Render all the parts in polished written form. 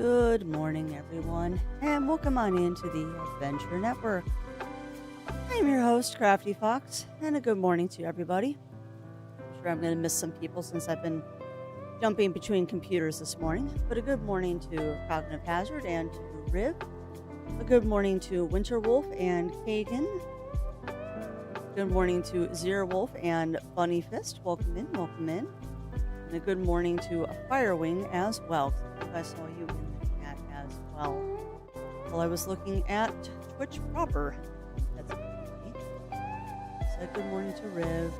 Good morning, everyone, and welcome on into the Adventure Network. I'm your host, Crafty Fox, and a good morning to everybody. I'm sure I'm going to miss some people since I've been jumping between computers this morning, but a good morning to Cognitive Hazard and to Riv. A good morning to Winterwolf and Kagan. Good morning to Zero Wolf and Bunny Fist. Welcome in, welcome in. And a good morning to Firewing as well. I think I saw you in the chat as well. While I was looking at Twitch proper. That's me. So good morning to Riv.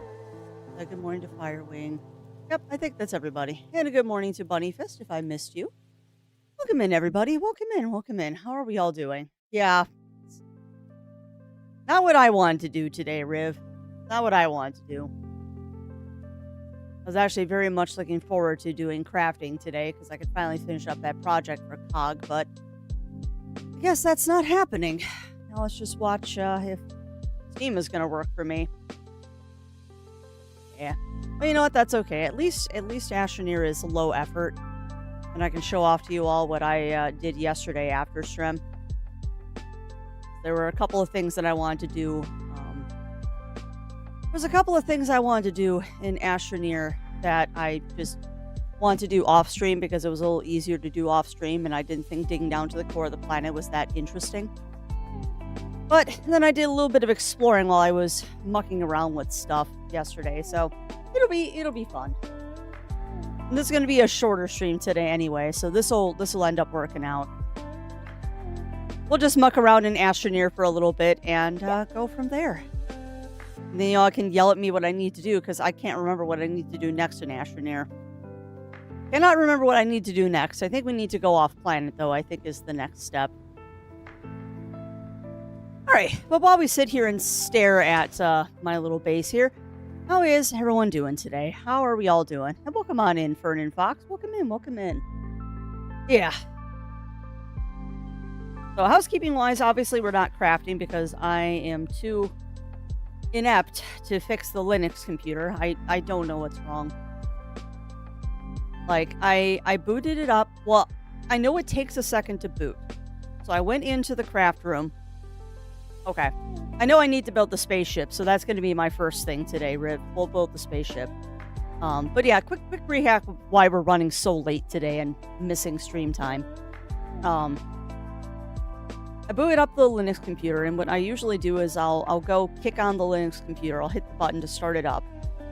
Good morning to Firewing. Yep, I think that's everybody. And a good morning to Bunny Fist if I missed you. Welcome in, everybody. Welcome in, welcome in. How are we all doing? Yeah. Not what I wanted to do today, Riv. Not what I wanted to do. I was actually very much looking forward to doing crafting today because I could finally finish up that project for COG, but I guess that's not happening. Now let's just watch if Steam is going to work for me. Yeah. Well, you know what? That's okay. At least Astroneer is low effort, and I can show off to you all what I did yesterday after stream. There were a couple of things that I wanted to do. There's a couple of things I wanted to do in Astroneer that I just wanted to do off stream because it was a little easier to do off stream, and I didn't think digging down to the core of the planet was that interesting. But then I did a little bit of exploring while I was mucking around with stuff yesterday, so it'll be fun. And this is going to be a shorter stream today anyway, so this'll end up working out. We'll just muck around in Astroneer for a little bit and go from there. And then y'all can yell at me what I need to do because I can't remember what I need to do next in Astroneer. Cannot remember what I need to do next. I think we need to go off planet, though, I think is the next step. Alright, but while we sit here and stare at my little base here, how is everyone doing today? How are we all doing? And welcome on in, Fern and Fox. Welcome in, welcome in. Yeah. So housekeeping-wise, obviously we're not crafting because I am too inept to fix the Linux computer. I don't know what's wrong. Like, I booted it up. Well, I know it takes a second to boot. So I went into the craft room. Okay. I know I need to build the spaceship, so that's going to be my first thing today, Riv. We'll build the spaceship. But yeah, quick recap of why we're running so late today and missing stream time. I booted up the Linux computer, and what I usually do is I'll go kick on the Linux computer. I'll hit the button to start it up,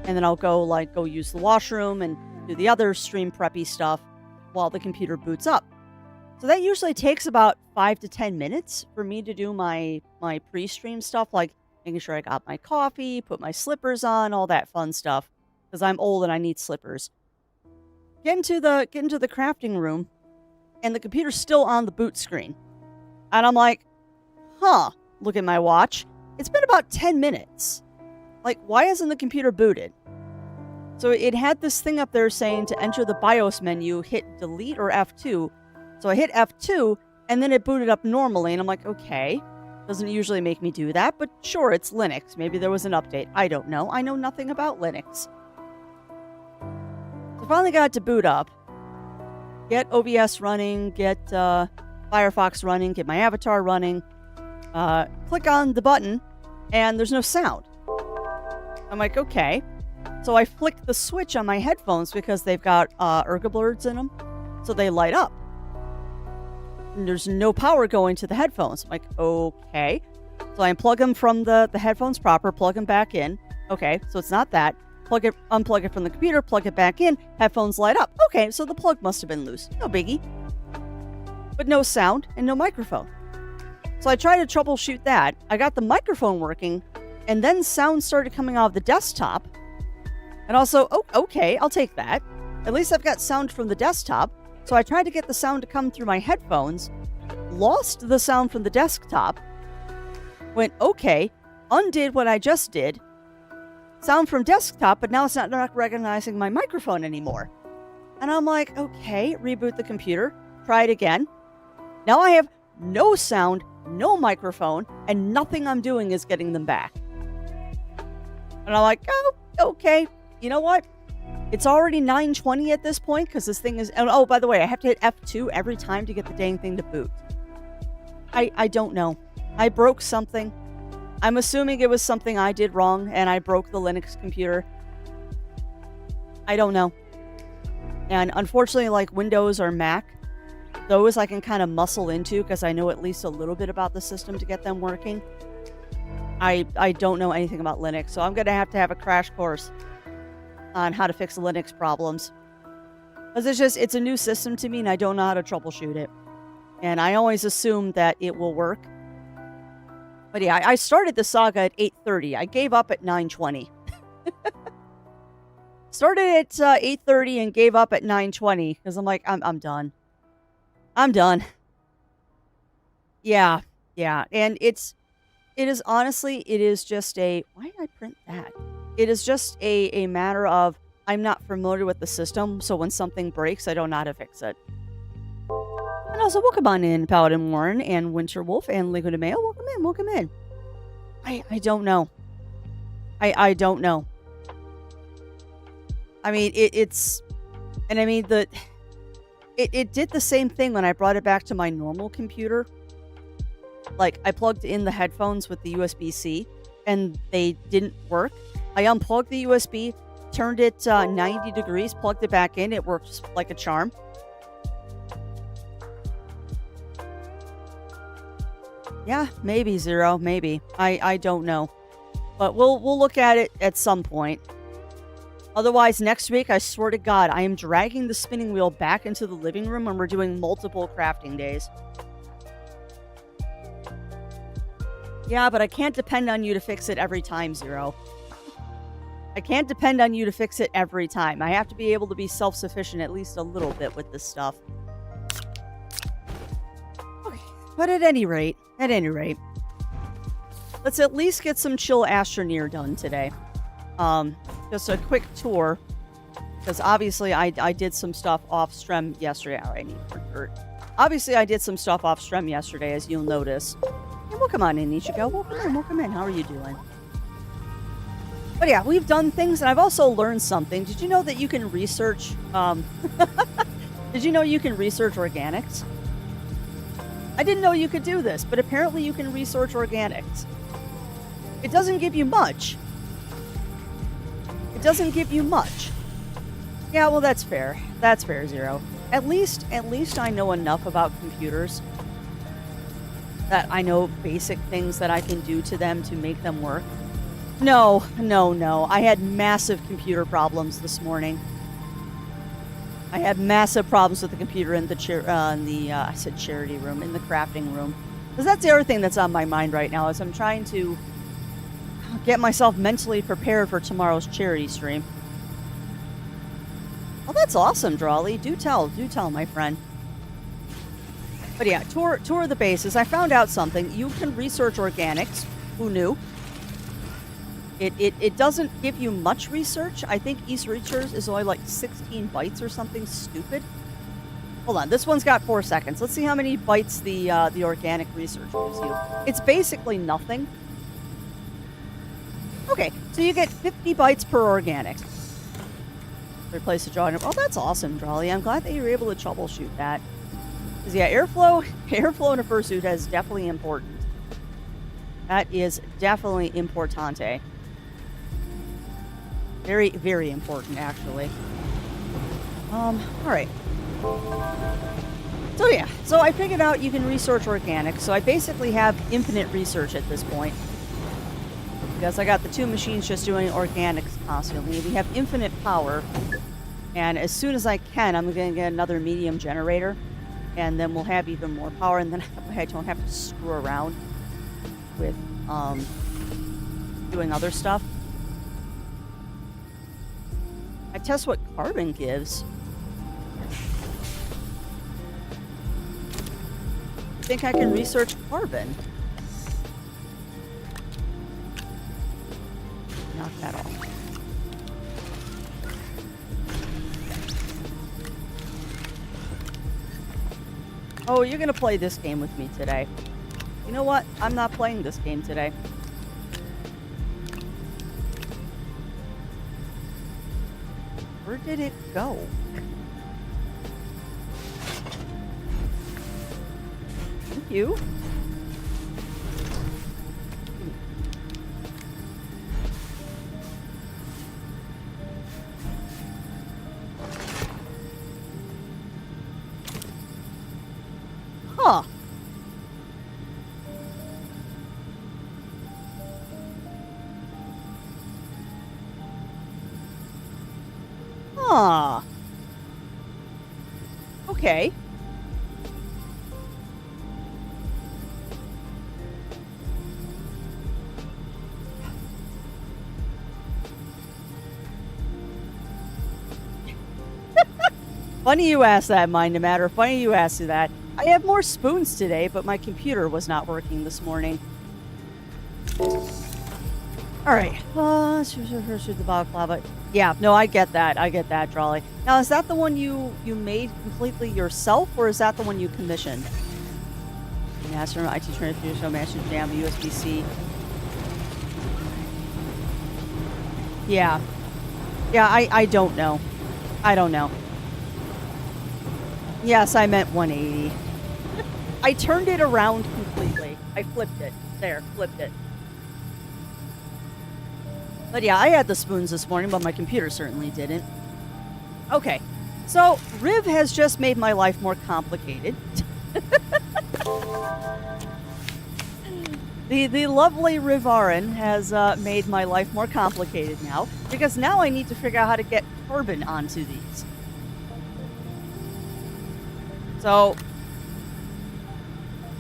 and then I'll go use the washroom and do the other stream preppy stuff while the computer boots up. So that usually takes about 5 to 10 minutes for me to do my pre-stream stuff, like making sure I got my coffee, put my slippers on, all that fun stuff, because I'm old and I need slippers. Get into the crafting room, and the computer's still on the boot screen. And I'm like, look at my watch. It's been about 10 minutes. Like, why isn't the computer booted? So it had this thing up there saying to enter the BIOS menu, hit delete or F2. So I hit F2, and then it booted up normally. And I'm like, okay, doesn't usually make me do that. But sure, it's Linux. Maybe there was an update. I don't know. I know nothing about Linux. So finally got it to boot up. Get OBS running, get Firefox running, get my avatar running, click on the button, and there's no sound. I'm like, okay. So I flicked the switch on my headphones because they've got ergoblurs in them, so they light up. And there's no power going to the headphones. I'm like, okay. So I unplug them from the headphones proper, plug them back in. Okay, so it's not that. Unplug it from the computer, plug it back in, headphones light up. Okay, so the plug must have been loose. No biggie. But no sound and no microphone. So I tried to troubleshoot that. I got the microphone working, and then sound started coming off the desktop. And also, okay, I'll take that. At least I've got sound from the desktop. So I tried to get the sound to come through my headphones, lost the sound from the desktop, went okay, undid what I just did, sound from desktop, but now it's not recognizing my microphone anymore. And I'm like, okay, reboot the computer, try it again. Now I have no sound, no microphone, and nothing I'm doing is getting them back. And I'm like, oh, okay. You know what? It's already 9:20 at this point because this thing is... Oh, by the way, I have to hit F2 every time to get the dang thing to boot. I don't know. I broke something. I'm assuming it was something I did wrong and I broke the Linux computer. I don't know. And unfortunately, like Windows or Mac, those I can kind of muscle into because I know at least a little bit about the system to get them working. I don't know anything about Linux, so I'm going to have a crash course on how to fix Linux problems. Because it's a new system to me and I don't know how to troubleshoot it. And I always assume that it will work. But yeah, I started the saga at 8:30. I gave up at 9:20. Started at 8:30 and gave up at 9:20 because I'm like, I'm done. I'm done. Yeah. And it is honestly, it is just a... Why did I print that? It is just a matter of I'm not familiar with the system, so when something breaks, I don't know how to fix it. And also, welcome on in, Paladin Warren and Winter Wolf and Liquid Mail. Welcome in. I don't know. I don't know. I mean, it's... And I mean, it did the same thing when I brought it back to my normal computer. Like, I plugged in the headphones with the USB-C, and they didn't work. I unplugged the USB, turned it 90 degrees, plugged it back in. It works like a charm. Yeah, maybe, Zero. Maybe. I don't know. But we'll look at it at some point. Otherwise, next week, I swear to God, I am dragging the spinning wheel back into the living room and we're doing multiple crafting days. Yeah, but I can't depend on you to fix it every time, Zero. I can't depend on you to fix it every time. I have to be able to be self-sufficient at least a little bit with this stuff. Okay, but at any rate, let's at least get some chill Astroneer done today. Just a quick tour, because obviously I did some stuff off stream yesterday. Oh, I need to convert. Obviously, I did some stuff off stream yesterday, as you'll notice. Hey, welcome on in, Ichigo. Welcome in. How are you doing? But yeah, we've done things, and I've also learned something. Did you know that you can research, did you know you can research organics? I didn't know you could do this, but apparently you can research organics. It doesn't give you much. It doesn't give you much. Yeah, well, that's fair. That's fair, Zero. At least I know enough about computers that I know basic things that I can do to them to make them work. No. I had massive computer problems this morning. I had massive problems with the computer in the I said charity room, in the crafting room. Because that's the other thing that's on my mind right now, is I'm trying to get myself mentally prepared for tomorrow's charity stream. Oh, that's awesome, Drawley. Do tell, my friend. But yeah, tour of the bases. I found out something. You can research organics. Who knew? It doesn't give you much research. I think East Reachers is only like 16 bytes or something stupid. Hold on, this one's got 4 seconds. Let's see how many bytes the organic research gives you. It's basically nothing. Okay, so you get 50 bytes per organic. Replace the drawing. Oh, that's awesome, Drawley. I'm glad that you were able to troubleshoot that. Because yeah, airflow in a fursuit is definitely important. That is definitely importante. Very, very important, actually. All right. So yeah, so I figured out you can research organics. So I basically have infinite research at this point. Because I got the two machines just doing organics constantly. We have infinite power. And as soon as I can, I'm going to get another medium generator. And then we'll have even more power. And then I don't have to screw around with doing other stuff. I test what carbon gives. I think I can research carbon. Knock that off. Oh, you're gonna play this game with me today. You know what? I'm not playing this game today. Where did it go? Thank you. Huh. Huh. Okay. Funny you asked that, Mind the Matter. Funny you asked that. I have more spoons today, but my computer was not working this morning. All right. Shoot the balaclava. Yeah, no, I get that. I get that, Drawley. Now, is that the one you made completely yourself, or is that the one you commissioned? Master IT Transfer Show, Master Jam, USB-C. Yeah. Yeah, I don't know. I don't know. Yes, I meant 180. I turned it around completely. I flipped it. There, flipped it. But yeah, I had the spoons this morning, but my computer certainly didn't. Okay, so Riv has just made my life more complicated. The lovely Rivarin has made my life more complicated now, because now I need to figure out how to get carbon onto these. So,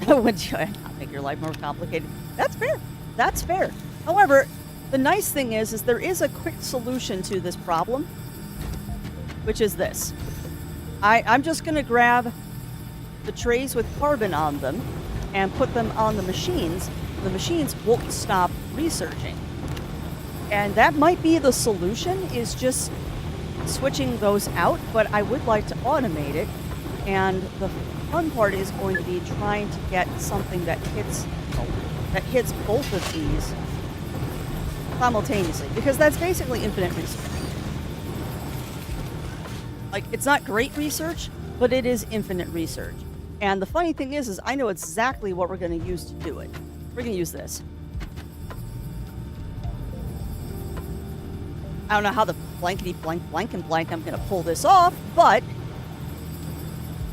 would you not make your life more complicated? That's fair. That's fair. However, the nice thing is there is a quick solution to this problem, which is this. I'm just going to grab the trays with carbon on them and put them on the machines. The machines won't stop researching. And that might be the solution, is just switching those out, but I would like to automate it. And the fun part is going to be trying to get something that hits both of these simultaneously, because that's basically infinite research. Like, it's not great research, but it is infinite research. And the funny thing is I know exactly what we're going to use to do it. We're going to use this. I don't know how the blankety blank blank and blank I'm going to pull this off, but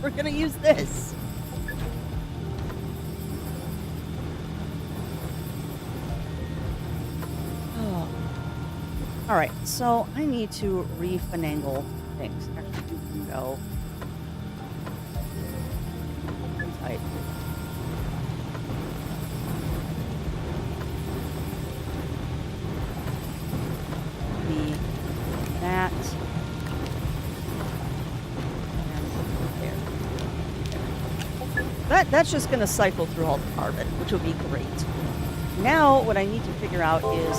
we're going to use this. Oh. All right, so I need to refinagle things. Actually, you can go. Tight. That. That's just going to cycle through all the carbon, which will be great. Now, what I need to figure out is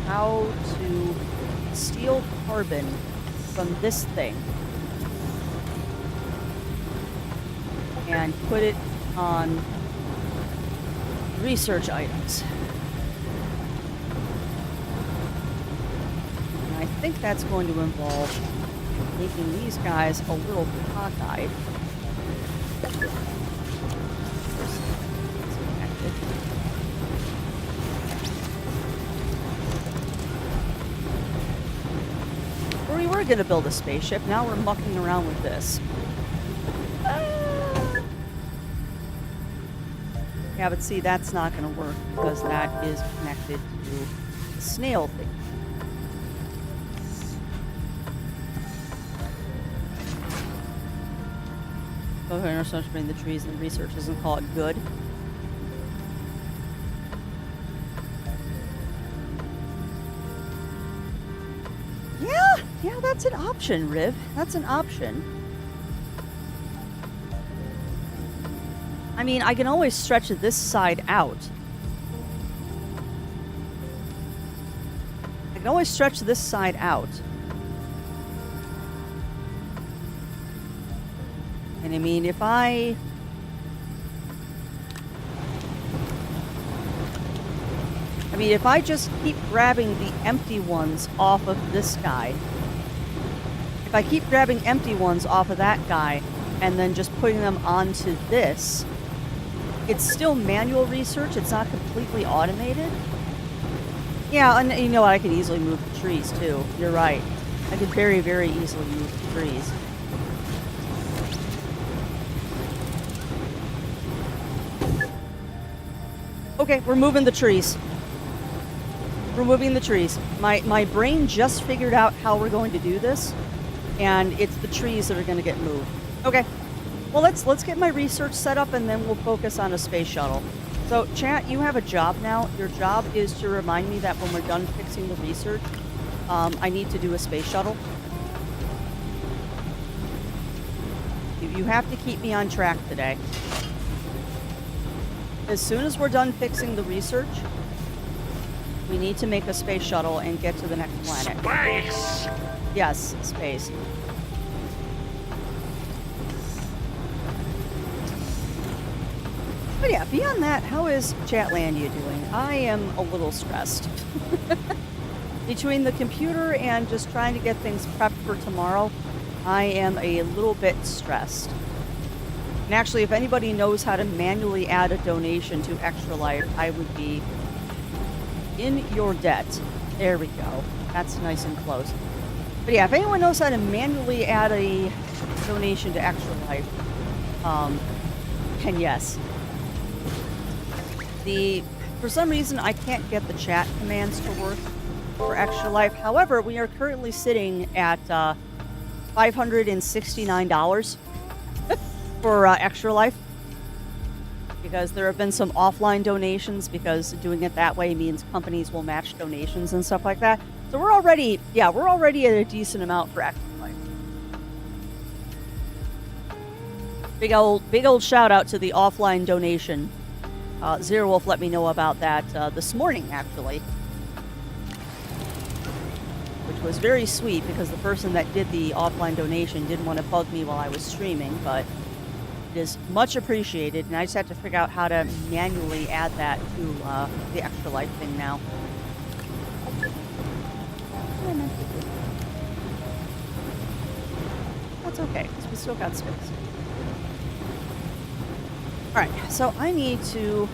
how to steal carbon from this thing and put it on research items. And I think that's going to involve making these guys a little cockeyed. We were going to build a spaceship. Now we're mucking around with this. Yeah, but see, that's not going to work because that is connected to the snail thing. So we're supposed to bring the trees and research doesn't call it good. Yeah, that's an option, Riv. That's an option. I mean, I can always stretch this side out. I can always stretch this side out. And I mean, if I just keep grabbing the empty ones off of this guy If I keep grabbing empty ones off of that guy and then just putting them onto this, it's still manual research. It's not completely automated. Yeah, and you know what? I can easily move the trees, too. You're right. I could very, very easily move the trees. Okay, we're moving the trees. We're moving the trees. My brain just figured out how we're going to do this, and it's the trees that are going to get moved. Okay. Well, let's get my research set up, and then we'll focus on a space shuttle. So, chat, you have a job now. Your job is to remind me that when we're done fixing the research, I need to do a space shuttle. You have to keep me on track today. As soon as we're done fixing the research, we need to make a space shuttle and get to the next planet. Space! Yes, space. But yeah, beyond that, how is Chatlandia doing? I am a little stressed. Between the computer and just trying to get things prepped for tomorrow, I am a little bit stressed. And actually, if anybody knows how to manually add a donation to Extra Life, I would be in your debt. There we go. That's nice and close. But yeah, if anyone knows how to manually add a donation to Extra Life, then yes. For some reason, I can't get the chat commands to work for Extra Life. However, we are currently sitting at $569 for Extra Life, because there have been some offline donations, because doing it that way means companies will match donations and stuff like that. So we're already at a decent amount for Extra Life. Big old shout out to the offline donation. Zero Wolf let me know about that this morning, actually, which was very sweet, because the person that did the offline donation didn't want to bug me while I was streaming, but it is much appreciated, and I just have to figure out how to manually add that to the Extra Life thing now. That's okay, because we still got space. Alright, so I need to...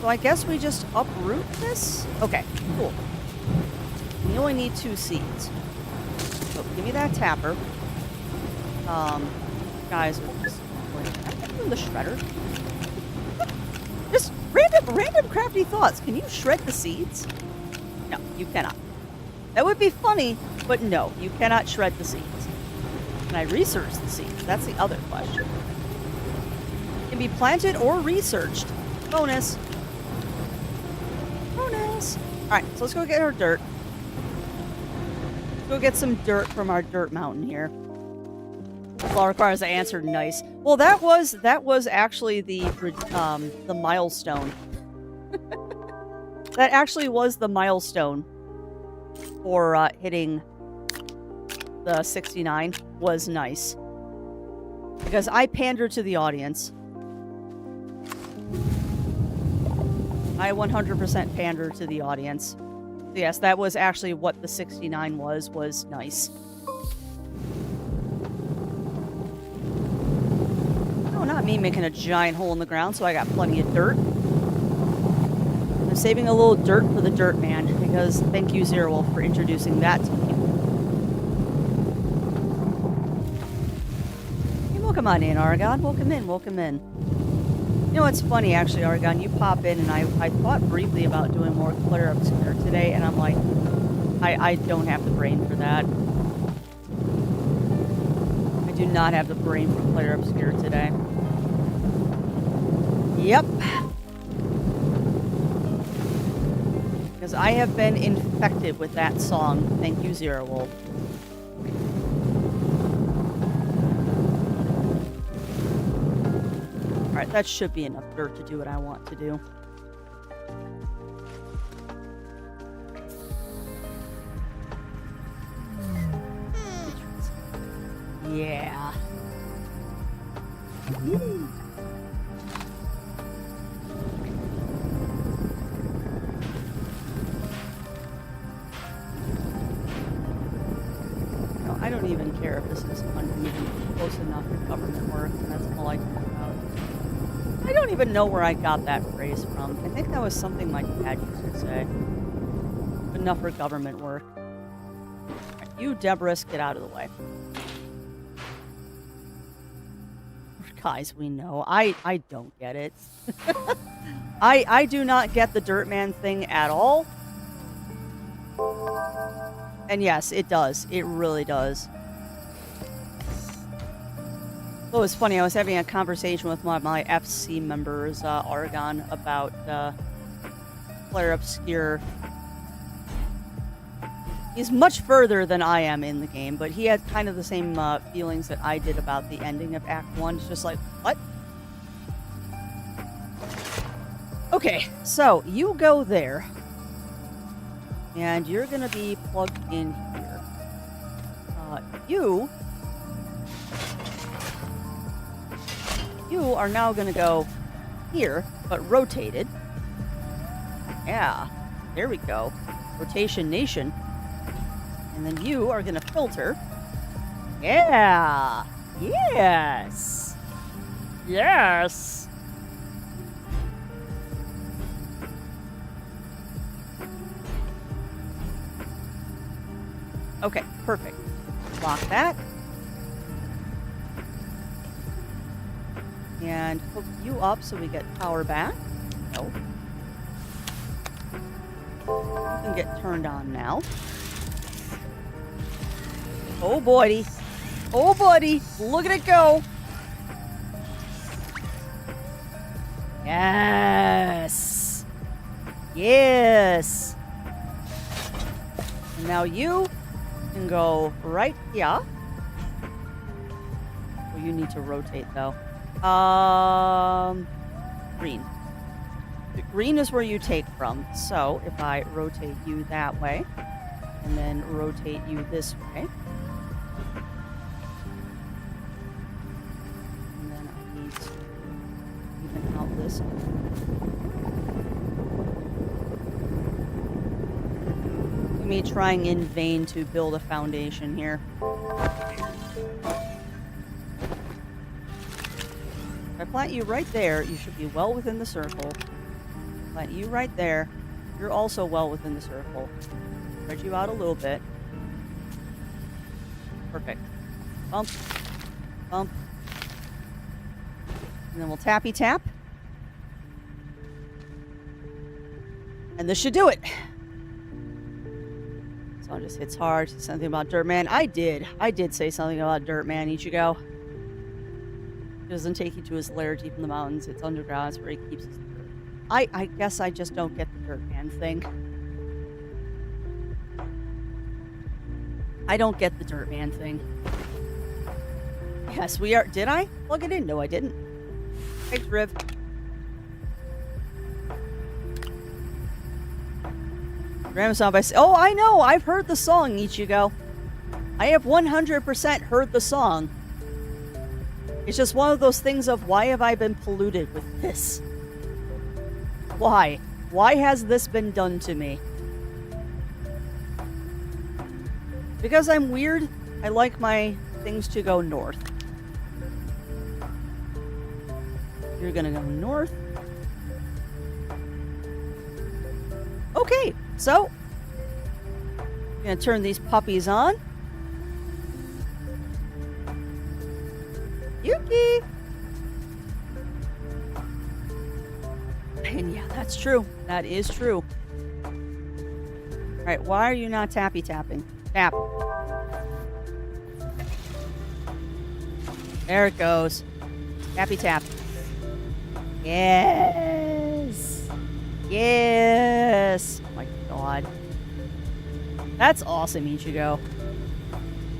So I guess we just uproot this? Okay, cool. We only need 2 seeds. So give me that tapper. Guys are just... I'm doing the shredder. Just random crafty thoughts. Can you shred the seeds? No, you cannot. That would be funny, but no, you cannot shred the seeds. Can I research the seeds? That's the other question. Can be planted or researched. Bonus. Bonus. Alright, so let's go get our dirt. Let's go get some dirt from our dirt mountain here. Well, requires I answered nice. Well, that was actually the milestone. That actually was the milestone for hitting the 69 was nice. Because I pandered to the audience. I 100% pandered to the audience. So yes, that was actually what the 69 was nice. No, not me making a giant hole in the ground, so I got plenty of dirt. I'm saving a little dirt for the dirt man, because thank you, Zero Wolf, for introducing that to me. Hey, welcome on in, Aragon. Welcome in, welcome in. You know, it's funny, actually, Aragon. You pop in, and I thought briefly about doing more Clear Obscure today, and I'm like, I don't have the brain for that. I do not have the brain for Clear Obscure today. Yep. Because I have been infected with that song. Thank you, Zero Wolf. Alright, that should be enough dirt to do what I want to do. Yeah. I don't even care if this is even close enough to government work. That's all I care about. I don't even know where I got that phrase from. I think that was something my dad used to say. Enough for government work. Right, you, Deborah, get out of the way. Guys, we know. I don't get it. I do not get the Dirt Man thing at all. And yes, it does. It really does. Well, it was funny. I was having a conversation with one of my FC members, Argon, about Player Obscure. He's much further than I am in the game, but he had kind of the same feelings that I did about the ending of Act 1. It's just like, what? Okay, so you go there. And you're going to be plugged in here. You are now going to go here, but rotated. Yeah, there we go. Rotation Nation. And then you are going to filter. Yeah. Yes. Yes. Okay, perfect. Lock that. And hook you up so we get power back. No. You can get turned on now. Oh, buddy. Oh, buddy. Look at it go. Yes. Yes. And now you can go right here. Well, you need to rotate, though. Green. The green is where you take from. So if I rotate you that way, and then rotate you this way, and then I need to even out this. Me trying in vain to build a foundation here. If I plant you right there, you should be well within the circle. Plant you right there, you're also well within the circle. Spread you out a little bit. Perfect. Bump. Bump. And then we'll tappy tap. And this should do it. Song just hits hard. Something about Dirt Man. I did say something about Dirt Man, Ichigo. It doesn't take you to his lair deep in the mountains. It's underground. It's where he keeps his dirt. I guess I just don't get the Dirt Man thing. I don't get the Dirt Man thing. Yes, we are. Did I plug it in? No, I didn't. Thanks, Riv. Ramazan by... Oh, I know! I've heard the song, Ichigo. I have 100% heard the song. It's just one of those things of, why have I been polluted with this? Why? Why has this been done to me? Because I'm weird, I like my things to go north. You're gonna go north. Okay, so I'm gonna turn these puppies on. Yuki! And yeah, that's true. That is true. Alright, why are you not tappy tapping? Tap. There it goes. Tappy tap. Yes! Yes! Oh my god. That's awesome, Ichigo.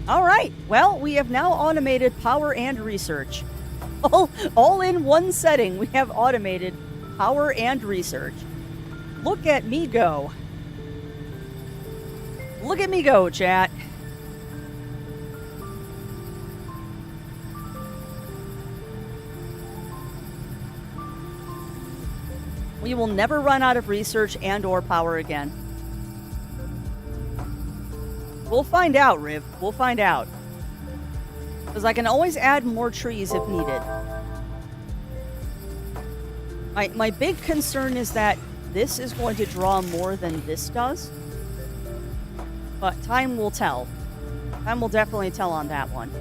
Alright, well, we have now automated power and research. All in one setting, we have automated power and research. Look at me go. Look at me go, chat. We will never run out of research and or power again. We'll find out, Riv. We'll find out. Because I can always add more trees if needed. My big concern is that this is going to draw more than this does. But time will tell. Time will definitely tell on that one.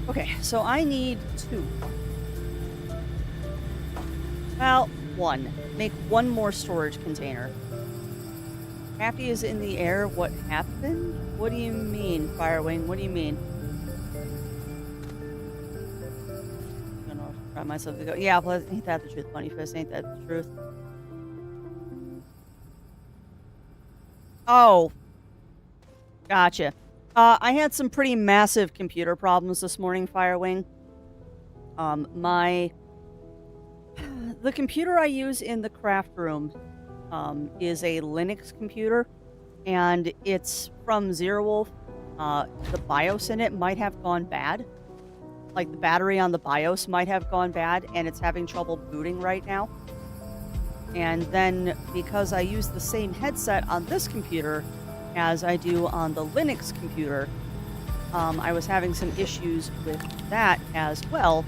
Okay, so I need 2. Well, 1. Make 1 more storage container. Happy is in the air. What happened? What do you mean, Firewing? What do you mean? I'm gonna try myself to go. Yeah, well, ain't that the truth, Bunny Fist? Ain't that the truth? Oh. Gotcha. I had some pretty massive computer problems this morning, Firewing. The computer I use in the craft room is a Linux computer, and it's from Zero Wolf. The BIOS in it might have gone bad. Like, the battery on the BIOS might have gone bad, and it's having trouble booting right now. And then, because I use the same headset on this computer as I do on the Linux computer, I was having some issues with that as well,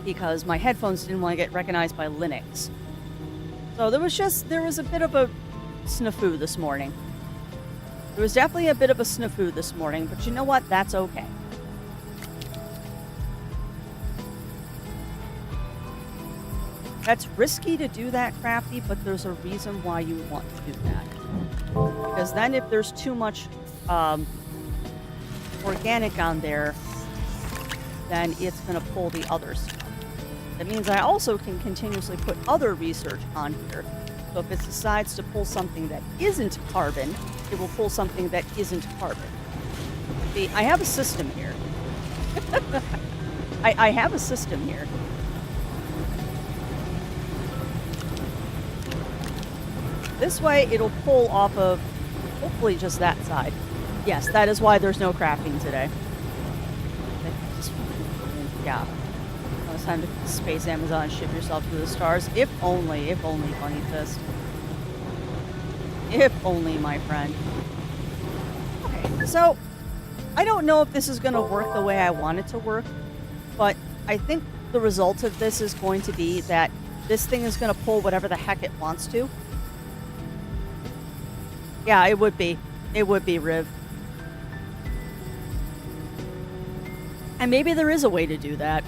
because my headphones didn't want to get recognized by Linux. So there was a bit of a snafu this morning. There was definitely a bit of a snafu this morning, but you know what? That's okay. That's risky to do that, Crafty, but there's a reason why you want to do that. Because then if there's too much organic on there, then it's going to pull the other stuff. That means I also can continuously put other research on here. So if it decides to pull something that isn't carbon, it will pull something that isn't carbon. See, I have a system here. I have a system here. This way, it'll pull off of, hopefully, just that side. Yes, that is why there's no crafting today. Yeah. Now it's time to space Amazon and ship yourself to the stars. If only, Bunny Fist. If only, my friend. Okay, so, I don't know if this is going to work the way I want it to work, but I think the result of this is going to be that this thing is going to pull whatever the heck it wants to. Yeah, it would be. It would be, Riv. And maybe there is a way to do that.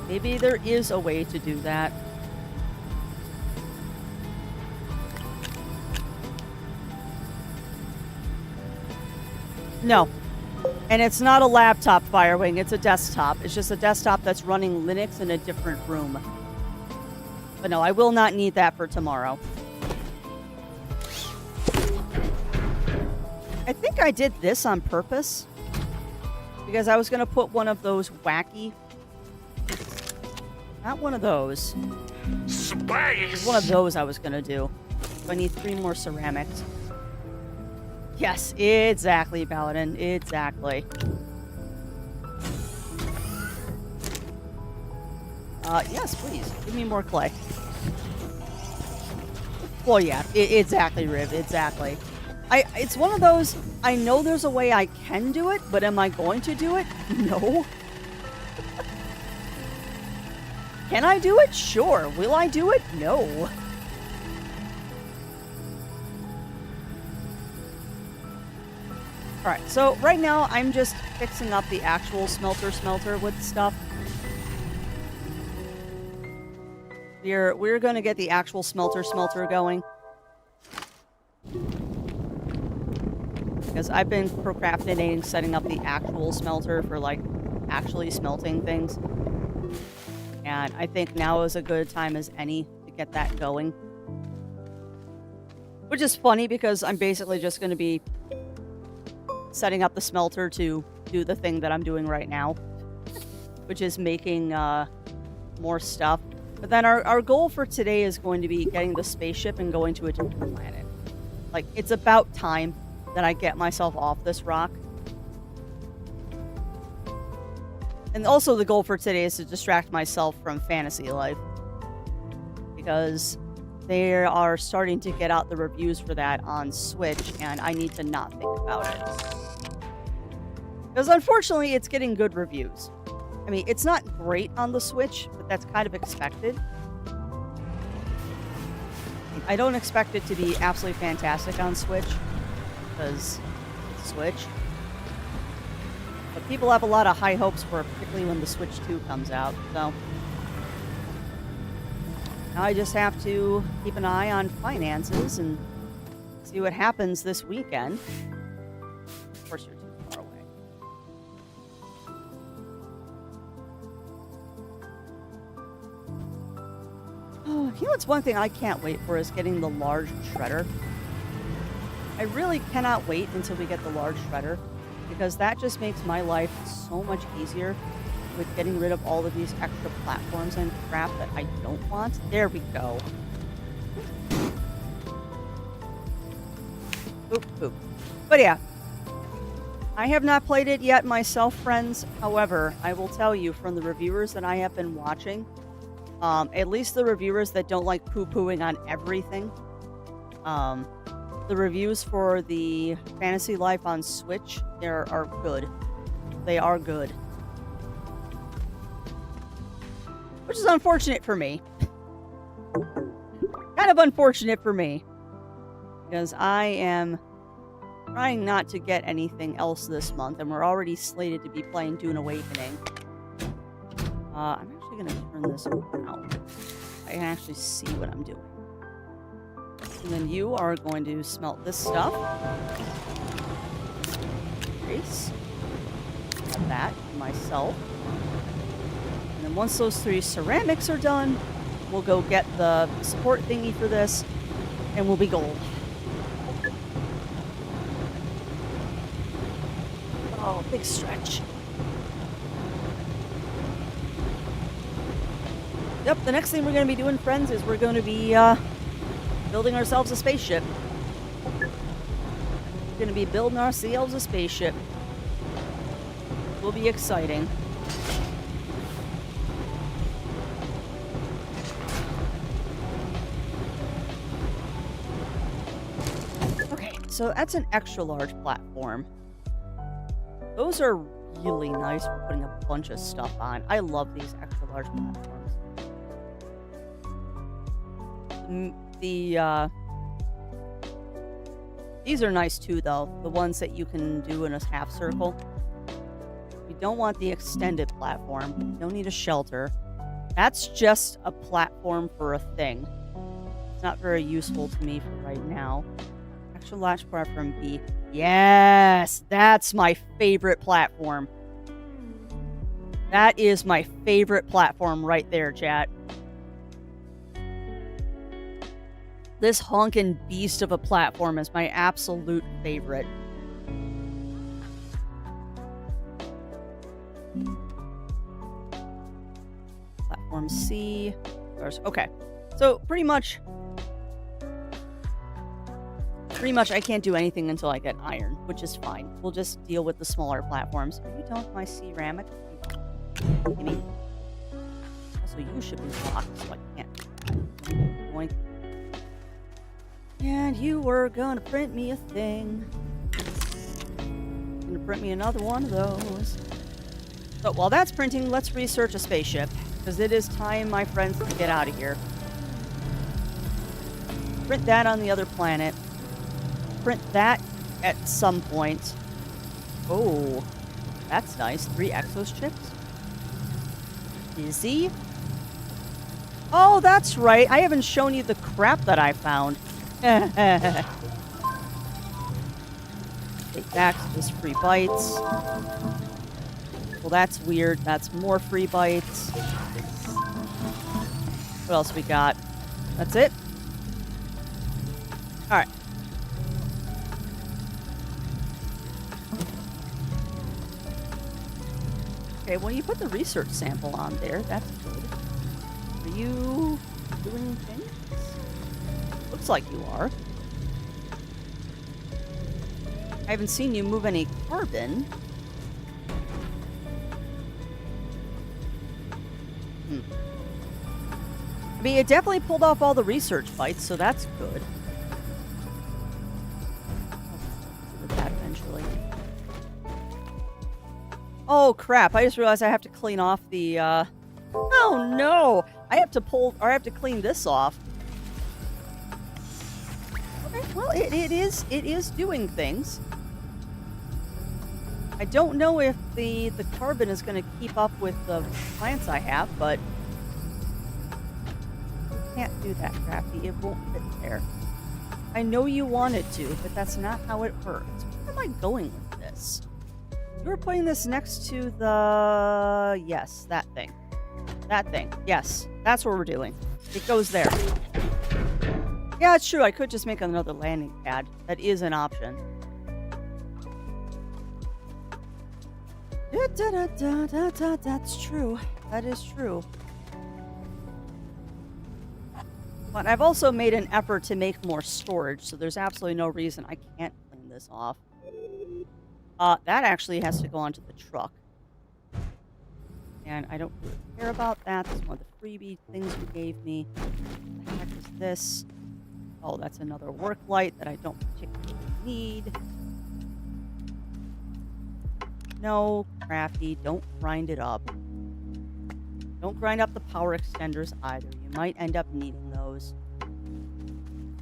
Maybe there is a way to do that. No. And it's not a laptop, Firewing. It's a desktop. It's just a desktop that's running Linux in a different room. But no, I will not need that for tomorrow. I think I did this on purpose. Because I was going to put one of those wacky... Not one of those. Space! One of those I was going to do. So I need 3 more ceramics. Yes, exactly, Paladin. Exactly. Yes, please. Give me more clay. Well, yeah. Exactly, Riv. Exactly. It's one of those, I know there's a way I can do it, but am I going to do it? No. Can I do it? Sure. Will I do it? No. Alright, so right now I'm just fixing up the actual smelter with stuff. We're going to get the actual smelter going. Because I've been procrastinating setting up the actual smelter for, like, actually smelting things. And I think now is a good time as any to get that going. Which is funny because I'm basically just going to be setting up the smelter to do the thing that I'm doing right now, which is making more stuff. But then our goal for today is going to be getting the spaceship and going to a different planet. Like, it's about time that I get myself off this rock. And also the goal for today is to distract myself from fantasy life. Because they are starting to get out the reviews for that on Switch, and I need to not think about it. Because unfortunately, it's getting good reviews. I mean, it's not great on the Switch, but that's kind of expected. I don't expect it to be absolutely fantastic on Switch, because it's Switch. But people have a lot of high hopes for it, particularly when the Switch 2 comes out, so... Now I just have to keep an eye on finances and see what happens this weekend. Of course, you're too far away. Oh, you know what's one thing I can't wait for is getting the large shredder. I really cannot wait until we get the large shredder, because that just makes my life so much easier with getting rid of all of these extra platforms and crap that I don't want. There we go. Oop, oop. But yeah, I have not played it yet myself, friends. However, I will tell you from the reviewers that I have been watching, at least the reviewers that don't like poo-pooing on everything, the reviews for the Fantasy Life on Switch, are good. They are good. Which is unfortunate for me. Kind of unfortunate for me. Because I am trying not to get anything else this month, and we're already slated to be playing Dune Awakening. I'm actually going to turn this around. I can actually see what I'm doing. And then you are going to smelt this stuff. Grace. That, myself. And then once those 3 ceramics are done, we'll go get the support thingy for this, and we'll be gold. Oh, big stretch. Yep, the next thing we're going to be doing, friends, is we're going to be building ourselves a spaceship. We're going to be building ourselves a spaceship. Will be exciting. So that's an extra large platform. Those are really nice for putting a bunch of stuff on. I love these extra large platforms. These are nice too, though. The ones that you can do in a half circle. We don't want the extended platform. We don't need a shelter. That's just a platform for a thing. It's not very useful to me for right now. Extra large platform B. Yes, that's my favorite platform. That is my favorite platform right there, chat. This honkin' beast of a platform is my absolute favorite. Platform C. Okay, so pretty much I can't do anything until I get iron, which is fine. We'll just deal with the smaller platforms. Are you done with my ceramic? Gimme. Also, you should be blocked, so I can't. Boink. And you were gonna print me a thing. Gonna print me another one of those. So while that's printing, let's research a spaceship, because it is time, my friends, to get out of here. Print that on the other planet. Print that at some point. Oh, that's nice. 3 Exos chips. Busy. Oh, that's right. I haven't shown you the crap that I found. Take back just free bites. Well, that's weird. That's more free bites. What else we got? That's it? Alright. Okay, well, you put the research sample on there. That's good. Are you doing things? Looks like you are. I haven't seen you move any carbon. I mean, it definitely pulled off all the research fights, so that's good. With that eventually. Oh crap! I just realized I have to clean off the. Oh no! I have to clean this off. Okay, well, it is doing things. I don't know if the carbon is going to keep up with the plants I have, but can't do that, Crafty. It won't fit there. I know you wanted to, but that's not how it works. Where am I going with this? You were putting this next to the... Yes, that thing. That thing. Yes, that's what we're doing. It goes there. Yeah, it's true. I could just make another landing pad. That is an option. That's true. That is true. But I've also made an effort to make more storage, so there's absolutely no reason I can't clean this off. That actually has to go onto the truck. And I don't really care about that. That's one of the freebie things you gave me. What the heck is this? Oh, that's another work light that I don't particularly need. No, Crafty, don't grind it up. Don't grind up the power extenders either. You might end up needing those.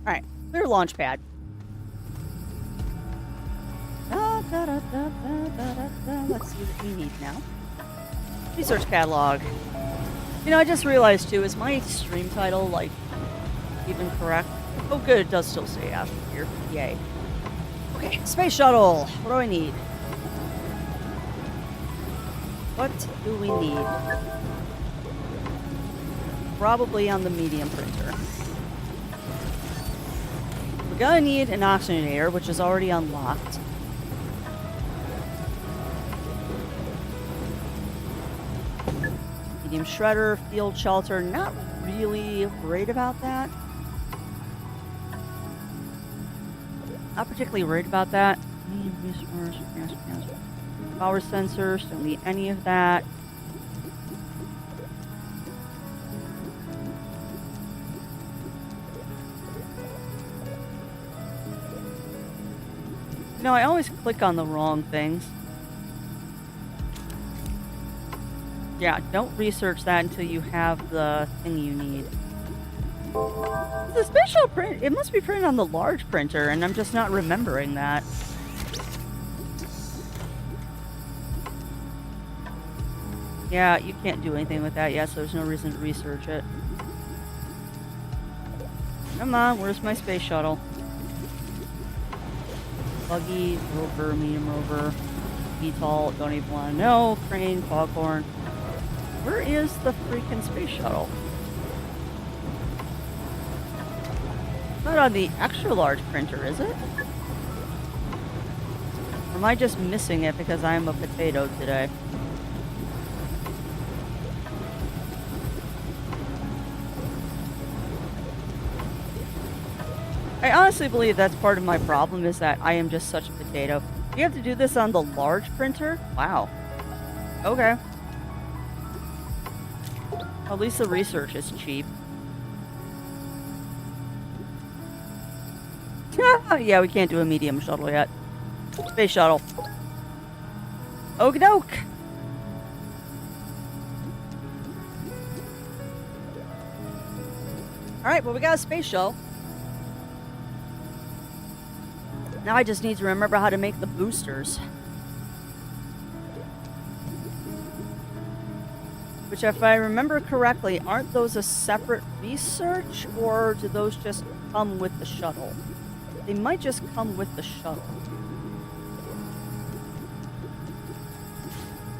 Alright, clear launch pad. Let's see what we need now. Research catalog. You know, I just realized too, is my stream title, like, even correct? Oh good, it does still say Astroneer. Yay. Okay, space shuttle. What do I need? What do we need? Probably on the medium printer. We're gonna need an Astroneer, which is already unlocked. Medium shredder, field shelter, not really worried about that. Not particularly worried about that. Resource, power sensors, don't need any of that. You know, I always click on the wrong things. Yeah, don't research that until you have the thing you need. The special print, it must be printed on the large printer, and I'm just not remembering that. Yeah, you can't do anything with that yet, so there's no reason to research it. Come on, where's my space shuttle? Buggy, rover, medium rover, VTOL, don't even want to know, crane, foghorn. Where is the freaking space shuttle? Not on the extra large printer, is it? Or am I just missing it because I'm a potato today? I honestly believe that's part of my problem, is that I am just such a potato. You have to do this on the large printer? Wow. Okay. At least the research is cheap. Yeah, we can't do a medium shuttle yet. Space shuttle. Okie doke. Alright, well, we got a space shuttle. Now I just need to remember how to make the boosters. Which, if I remember correctly, aren't those a separate research, or do those just come with the shuttle? They might just come with the shuttle.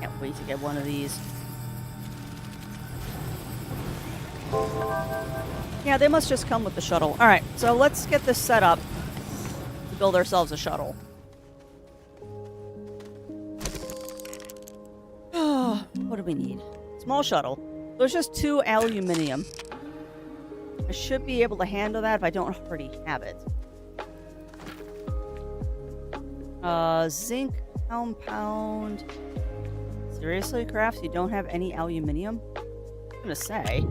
Can't wait to get one of these. Yeah, they must just come with the shuttle. Alright, so let's get this set up to build ourselves a shuttle. What do we need? Small shuttle. There's just 2 aluminium. I should be able to handle that if I don't already have it. Zinc compound. Seriously, Crafts? You don't have any aluminium? gonna say.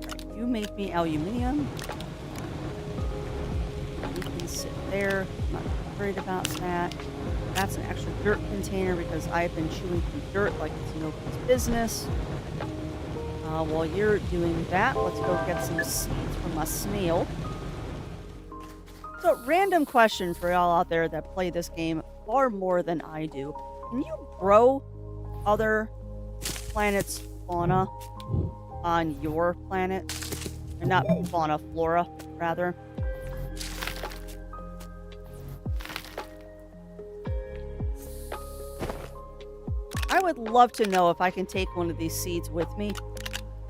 Right, you make me aluminium. You can sit there. I'm not worried about that. That's an extra dirt container because I've been chewing through dirt like it's nobody's business. While you're doing that, let's go get some seeds from a snail. So, random question for y'all out there that play this game far more than I do. Can you grow other planets' fauna on your planet? Or not fauna, flora, rather. I would love to know if I can take one of these seeds with me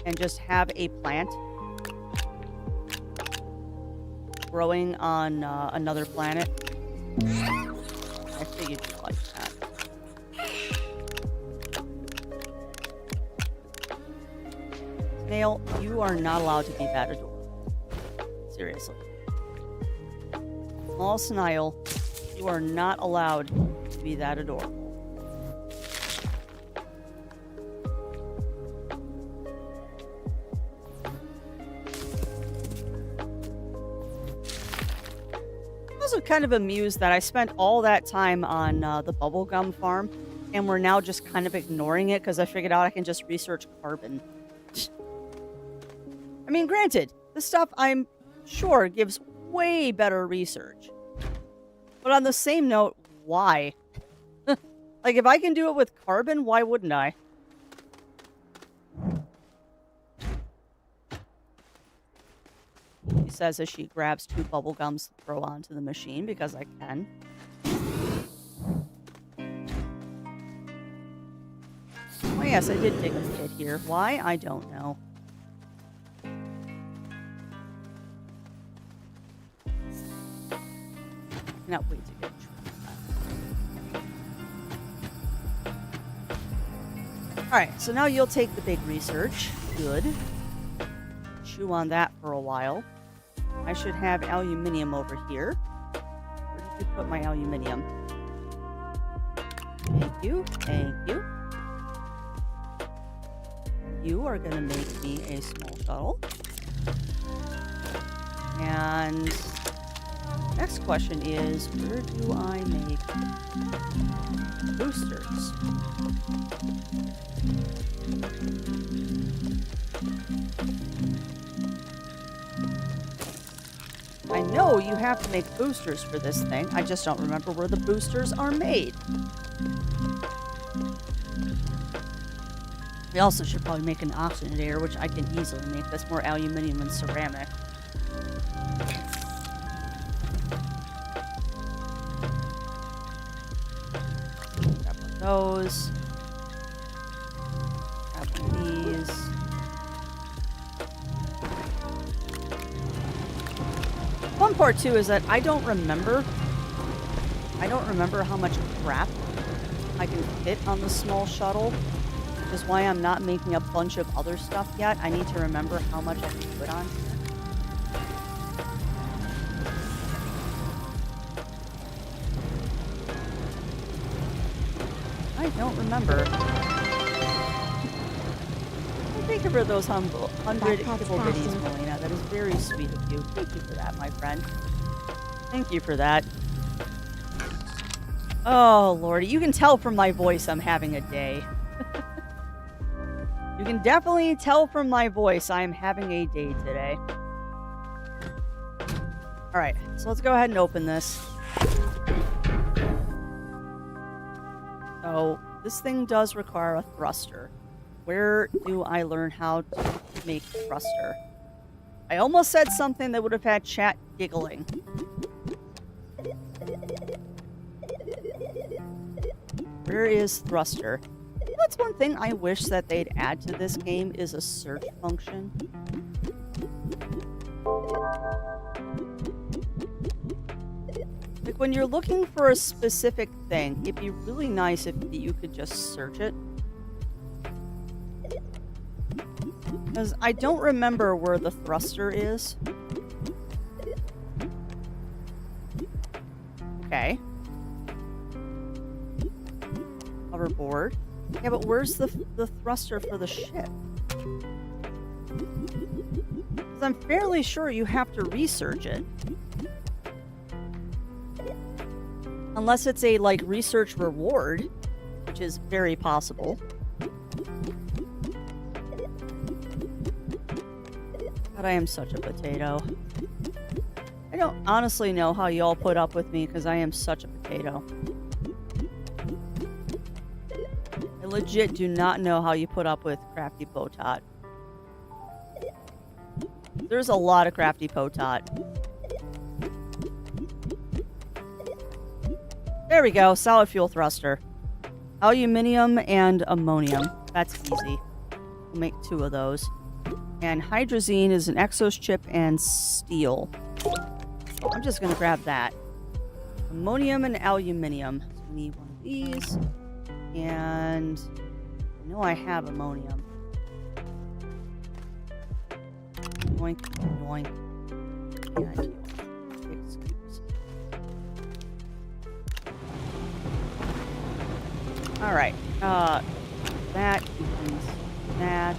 and just have a plant growing on another planet. I figured you'd like that. Snail, you are not allowed to be that adorable. Seriously. Small snail, you are not allowed to be that adorable. Also kind of amused that I spent all that time on the bubblegum farm and we're now just kind of ignoring it because I figured out I can just research carbon. I mean, granted, this stuff I'm sure gives way better research. But on the same note, why? Like, if I can do it with carbon, why wouldn't I? She says as she grabs 2 bubble gums to throw onto the machine because I can. Oh yes, I did dig a pit here. Why? I don't know. Cannot wait to get Alright, so now you'll take the big research. Good. Chew on that for a while. I should have aluminium over here. Where did you put my aluminium? Thank you. Thank you. You are going to make me a small shuttle. And next question is, where do I make boosters? I know you have to make boosters for this thing. I just don't remember where the boosters are made. We also should probably make an Astroneer, which I can easily make. That's more aluminium and ceramic. Grab one of those. Grab one of these. One part too is that I don't remember how much crap I can fit on the small shuttle, which is why I'm not making a bunch of other stuff yet. I need to remember how much I can put on here. I don't remember. Thank you for those 100 kibble bitties, Melina. That is very sweet of you. Thank you for that, my friend. Thank you for that. Oh, Lordy. You can tell from my voice I'm having a day. You can definitely tell from my voice I'm having a day today. Alright, so let's go ahead and open this. So, this thing does require a thruster. Where do I learn how to make thruster? I almost said something that would have had chat giggling. Where is thruster? That's one thing I wish that they'd add to this game is a search function. Like when you're looking for a specific thing, it'd be really nice if you could just search it. Because I don't remember where the thruster is. Okay. hoverboard. Yeah, but where's the thruster for the ship? 'Cause I'm fairly sure you have to research it. Unless it's a, like, research reward, which is very possible. God, I am such a potato. I don't honestly know how y'all put up with me, because I am such a potato. I legit do not know how you put up with Crafty Potot. There's a lot of Crafty Potot. There we go, solid fuel thruster. Aluminium and ammonium. That's easy. We'll make 2 of those. And hydrazine is an exos chip and steel. So I'm just going to grab that. Ammonium and aluminium. So we need one of these. And I know I have ammonium. Yoink, yoink, and yoink. Excuse. Alright. That and that.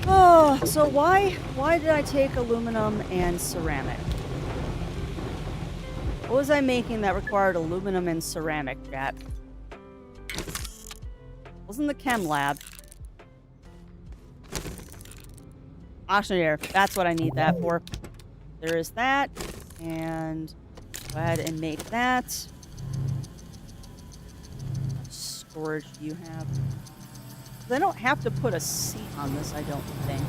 Oh, so why did I take aluminum and ceramic? What was I making that required aluminum and ceramic, chat? Wasn't the chem lab. Astroneer, that's what I need that for. There is that, and go ahead and make that. What storage do you have? I don't have to put a seat on this, I don't think.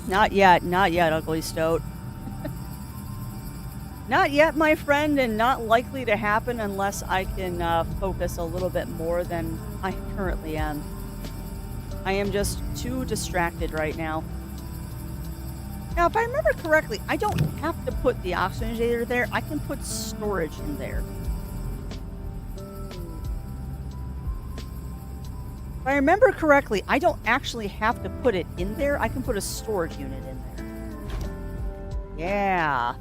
Not yet, Ugly Stoat. Not yet, my friend, and not likely to happen unless I can focus a little bit more than I currently am. I am just too distracted right now. Now, if I remember correctly, I don't have to put the oxygenator there. I can put storage in there. If I remember correctly, I don't actually have to put it in there. I can put a storage unit in there. Yeah.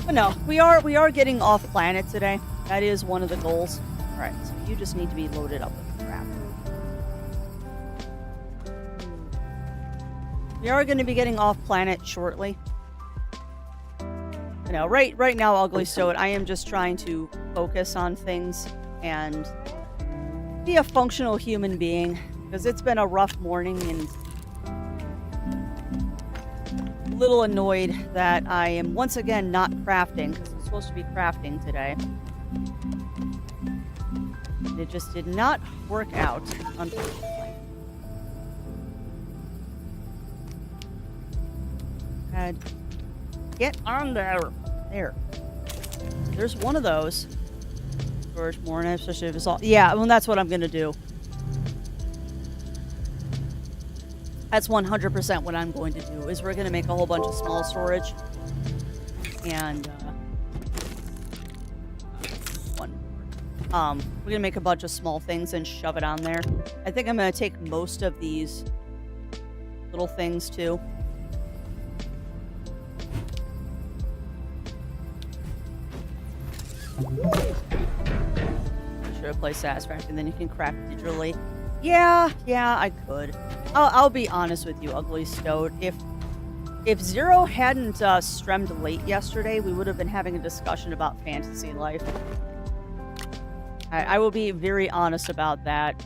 But no, we are getting off planet today. That is one of the goals. All right, so you just need to be loaded up with crap. We are going to be getting off planet shortly. You know, right now, Ugly Stoat, I am just trying to focus on things and be a functional human being, because it's been a rough morning and a little annoyed that I am once again not crafting, because I'm supposed to be crafting today. It just did not work out, unfortunately. And get on there. There. There's one of those. Storage more, and especially if it's all. Yeah, well, that's what I'm gonna do. That's 100% what I'm going to do. Is we're gonna make a whole bunch of small storage, and we're gonna make a bunch of small things and shove it on there. I think I'm gonna take most of these little things too. Play satisfaction, then you can craft digitally. Yeah, I could. I'll be honest with you, Ugly Stoat. If Zero hadn't streamed late yesterday, we would have been having a discussion about Fantasy Life. I will be very honest about that.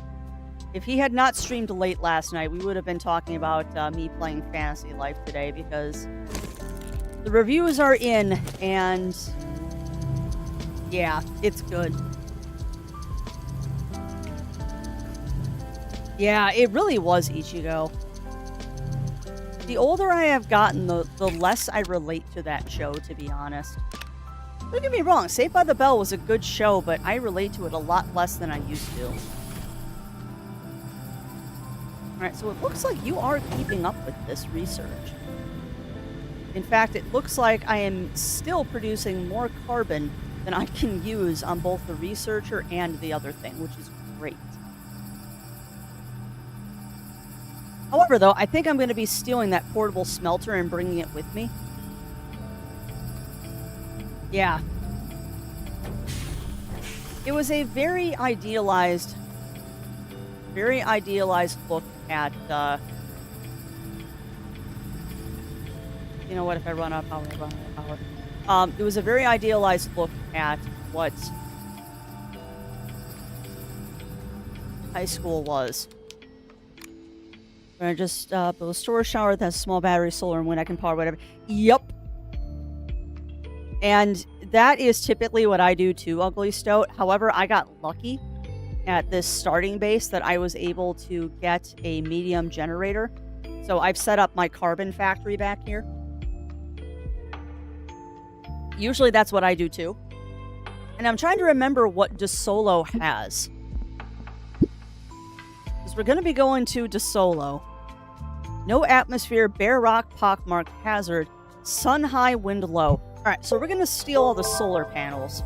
If he had not streamed late last night, we would have been talking about me playing Fantasy Life today, because the reviews are in, and yeah, it's good. Yeah, it really was Ichigo. The older I have gotten, the less I relate to that show, to be honest. Don't get me wrong, Saved by the Bell was a good show, but I relate to it a lot less than I used to. Alright, so it looks like you are keeping up with this research. In fact, it looks like I am still producing more carbon than I can use on both the researcher and the other thing, which is great. However, though, I think I'm going to be stealing that portable smelter and bringing it with me. Yeah. It was a very idealized look at, you know what, if I run out of power, I run out of power. It was a very idealized look at what high school was. We're gonna just build a storage shower that has a small battery, solar, and wind. I can power whatever. Yep. And that is typically what I do too, Ugly Stoat. However, I got lucky at this starting base that I was able to get a medium generator. So I've set up my carbon factory back here. Usually that's what I do too. And I'm trying to remember what DeSolo has. Because we're going to be going to DeSolo. No atmosphere, bare rock, pockmarked, hazard, sun high, wind low. Alright, so we're going to steal all the solar panels.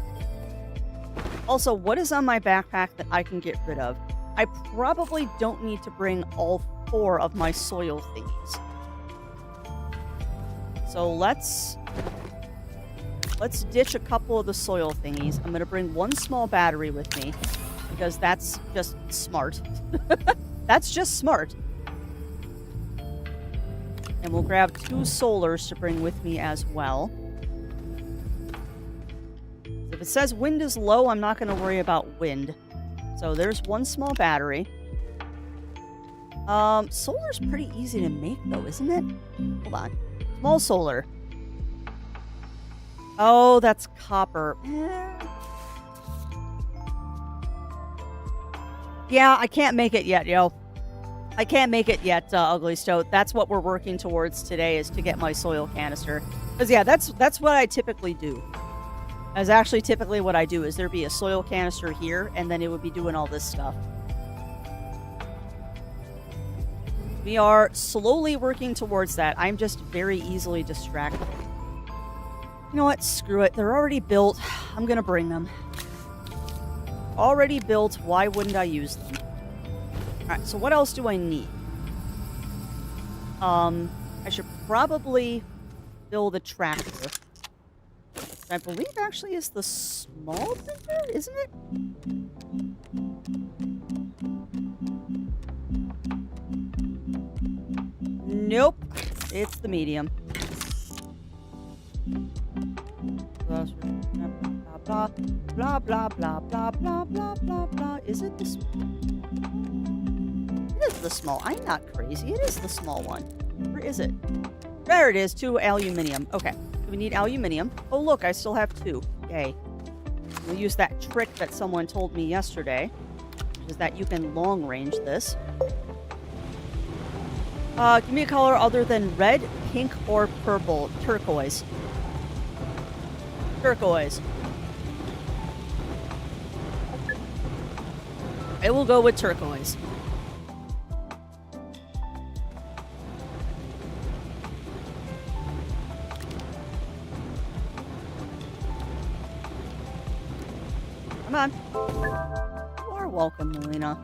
Also, what is on my backpack that I can get rid of? I probably don't need to bring all 4 of my soil thingies. So let's ditch a couple of the soil thingies. I'm going to bring 1 small battery with me because that's just smart. That's just smart. And we'll grab 2 solars to bring with me as well. If it says wind is low, I'm not going to worry about wind. So there's 1 small battery. Solar's pretty easy to make though, isn't it? Hold on. Small solar. Oh, that's copper. Yeah, I can't make it yet, yo. I can't make it yet, Ugly Stoat. That's what we're working towards today, is to get my soil canister. Because, yeah, that's what I typically do. That's actually typically what I do, is there be a soil canister here, and then it would be doing all this stuff. We are slowly working towards that. I'm just very easily distracted. You know what? Screw it. They're already built. I'm going to bring them. Already built. Why wouldn't I use them? Alright, so what else do I need? I should probably build a tractor. I believe actually is the small printer, isn't it? Nope. It's the medium. Blah, blah, blah, blah, blah, blah, blah, blah, blah. Is it the small? It is the small. I'm not crazy. It is the small one. Where is it? There it is. 2 aluminium. Okay. We need aluminium. Oh, look. I still have 2. Yay. We'll use that trick that someone told me yesterday, which is that you can long range this. Give me a color other than red, pink, or purple. Turquoise. Turquoise. I will go with turquoise. Come on. You are welcome, Melina.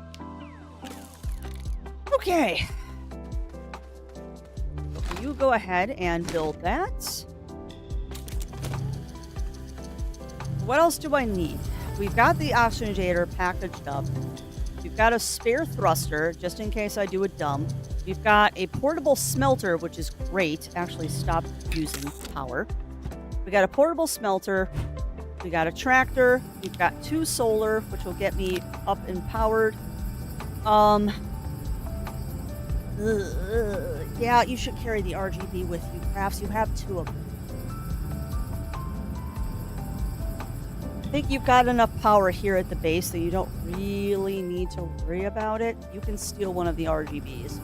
Okay. So you go ahead and build that. What else do I need? We've got the oxygenator packaged up. We've got a spare thruster, just in case I do a dump. We've got a portable smelter, which is great. Actually stopped using power. We got a portable smelter. We got a tractor. We've got 2 solar, which will get me up and powered. Yeah, you should carry the RGB with you. Perhaps you have 2 of them. I think you've got enough power here at the base that you don't really need to worry about it. You can steal one of the RGBs.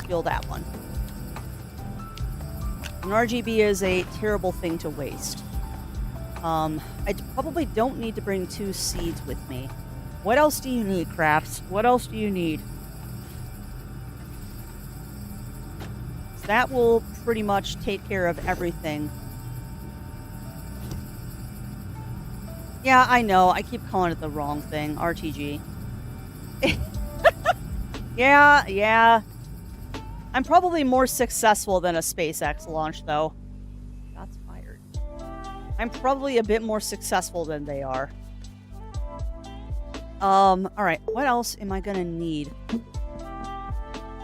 Steal that one. An RGB is a terrible thing to waste. I probably don't need to bring 2 seeds with me. What else do you need, Crafts? What else do you need? That will pretty much take care of everything. Yeah, I know. I keep calling it the wrong thing. RTG. Yeah. I'm probably more successful than a SpaceX launch, though. Shots fired. I'm probably a bit more successful than they are. Alright, what else am I gonna need?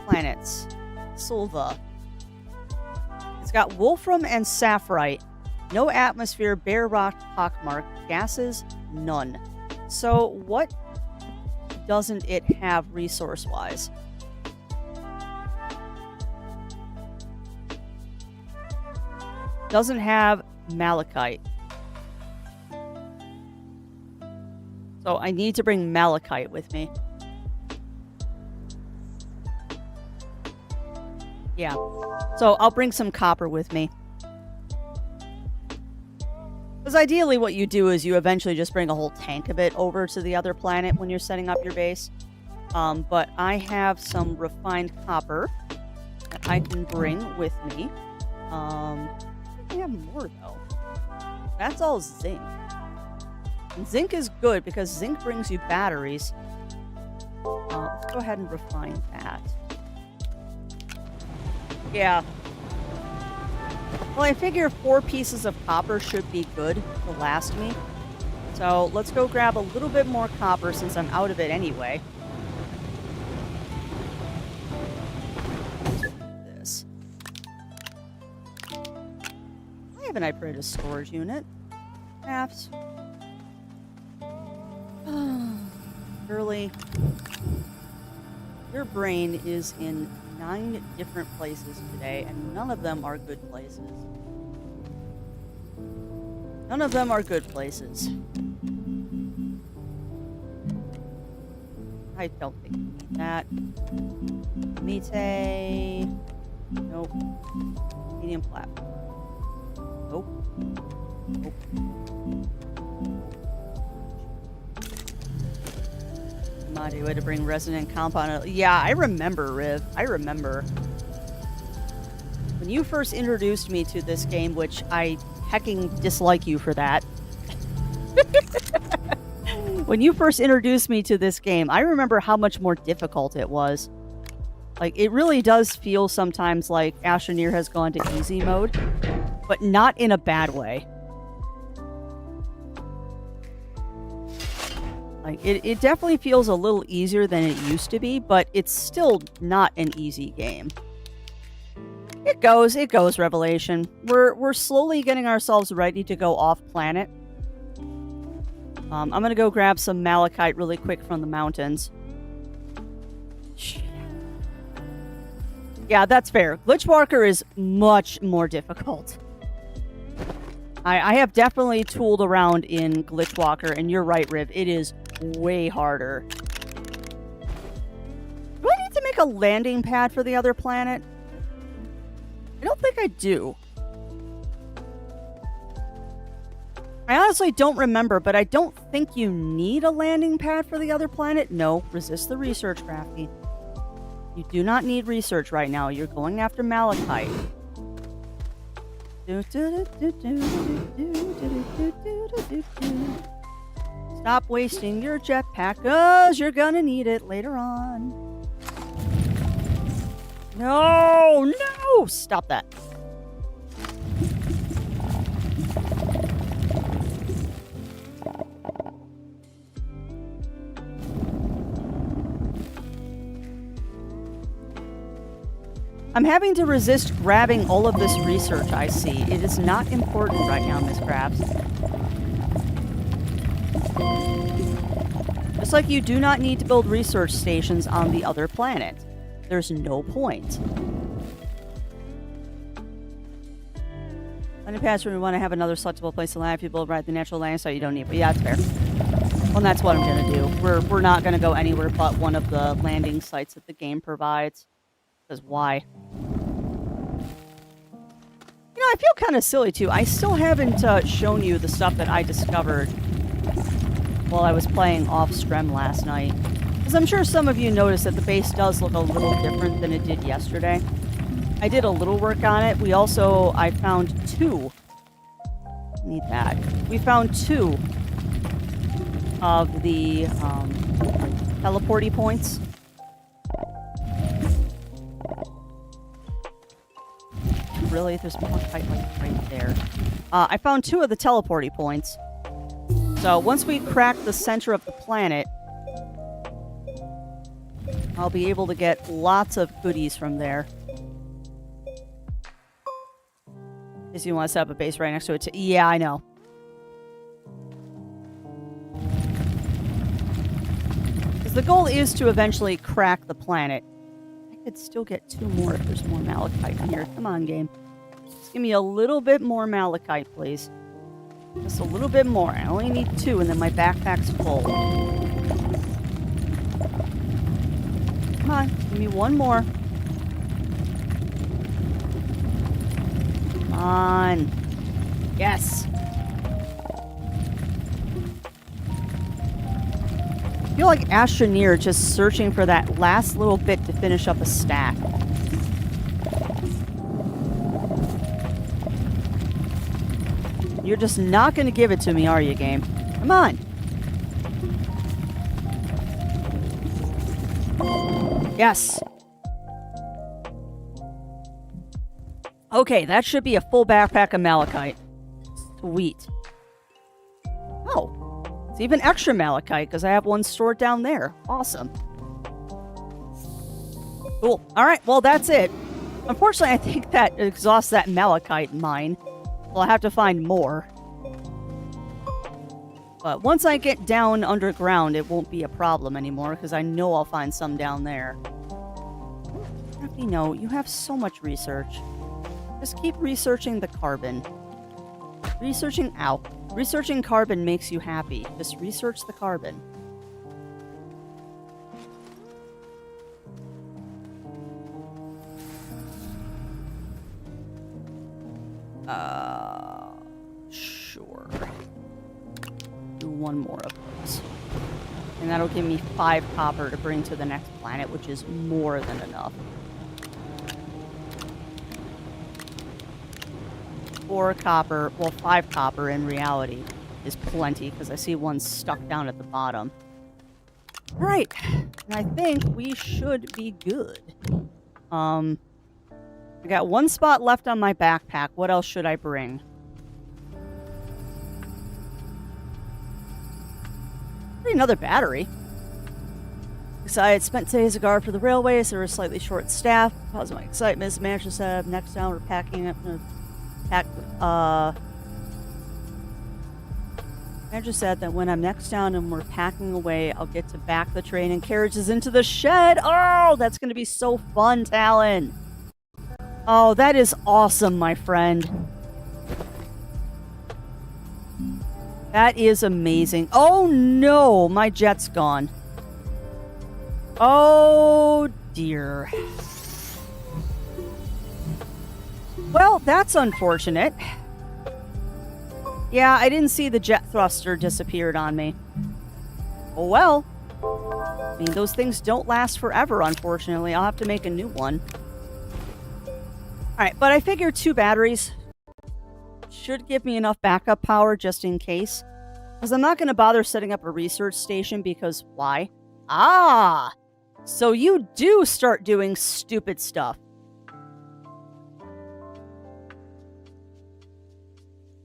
Planets. Silva. It's got wolfram and sapphirite. No atmosphere, bare rock, pockmark. Gases, none. So, what doesn't it have resource-wise? Doesn't have malachite. So I need to bring malachite with me. Yeah. So I'll bring some copper with me. Because ideally what you do is you eventually just bring a whole tank of it over to the other planet when you're setting up your base. But I have some refined copper that I can bring with me. I have more though. That's all zinc. And zinc is good because zinc brings you batteries. Let's go ahead and refine that. Yeah. Well, I figure 4 pieces of copper should be good to last me. So let's go grab a little bit more copper since I'm out of it anyway. This. Why haven't I put a storage unit? Crafts. Shirley, your brain is in 9 different places today, and none of them are good places. None of them are good places. I don't think we need that. Mite. Nope. Medium platform. Nope. Nope. Mighty way to bring resonant compound. Yeah, I remember, Riv. I remember. When you first introduced me to this game, which I hecking dislike you for that. When you first introduced me to this game, I remember how much more difficult it was. Like, it really does feel sometimes like Astroneer has gone to easy mode, but not in a bad way. Like, it definitely feels a little easier than it used to be, but it's still not an easy game. It goes, Revelation. We're slowly getting ourselves ready to go off planet. I'm gonna go grab some malachite really quick from the mountains. Yeah, that's fair. Glitchwalker is much more difficult. I have definitely tooled around in Glitchwalker, and you're right, Riv. It is way harder. Do I need to make a landing pad for the other planet? I don't think I do. I honestly don't remember, but I don't think you need a landing pad for the other planet. No, resist the research, Crafty. You do not need research right now. You're going after malachite. Stop wasting your jetpack, cause you're gonna need it later on. No! No! Stop that. I'm having to resist grabbing all of this research I see. It is not important right now, Miss Krabs. Just like you do not need to build research stations on the other planet. There's no point. Landing pads when we want to have another selectable place to land. If you build right the natural landing site, you don't need. But yeah, that's fair. Well, that's what I'm gonna do. We're not gonna go anywhere but one of the landing sites that the game provides. Because why? You know, I feel kind of silly too. I still haven't shown you the stuff that I discovered while I was playing off-stream last night. Because I'm sure some of you noticed that the base does look a little different than it did yesterday. I did a little work on it. I found 2. Need that. We found 2 of the teleporty points. Really? There's more fight like right there. I found 2 of the teleporty points. So once we crack the center of the planet, I'll be able to get lots of goodies from there. If you want to set up a base right next to it. Yeah, I know. Because the goal is to eventually crack the planet. I could still get 2 more if there's more malachite in here. Come on, game. Just give me a little bit more malachite, please. Just a little bit more. I only need 2, and then my backpack's full. Come on, give me 1 more. Come on. Yes. I feel like Astroneer just searching for that last little bit to finish up a stack. You're just not going to give it to me, are you, game? Come on. Yes. Okay, that should be a full backpack of malachite. Sweet. Oh, it's even extra malachite because I have 1 stored down there. Awesome. Cool. All right, well, that's it. Unfortunately, I think that exhausts that malachite mine. Well, I'll have to find more. But once I get down underground, it won't be a problem anymore because I know I'll find some down there. You know, you have so much research. Just keep researching the carbon. Researching carbon makes you happy. Just research the carbon. Sure. Do 1 more of those. And that'll give me 5 copper to bring to the next planet, which is more than enough. 4 copper, well, 5 copper in reality is plenty, because I see 1 stuck down at the bottom. Right. And I think we should be good. I got 1 spot left on my backpack. What else should I bring? Another battery. So I had spent today's guard for the railways. They were slightly short staffed. Cause my excitement is managed to set up. Next down, we're packing up. Andrew said that when I'm next down and we're packing away, I'll get to back the train and carriages into the shed. Oh, that's going to be so fun, Talon. Oh, that is awesome, my friend. That is amazing. Oh, no, my jet's gone. Oh, dear. Well, that's unfortunate. Yeah, I didn't see the jet thruster disappeared on me. Oh, well. I mean, those things don't last forever, unfortunately. I'll have to make a new one. Alright, but I figure 2 batteries should give me enough backup power just in case. Because I'm not going to bother setting up a research station because why? Ah! So you do start doing stupid stuff.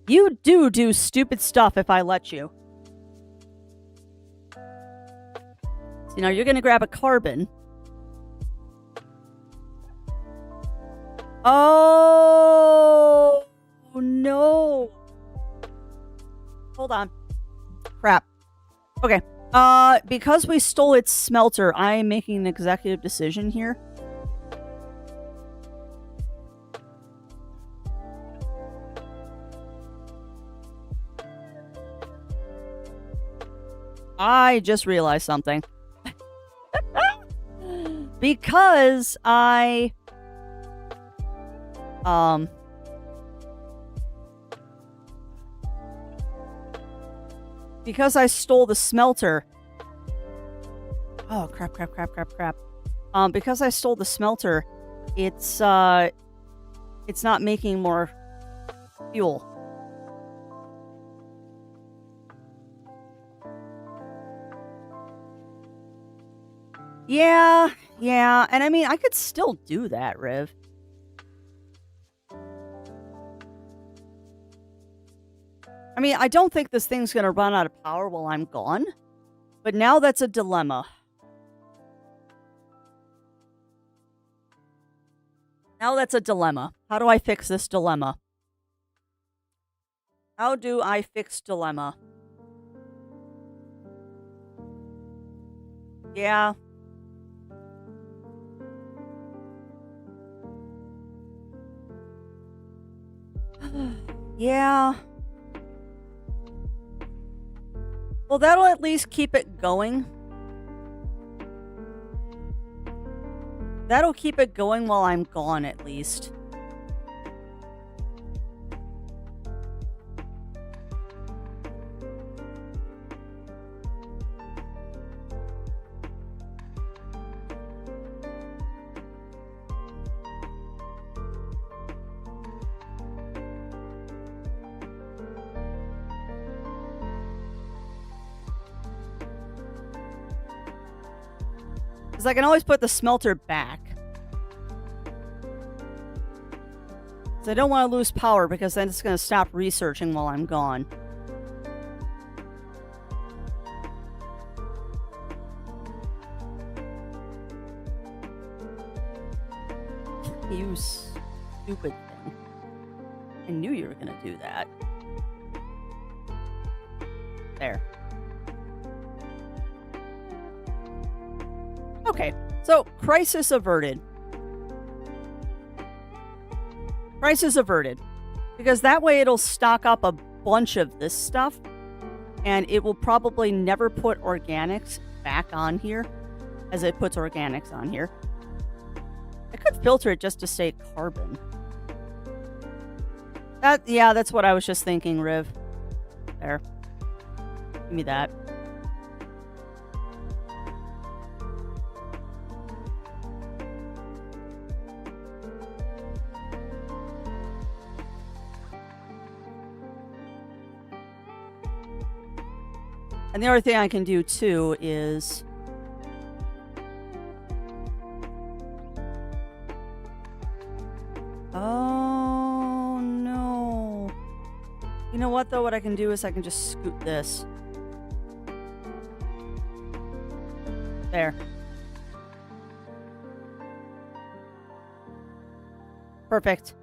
You do stupid stuff if I let you. See, now you're going to grab a carbon. Oh, no. Hold on. Crap. Okay. Because we stole its smelter, I am making an executive decision here. I just realized something. Because I... Because I stole the smelter... Oh, crap. Because I stole the smelter, it's not making more fuel. Yeah, and I mean, I could still do that, Riv. I mean, I don't think this thing's going to run out of power while I'm gone. But now that's a dilemma. Now that's a dilemma. How do I fix this dilemma? How do I fix dilemma? Yeah. Yeah. Well, that'll at least keep it going. That'll keep it going while I'm gone, at least. Because I can always put the smelter back. So I don't want to lose power because then it's going to stop researching while I'm gone. You stupid thing. I knew you were going to do that. There. Okay, so crisis averted. Crisis averted. Because that way it'll stock up a bunch of this stuff, and it will probably never put organics back on here as it puts organics on here. I could filter it just to say carbon. Yeah, that's what I was just thinking, Riv. There. Give me that. And the other thing I can do too is oh no. You know what though? What I can do is I can just scoot this. There. Perfect.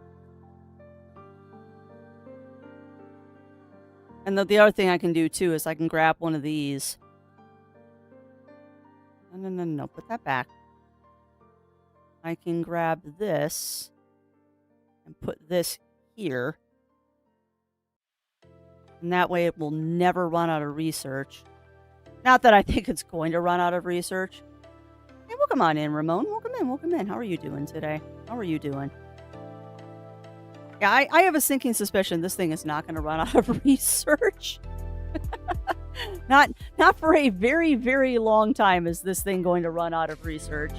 And the other thing I can do, too, is I can grab one of these. No. Put that back. I can grab this and put this here. And that way it will never run out of research. Not that I think it's going to run out of research. Hey, welcome on in, Ramon. Welcome in. How are you doing today? How are you doing? Yeah, I have a sinking suspicion this thing is not going to run out of research. not for a very, very long time is this thing going to run out of research.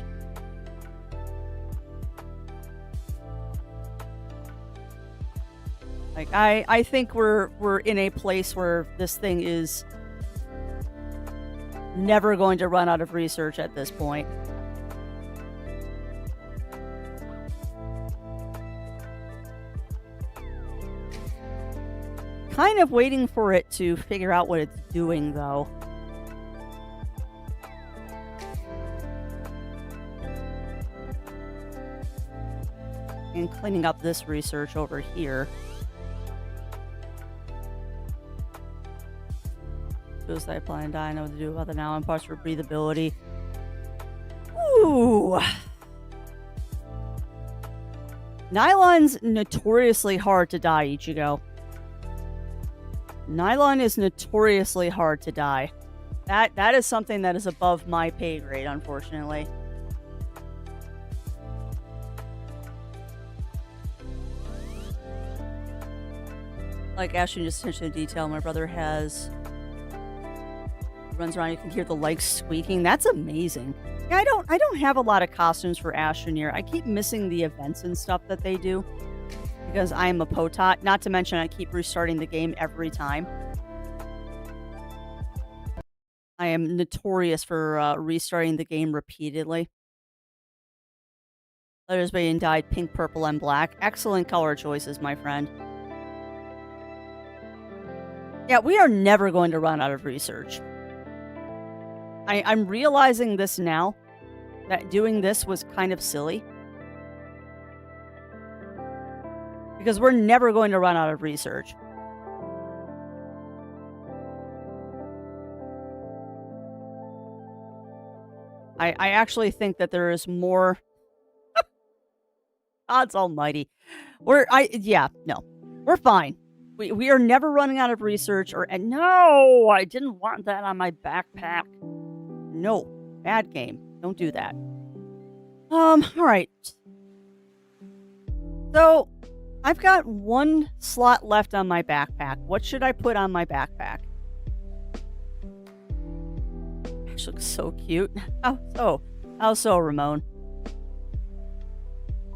Like, I think we're in a place where this thing is never going to run out of research at this point. Kind of waiting for it to figure out what it's doing, though. And cleaning up this research over here. Suicide plan, die, I know what to do about the now and parts for breathability. Ooh. Nylon's notoriously hard to dye, Ichigo. Nylon is notoriously hard to dye. That is something that is above my pay grade, unfortunately. Like Ashton's attention to detail, my brother has runs around, you can hear the legs squeaking. That's amazing. Yeah, I don't have a lot of costumes for Astroneer. I keep missing the events and stuff that they do. Because I am a potot. Not to mention I keep restarting the game every time. I am notorious for restarting the game repeatedly. Letters being dyed pink, purple, and black. Excellent color choices, my friend. Yeah, we are never going to run out of research. I'm realizing this now, that doing this was kind of silly. Because we're never going to run out of research. I actually think that there is more. God's almighty. We're fine. We are never running out of research and no, I didn't want that on my backpack. No, bad game. Don't do that. All right. So, I've got one slot left on my backpack. What should I put on my backpack? She looks so cute. How so, Ramon?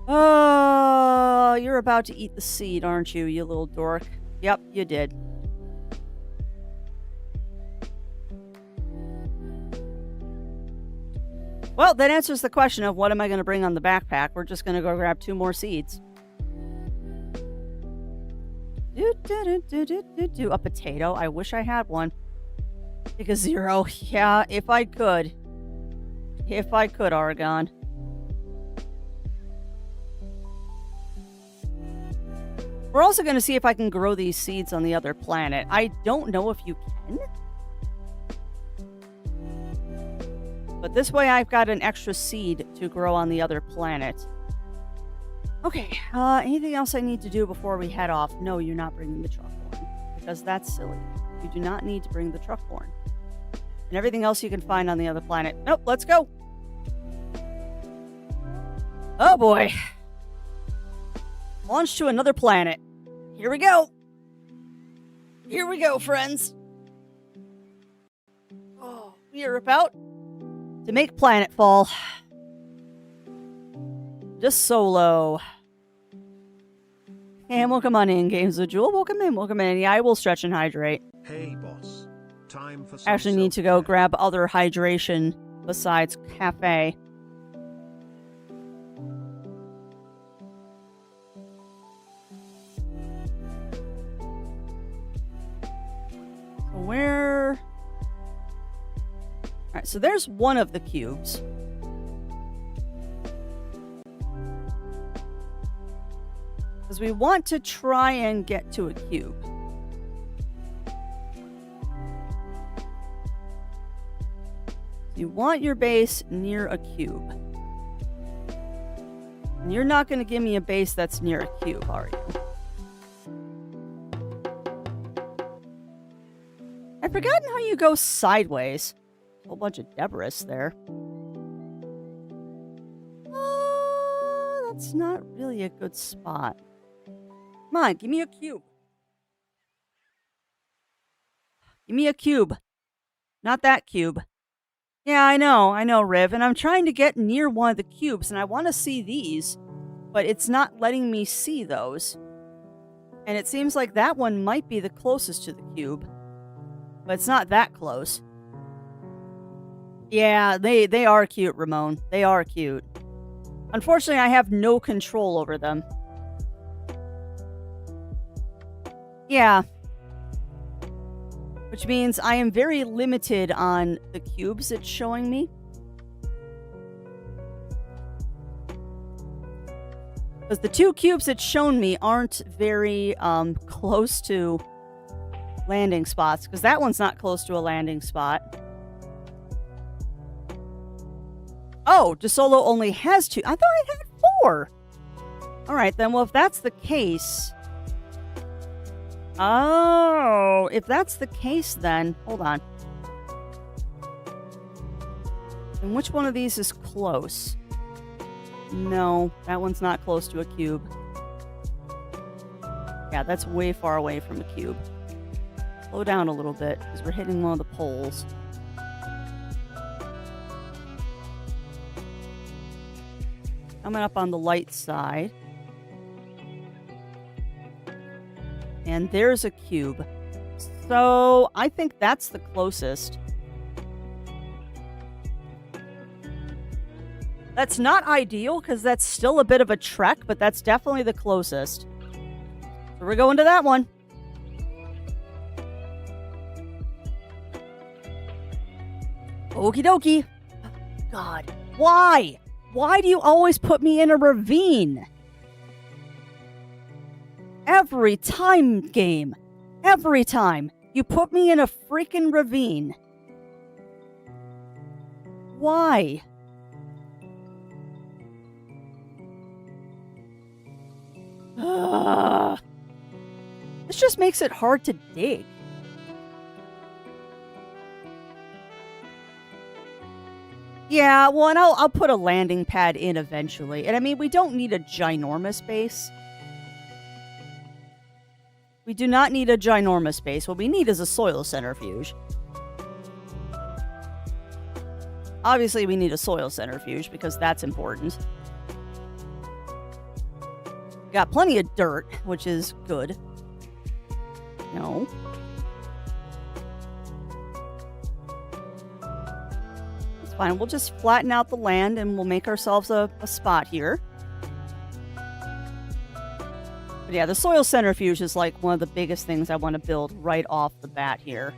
Oh, you're about to eat the seed, aren't you, you little dork? Yep, you did. Well, that answers the question of what am I going to bring on the backpack. We're just going to go grab 2 more seeds. A potato. I wish I had one. Take a 0. Yeah, if I could. If I could, Oregon. We're also going to see if I can grow these seeds on the other planet. I don't know if you can. But this way I've got an extra seed to grow on the other planet. Okay, anything else I need to do before we head off? No, you're not bringing the truck horn. Because that's silly. You do not need to bring the truck horn. And everything else you can find on the other planet. Nope, let's go. Oh boy. Launch to another planet. Here we go. Here we go, friends. Oh, we are about to make planetfall. Just solo. And welcome on in, Games with Jewel. Welcome in. Yeah, I will stretch and hydrate. Hey, boss. Time for some Actually need to go grab other hydration besides cafe. Where? Alright, so there's one of the cubes. Because we want to try and get to a cube. You want your base near a cube. And you're not going to give me a base that's near a cube, are you? I've forgotten how you go sideways. A whole bunch of debris there. That's not really a good spot. Come on, give me a cube. Give me a cube. Not that cube. Yeah, I know, Riv. And I'm trying to get near one of the cubes, and I want to see these, but it's not letting me see those. And it seems like that one might be the closest to the cube. But it's not that close. Yeah, they are cute, Ramon. They are cute. Unfortunately, I have no control over them. Yeah. Which means I am very limited on the cubes it's showing me. Because the 2 cubes it's shown me aren't very close to landing spots. Because that one's not close to a landing spot. Oh, DeSolo only has 2. I thought I had 4. Alright then, well if that's the case... Oh, if that's the case then, hold on. And which one of these is close? No, that one's not close to a cube. Yeah, that's way far away from a cube. Slow down a little bit, because we're hitting one of the poles. Coming up on the light side. And there's a cube. So, I think that's the closest. That's not ideal, because that's still a bit of a trek, but that's definitely the closest. So we're going to that one. Okie dokie. God, why? Why do you always put me in a ravine? Every time, game. Every time. You put me in a freaking ravine. Why? This just makes it hard to dig. Yeah, well, and I'll put a landing pad in eventually. And I mean, we don't need a ginormous base. We do not need a ginormous base. What we need is a soil centrifuge. Obviously, we need a soil centrifuge because that's important. Got plenty of dirt, which is good. No. It's fine. We'll just flatten out the land and we'll make ourselves a spot here. But yeah, the soil centrifuge is like one of the biggest things I want to build right off the bat here.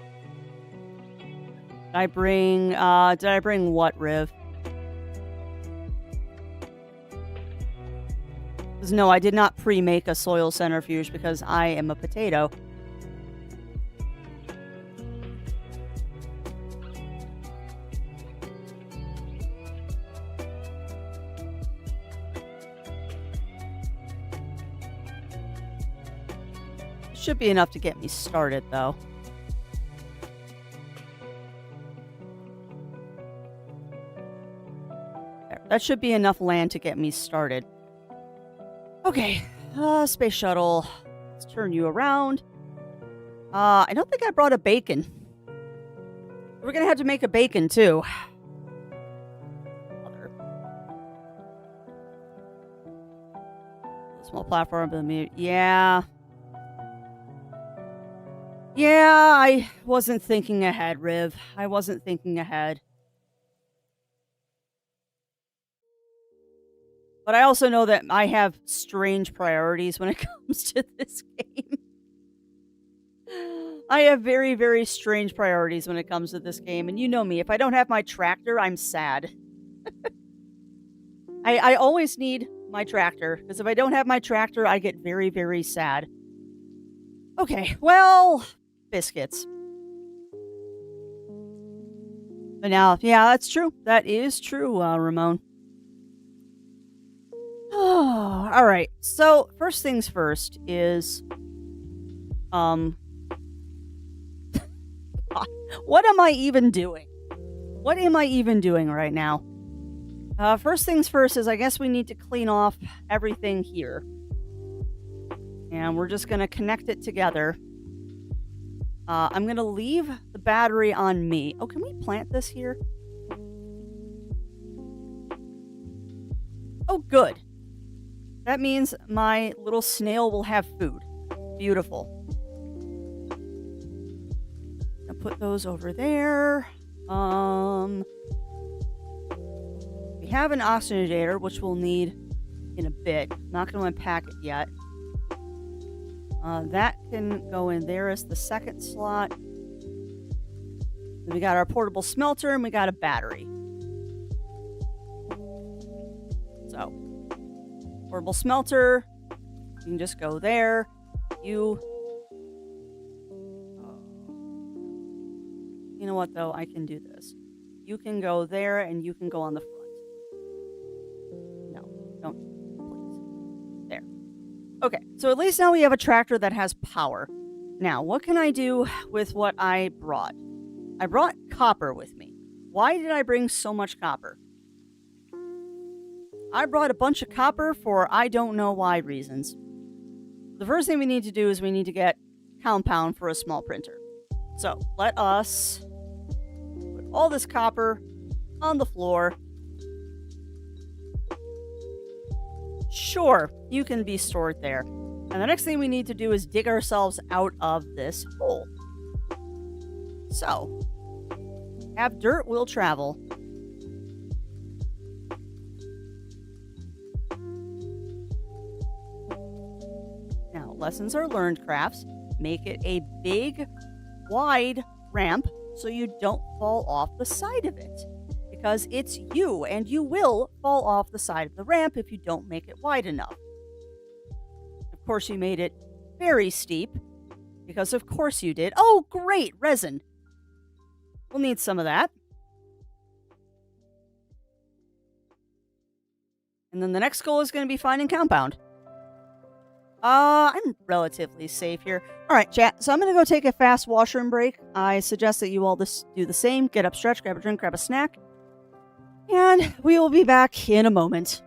Did I bring what, Riv? Because no, I did not pre-make a soil centrifuge because I am a potato. Should be enough to get me started, though. There, that should be enough land to get me started. Okay, space shuttle. Let's turn you around. I don't think I brought a bacon. We're gonna have to make a bacon, too. Small platform, yeah. Yeah, I wasn't thinking ahead, Riv. I wasn't thinking ahead. But I also know that I have strange priorities when it comes to this game. I have very, very strange priorities when it comes to this game. And you know me, if I don't have my tractor, I'm sad. I always need my tractor, because if I don't have my tractor, I get very, very sad. Okay, well... biscuits. But now, yeah, that's true. That is true, Ramon. All right. So, first things first is, what am I even doing? What am I even doing right now? First things first is I guess we need to clean off everything here. And we're just going to connect it together. I'm going to leave the battery on me. Oh, can we plant this here? Oh, good. That means my little snail will have food. Beautiful. I'll put those over there. We have an oxygenator, which we'll need in a bit. Not going to unpack it yet. That can go in there as the second slot. Then we got our portable smelter and we got a battery. So, portable smelter, you can just go there. You know what though? I can do this. You can go there and you can go on the front. No, don't, please. There. Okay, so at least now we have a tractor that has power. Now, what can I do with what I brought? I brought copper with me. Why did I bring so much copper? I brought a bunch of copper for I don't know why reasons. The first thing we need to do is we need to get compound for a small printer. So, let us put all this copper on the floor. Sure, you can be stored there. And the next thing we need to do is dig ourselves out of this hole. So, have dirt will travel. Now, lessons are learned crafts. Make it a big, wide ramp so you don't fall off the side of it. Because it's you, and you will fall off the side of the ramp if you don't make it wide enough. Of course, you made it very steep, because of course you did. Oh, great, resin. We'll need some of that. And then the next goal is going to be finding compound. I'm relatively safe here. All right, chat. So I'm going to go take a fast washroom break. I suggest that you all do the same. Get up, stretch, grab a drink, grab a snack. And we will be back in a moment.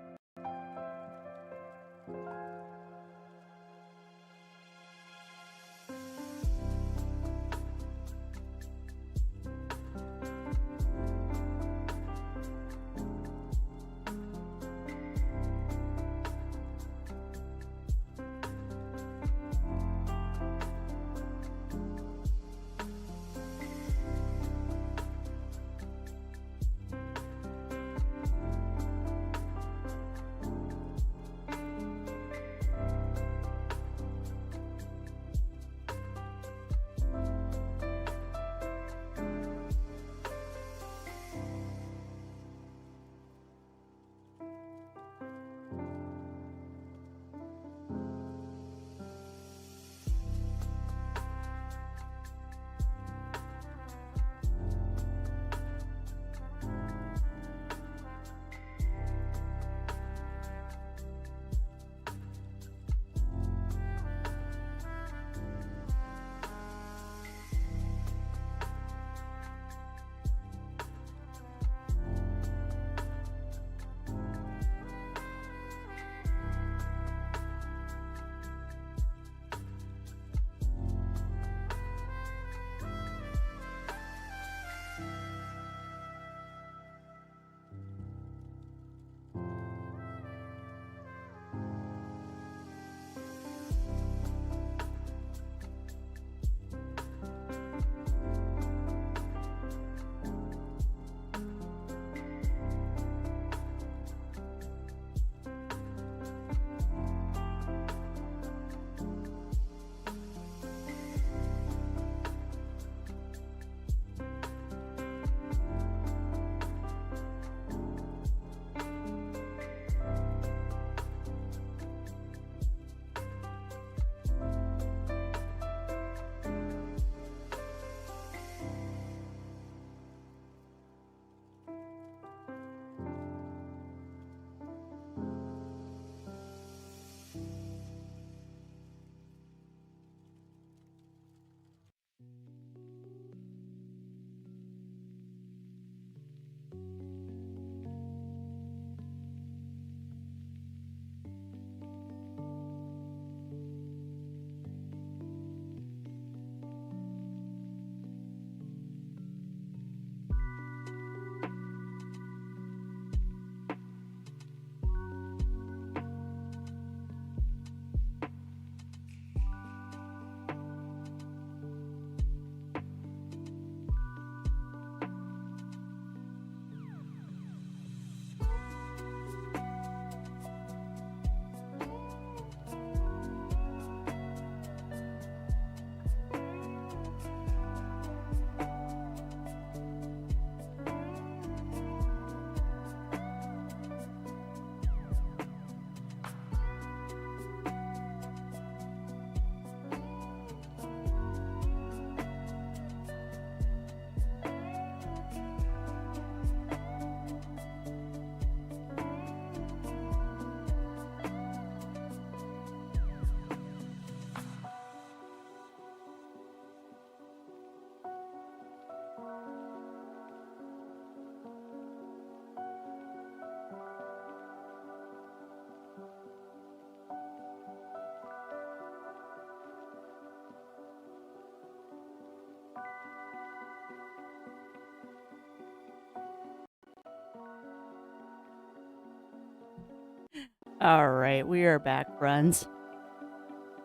All right, we are back, friends.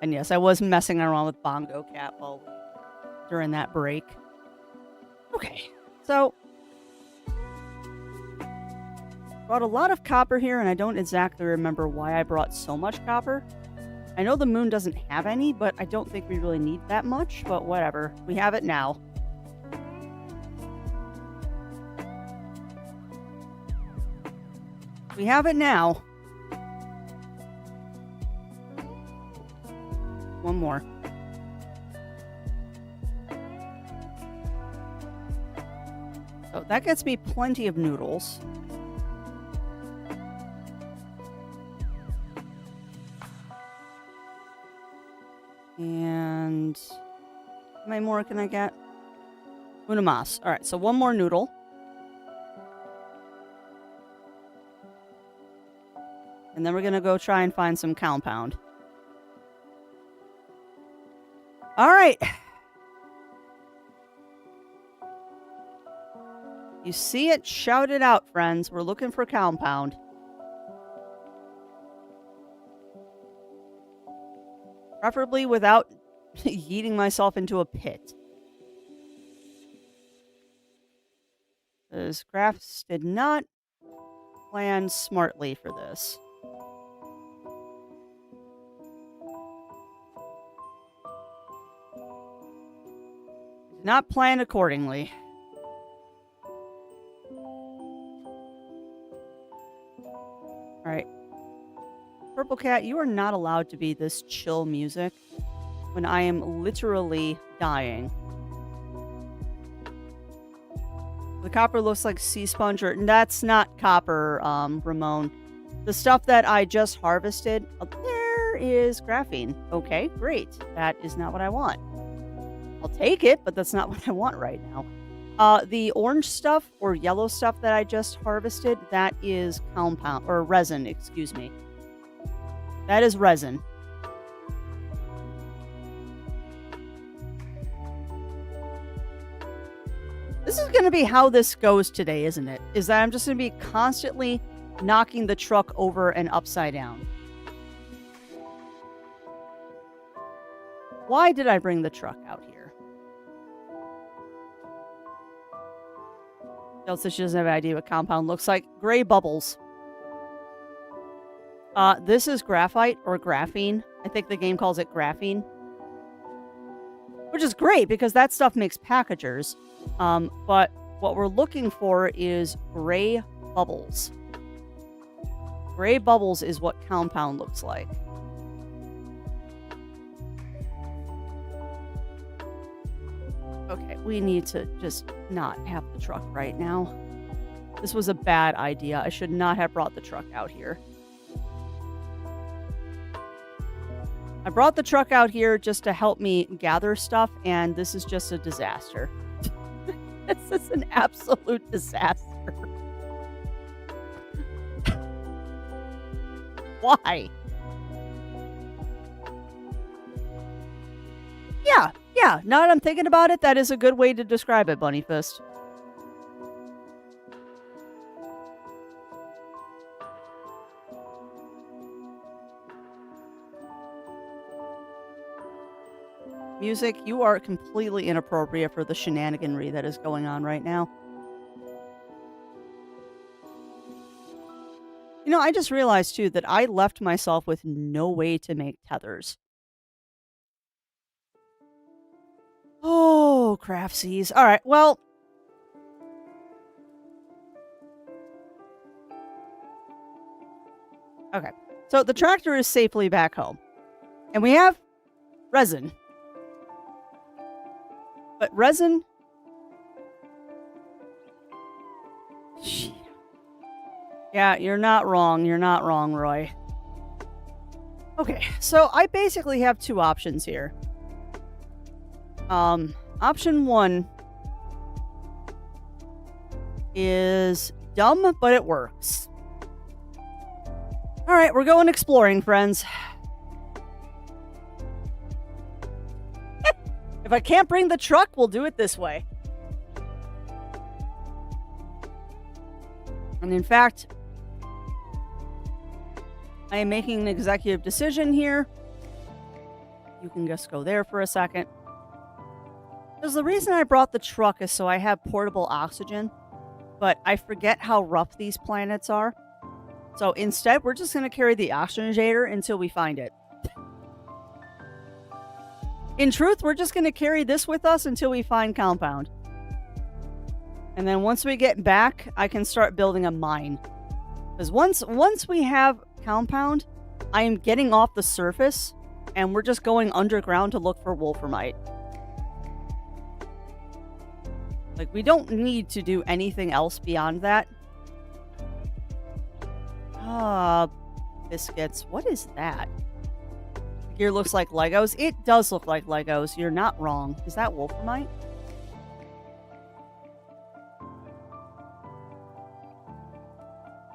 And yes, I was messing around with Bongo Cat during that break. Okay, so brought a lot of copper here, and I don't exactly remember why I brought so much copper. I know the moon doesn't have any, but I don't think we really need that much, but whatever. We have it now. We have it now. One more. So that gets me plenty of noodles. And how many more can I get? Una mas. All right, so one more noodle. And then we're going to go try and find some compound. All right. You see it? Shout it out, friends. We're looking for compound. Preferably without yeeting myself into a pit. Because Crafts did not plan smartly for this. Did not plan accordingly. Alright. Purple Cat, you are not allowed to be this chill music when I am literally dying. The copper looks like sea sponge, or that's not copper, Ramon. The stuff that I just harvested, there is graphene. Okay, great. That is not what I want. I'll take it, but that's not what I want right now. The orange stuff or yellow stuff that I just harvested, that is compound, or resin, excuse me. That is resin. This is going to be how this goes today, isn't it? Is that I'm just going to be constantly knocking the truck over and upside down. Why did I bring the truck out here? Also, she doesn't have an idea what compound looks like. Gray bubbles. This is graphite or graphene. I think the game calls it graphene. Which is great because that stuff makes packagers. But what we're looking for is gray bubbles. Gray bubbles is what compound looks like. Okay, we need to just not have the truck right now. This was a bad idea. I should not have brought the truck out here. I brought the truck out here just to help me gather stuff, and this is just a disaster. This is an absolute disaster. Why? Yeah. Now that I'm thinking about it, that is a good way to describe it, Bunny Fist. Music, you are completely inappropriate for the shenaniganry that is going on right now. You know, I just realized, too, that I left myself with no way to make tethers. Oh, craftsies. All right, well. Okay, so the tractor is safely back home. And we have resin. But resin... Yeah, you're not wrong. You're not wrong, Roy. Okay, so I basically have two options here. Option one is dumb, but it works. All right, we're going exploring, friends. If I can't bring the truck, we'll do it this way. And in fact, I am making an executive decision here. You can just go there for a second. Because the reason I brought the truck is so I have portable oxygen, but I forget how rough these planets are. So instead, we're just going to carry the oxygenator until we find it. In truth, we're just going to carry this with us until we find compound. And then once we get back, I can start building a mine. Because once we have compound, I am getting off the surface, and we're just going underground to look for wolframite. Like, we don't need to do anything else beyond that. Biscuits. What is that? The gear looks like Legos. It does look like Legos. You're not wrong. Is that wolframite?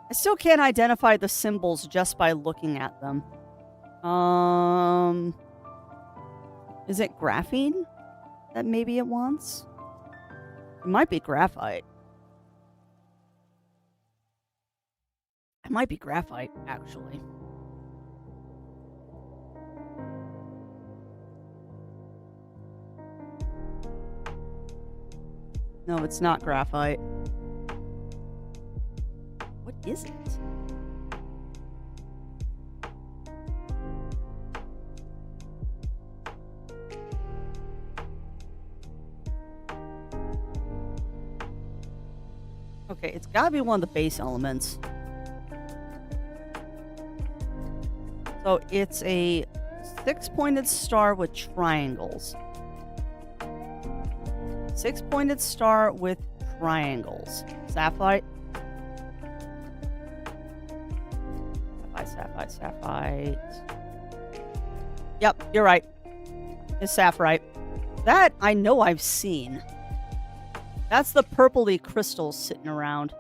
I still can't identify the symbols just by looking at them. Is it graphene that maybe it wants? It might be graphite. It might be graphite, actually. No, it's not graphite. What is it? Okay, it's gotta be one of the base elements. So it's a 6-pointed star with triangles. 6-pointed star with triangles. Sapphire. Sapphire. Yep, you're right. It's sapphire. That I know I've seen. That's the purpley crystals sitting around.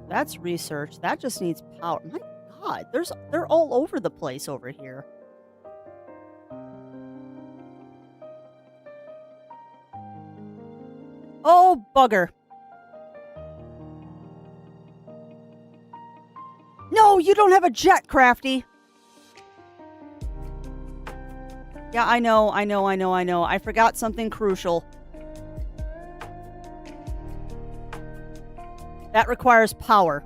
That's research. That just needs power. My God, they're all over the place over here. Oh, bugger. No, you don't have a jet, Crafty. Yeah, I know. I forgot something crucial. That requires power.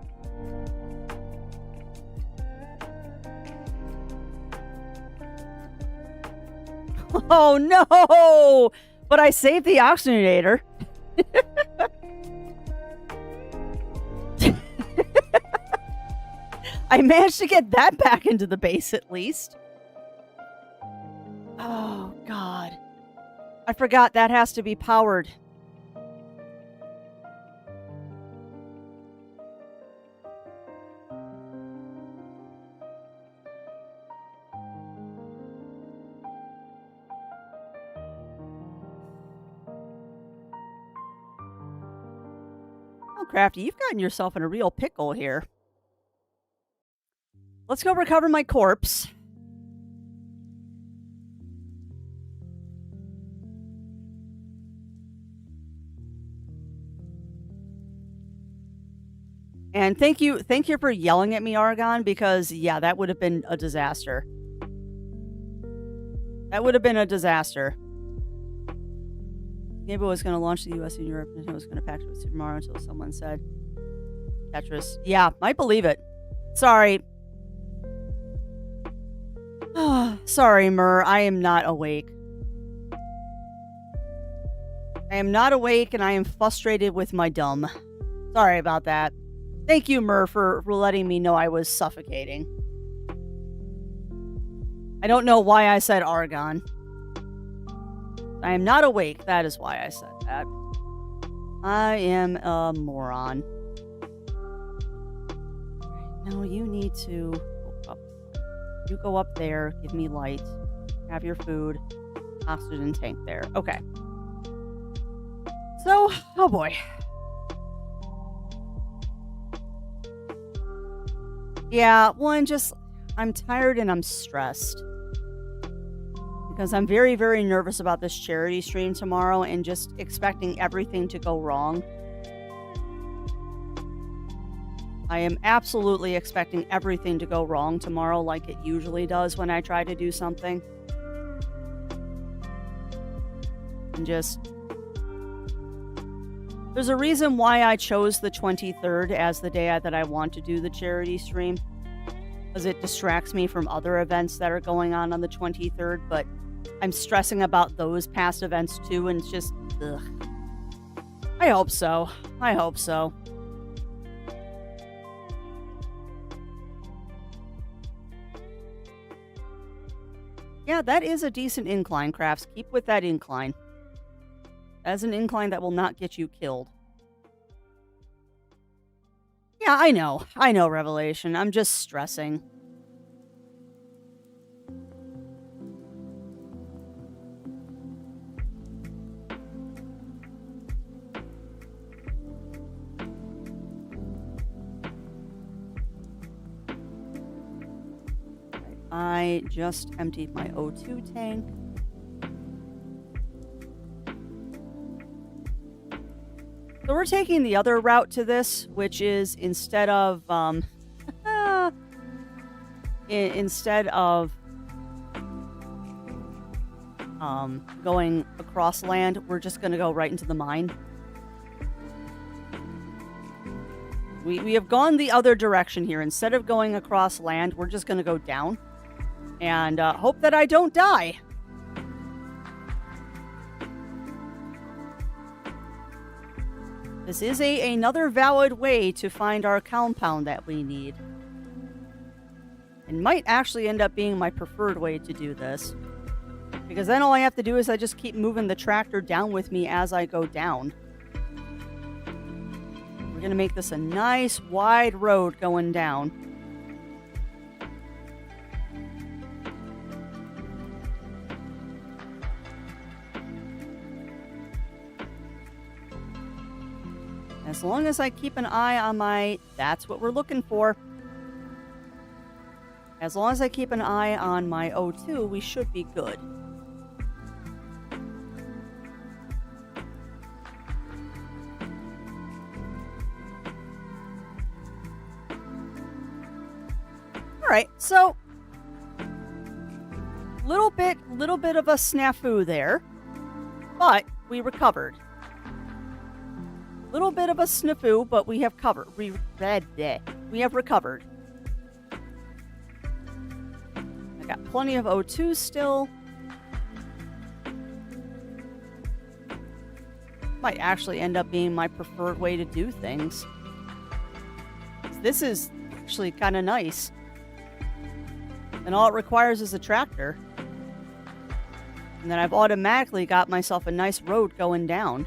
Oh, no! But I saved the Astroneer. I managed to get that back into the base at least. Oh, God. I forgot that has to be powered. Oh, Crafty, you've gotten yourself in a real pickle here. Let's go recover my corpse. And thank you for yelling at me, Argon, because yeah, that would have been a disaster. That would have been a disaster. Game Boy was going to launch the US and Europe, and it was going to patch with Super Mario until someone said Tetris. Yeah, might believe it. Sorry. Sorry, Mur. I am not awake. I am not awake, and I am frustrated with my dumb. Sorry about that. Thank you, Mur, for letting me know I was suffocating. I don't know why I said Argon. I am not awake. That is why I said that. I am a moron. No, you need to go up. You go up there. Give me light. Have your food. Oxygen tank there. Okay. So, oh boy. Yeah, one, I'm tired and I'm stressed. Because I'm very, very nervous about this charity stream tomorrow and just expecting everything to go wrong. I am absolutely expecting everything to go wrong tomorrow like it usually does when I try to do something. And there's a reason why I chose the 23rd as the day that I want to do the charity stream. Because it distracts me from other events that are going on the 23rd, but I'm stressing about those past events too, and it's just, ugh. I hope so. I hope so. Yeah, that is a decent incline, Crafts. Keep with that incline. That's an incline that will not get you killed. Yeah, I know. I know, Revelation. I'm just stressing. I just emptied my O2 tank. So we're taking the other route to this, which is instead of going across land, we're just going to go right into the mine. We have gone the other direction here. Instead of going across land, we're just going to go down and hope that I don't die. This is another valid way to find our compound that we need. It might actually end up being my preferred way to do this. Because then all I have to do is I just keep moving the tractor down with me as I go down. We're going to make this a nice wide road going down. As long as I keep an eye on my... That's what we're looking for. As long as I keep an eye on my O2, we should be good. Alright, so... Little bit of a snafu there. But we recovered. Little bit of a snafu, but we have covered. We have recovered. I got plenty of O2 still. Might actually end up being my preferred way to do things. This is actually kind of nice. And all it requires is a tractor. And then I've automatically got myself a nice road going down.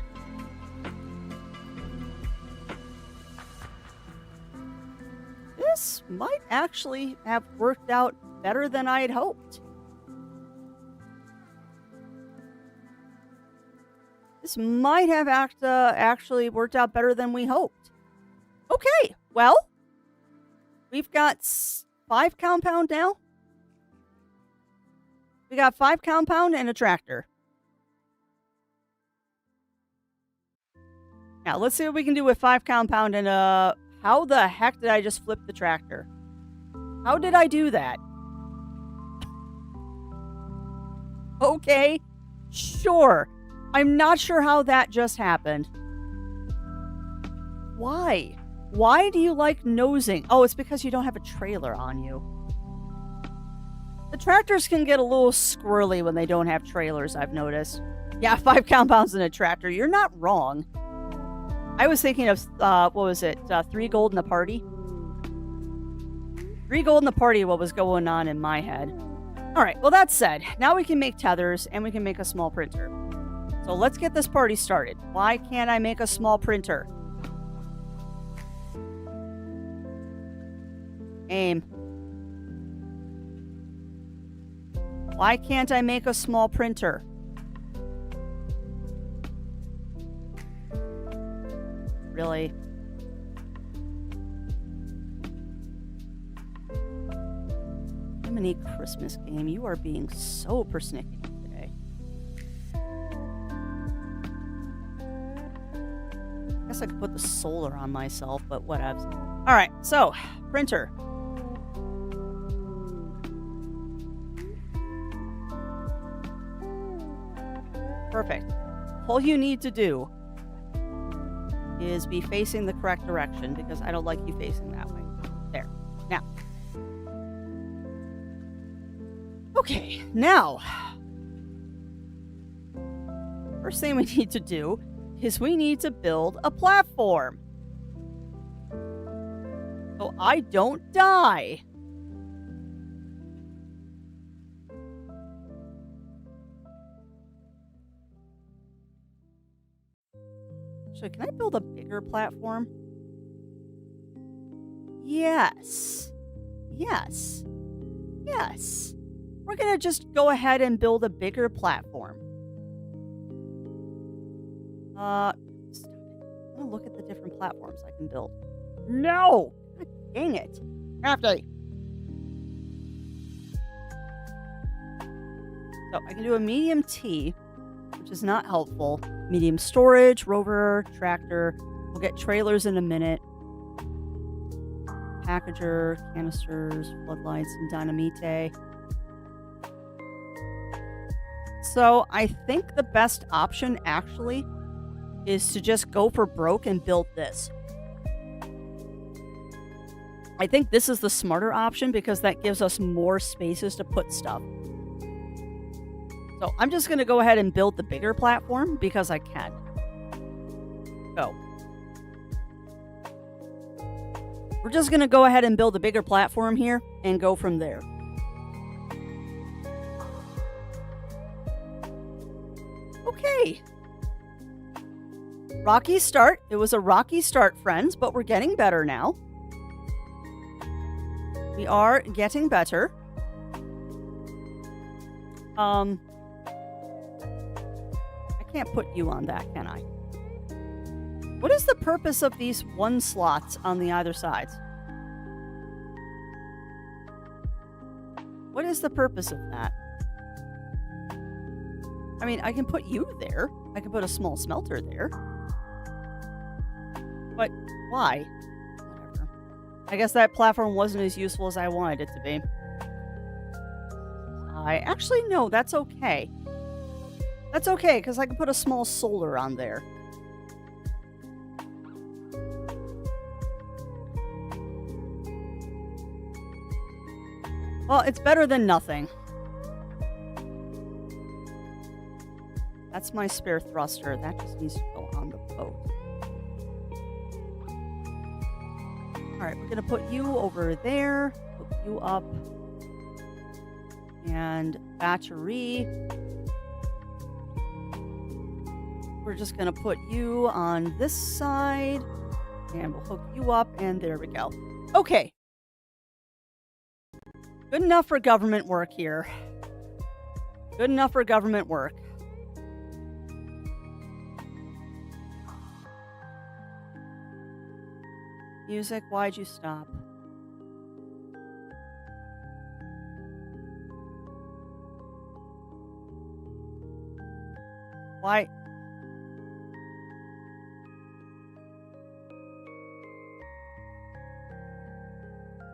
This might actually have worked out better than I had hoped. This might have actually worked out better than we hoped. Okay, well, we've got 5 compound now. We got 5 compound and a tractor. Now, let's see what we can do with 5 compound and a... How the heck did I just flip the tractor? How did I do that? Okay, sure. I'm not sure how that just happened. Why? Why do you like nosing? Oh, it's because you don't have a trailer on you. The tractors can get a little squirrely when they don't have trailers, I've noticed. Yeah, 5 compounds in a tractor. You're not wrong. I was thinking of, what was it? 3 gold in the party? 3 gold in the party, what was going on in my head. Alright, well that said, now we can make tethers and we can make a small printer. So let's get this party started. Why can't I make a small printer? Aim. Why can't I make a small printer? Really? Jiminy Christmas game, you are being so persnickety today. Guess I could put the solar on myself, but whatever. Alright, so, printer. Perfect. All you need to do is be facing the correct direction, because I don't like you facing that way. There. Now. Okay, now. First thing we need to do is we need to build a platform. So I don't die. So can I build a bigger platform? Yes. Yes. Yes. We're going to just go ahead and build a bigger platform. Stop it. I'm going to look at the different platforms I can build. No! God dang it. Crafty. So I can do a medium T, which is not helpful. Medium storage, rover, tractor. We'll get trailers in a minute. Packager, canisters, floodlights, and dynamite. So I think the best option actually is to just go for broke and build this. I think this is the smarter option because that gives us more spaces to put stuff. So I'm just going to go ahead and build the bigger platform because I can. Go. We're just going to go ahead and build a bigger platform here and go from there. Okay. Rocky start. It was a rocky start, friends, but we're getting better now. We are getting better. I can't put you on that, can I? What is the purpose of these 1 slots on the either sides? What is the purpose of that? I mean, I can put you there. I can put a small smelter there. But why? Whatever. I guess that platform wasn't as useful as I wanted it to be. Actually, no, that's okay. That's okay, because I can put a small solar on there. Well, it's better than nothing. That's my spare thruster. That just needs to go on the boat. Alright, we're going to put you over there. Hook you up. And battery. We're just going to put you on this side. And we'll hook you up. And there we go. Okay. Good enough for government work here. Good enough for government work. Music, why'd you stop? Why?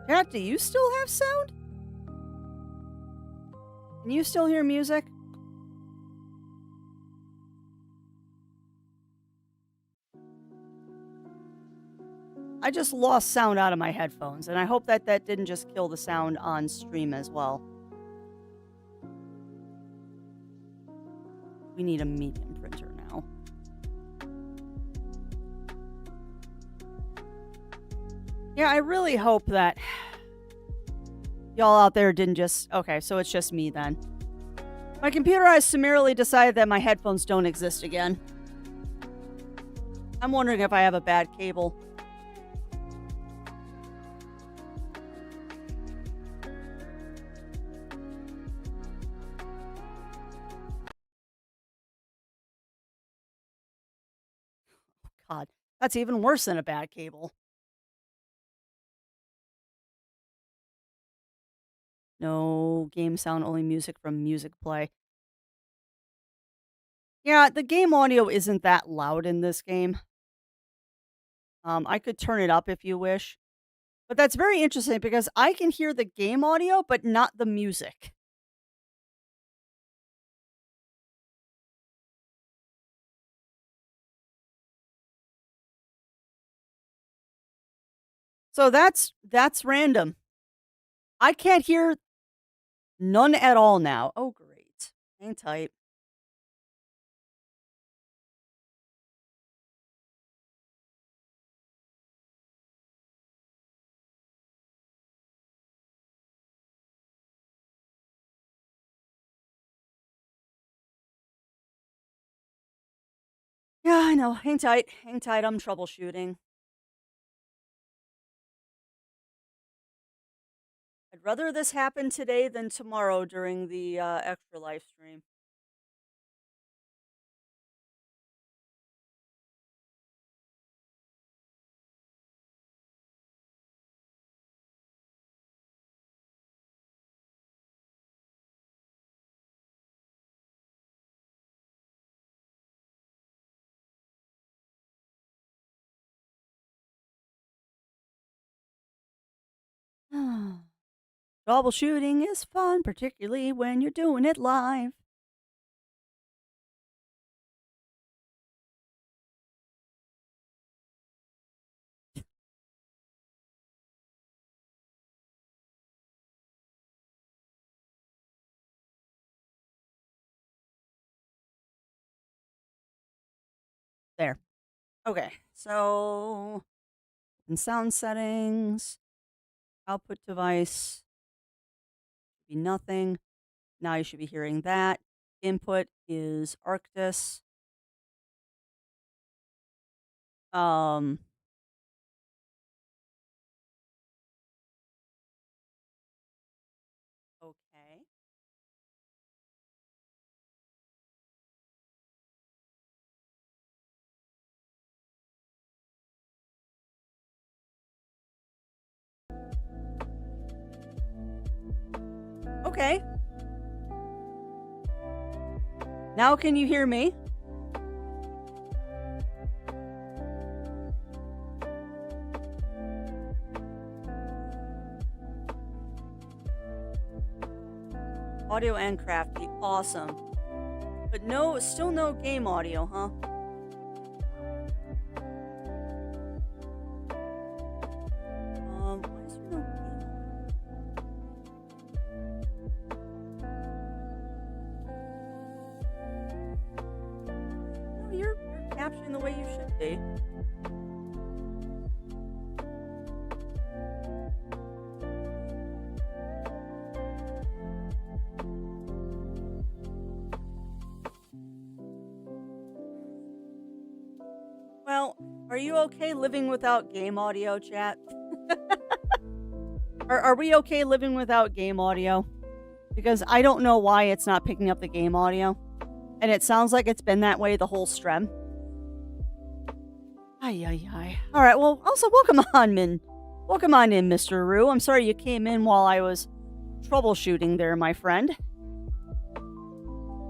Chat, do you still have sound? Can you still hear music? I just lost sound out of my headphones, and I hope that that didn't just kill the sound on stream as well. We need a medium printer now. Yeah, I really hope that y'all out there didn't just... Okay, so it's just me then. My computer has summarily decided that my headphones don't exist again. I'm wondering if I have a bad cable. God, that's even worse than a bad cable. No, game sound, only music from Music Play. Yeah, the game audio isn't that loud in this game. I could turn it up if you wish. But that's very interesting because I can hear the game audio, but not the music. So that's random. I can't hear none at all now. Oh, great. Hang tight. Yeah, I know. Hang tight. Hang tight. I'm troubleshooting. I'd rather this happen today than tomorrow during the extra live stream. Troubleshooting is fun, particularly when you're doing it live. There. Okay. So, in sound settings, output device, be nothing. Now you should be hearing that. Input is Arctis. Um, okay. Okay. Now can you hear me? Audio and crafty. Awesome. But no, still no game audio, huh? Why is there no game? No, you're captioning the way you should be. Well, are you okay living without game audio, chat? Are we okay living without game audio? Because I don't know why it's not picking up the game audio. And it sounds like it's been that way the whole stream. Ay, ay, ay. Alright, well, also welcome on in. Welcome on in, Mr. Roo. I'm sorry you came in while I was troubleshooting there, my friend.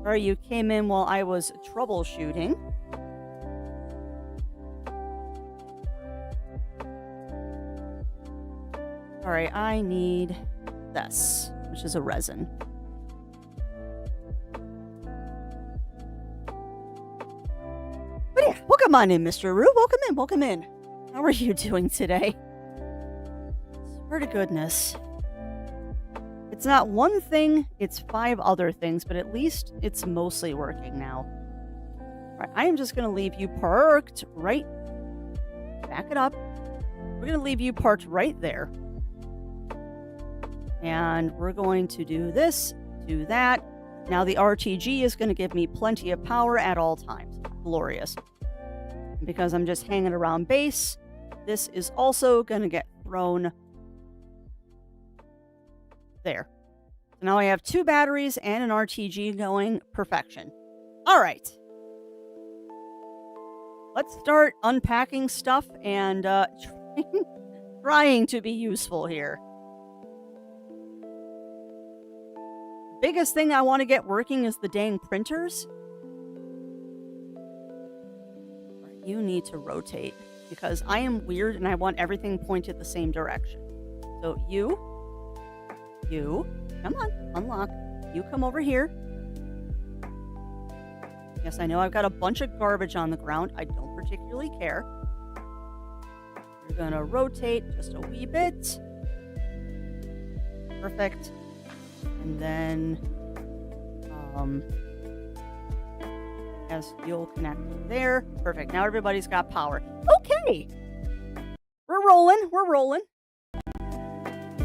Or you came in while I was troubleshooting. Alright, I need this, which is a resin. But yeah, welcome on in, Mr. Roo. Welcome in, welcome in. How are you doing today? Swear to goodness. It's not one thing, it's 5 other things, but at least it's mostly working now. Alright, I am just going to leave you parked right... Back it up. We're going to leave you parked right there. And we're going to do this, do that. Now the RTG is going to give me plenty of power at all times. Glorious. Because I'm just hanging around base, this is also going to get thrown there. So now I have 2 batteries and an RTG going. Perfection. All right. Let's start unpacking stuff and trying to be useful here. Biggest thing I want to get working is the dang printers. You need to rotate because I am weird and I want everything pointed the same direction. So you, come on, unlock. You come over here. Yes, I know I've got a bunch of garbage on the ground. I don't particularly care. You're gonna rotate just a wee bit. Perfect. And then, as you'll connect there. Perfect. Now everybody's got power. Okay. We're rolling.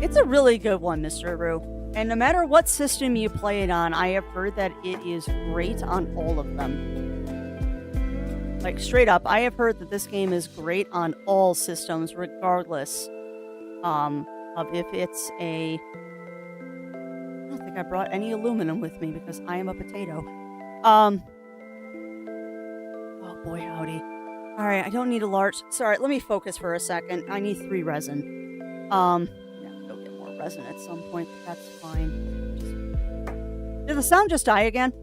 It's a really good one, Mr. Roo. And no matter what system you play it on, I have heard that it is great on all of them. Like straight up, I have heard that this game is great on all systems, regardless um, of if it's a. I don't think I brought any aluminum with me because I am a potato. Um, oh boy, howdy. All right, I don't need a large. Sorry, let me focus for a second. I need 3 resin. Yeah, go get more resin at some point. But that's fine. Did the sound just die again?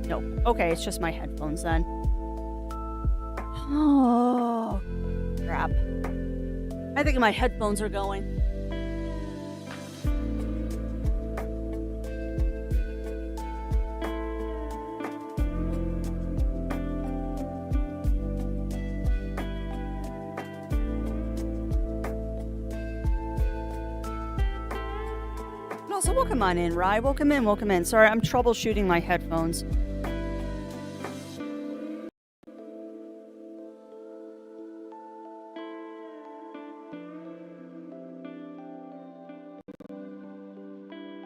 No. Okay, it's just my headphones then. Oh, crap. I think my headphones are going. No, so welcome on in, Rye. Welcome in, welcome in. Sorry, I'm troubleshooting my headphones.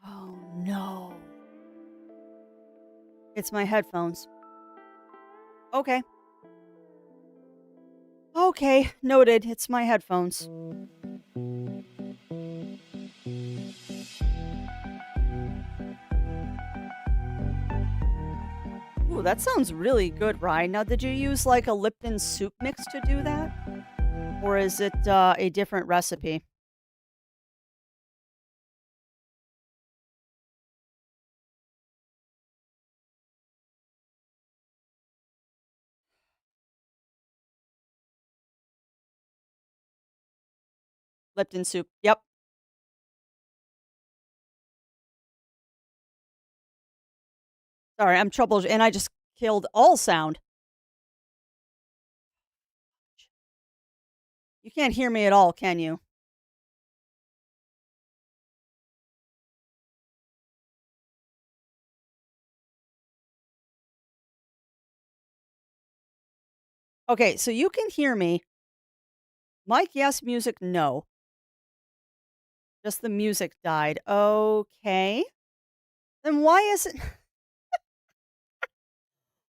Oh, no. It's my headphones. Okay. Okay, noted. It's my headphones. Ooh, that sounds really good, Ryan. Now, did you use like a Lipton soup mix to do that? Or is it a different recipe? Lipton soup. Yep. Sorry, I'm trouble and I just killed all sound. You can't hear me at all, can you? Okay, so you can hear me. Mike, yes. Music, no. Just the music died. Okay. Then why is it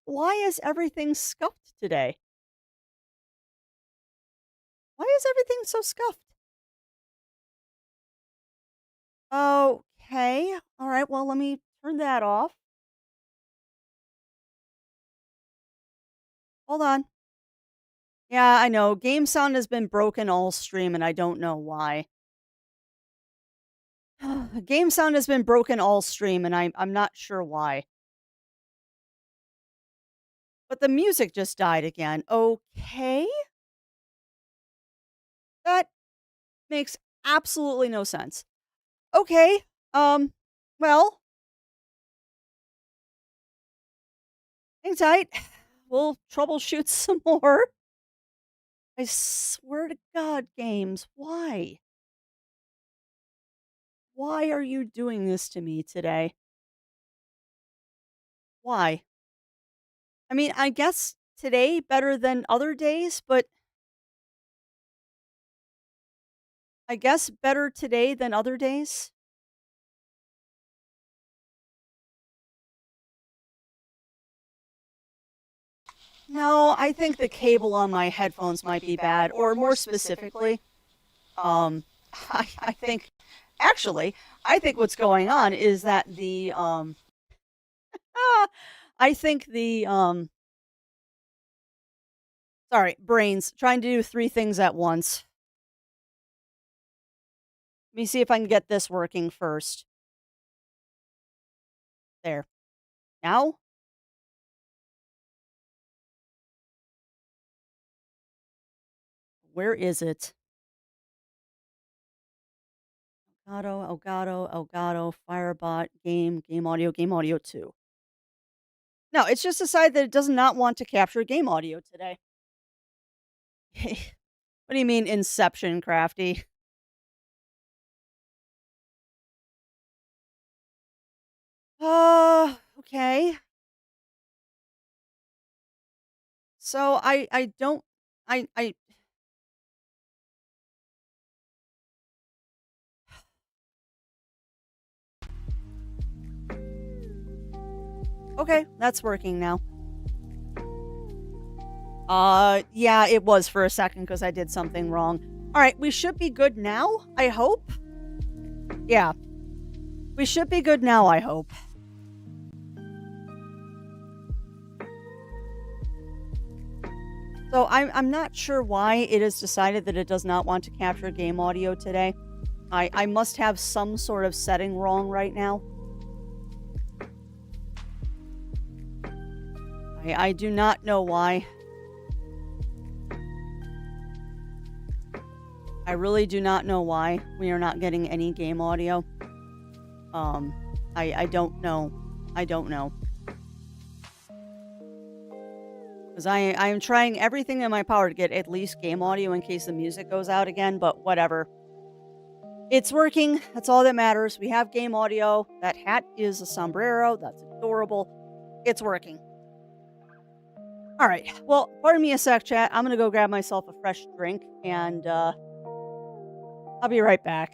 why is everything scuffed today? Why is everything so scuffed? Okay. All right. Well, let me turn that off. Hold on. Yeah, I know. Game sound has been broken all stream and I don't know why. Game sound has been broken all stream and I'm not sure why. But the music just died again. Okay. That makes absolutely no sense. Okay. Um well, hang tight. We'll troubleshoot some more. I swear to God, games, why? Why are you doing this to me today? Why? I mean, I guess today better than other days, but I guess better today than other days. No, I think the cable on my headphones might be bad, or more specifically, um, I think, actually, I think what's going on is that ah, I think sorry, brains trying to do 3 things at once. Let me see if I can get this working first. There. Now? Where is it? Elgato, Elgato, Elgato, Firebot, game audio 2. No, it's just decided that it does not want to capture game audio today. What do you mean Inception, Crafty? Okay. So I don't I Okay, that's working now. Yeah, it was for a second because I did something wrong. All right, we should be good now, I hope. Yeah. We should be good now, I hope. So I'm not sure why it has decided that it does not want to capture game audio today. I must have some sort of setting wrong right now. I do not know why. I really do not know why we are not getting any game audio. I don't know. I don't know. Because I am trying everything in my power to get at least game audio in case the music goes out again, but whatever. It's working. That's all that matters. We have game audio. That hat is a sombrero. That's adorable. It's working. All right. Well, pardon me a sec, chat. I'm going to go grab myself a fresh drink, and I'll be right back.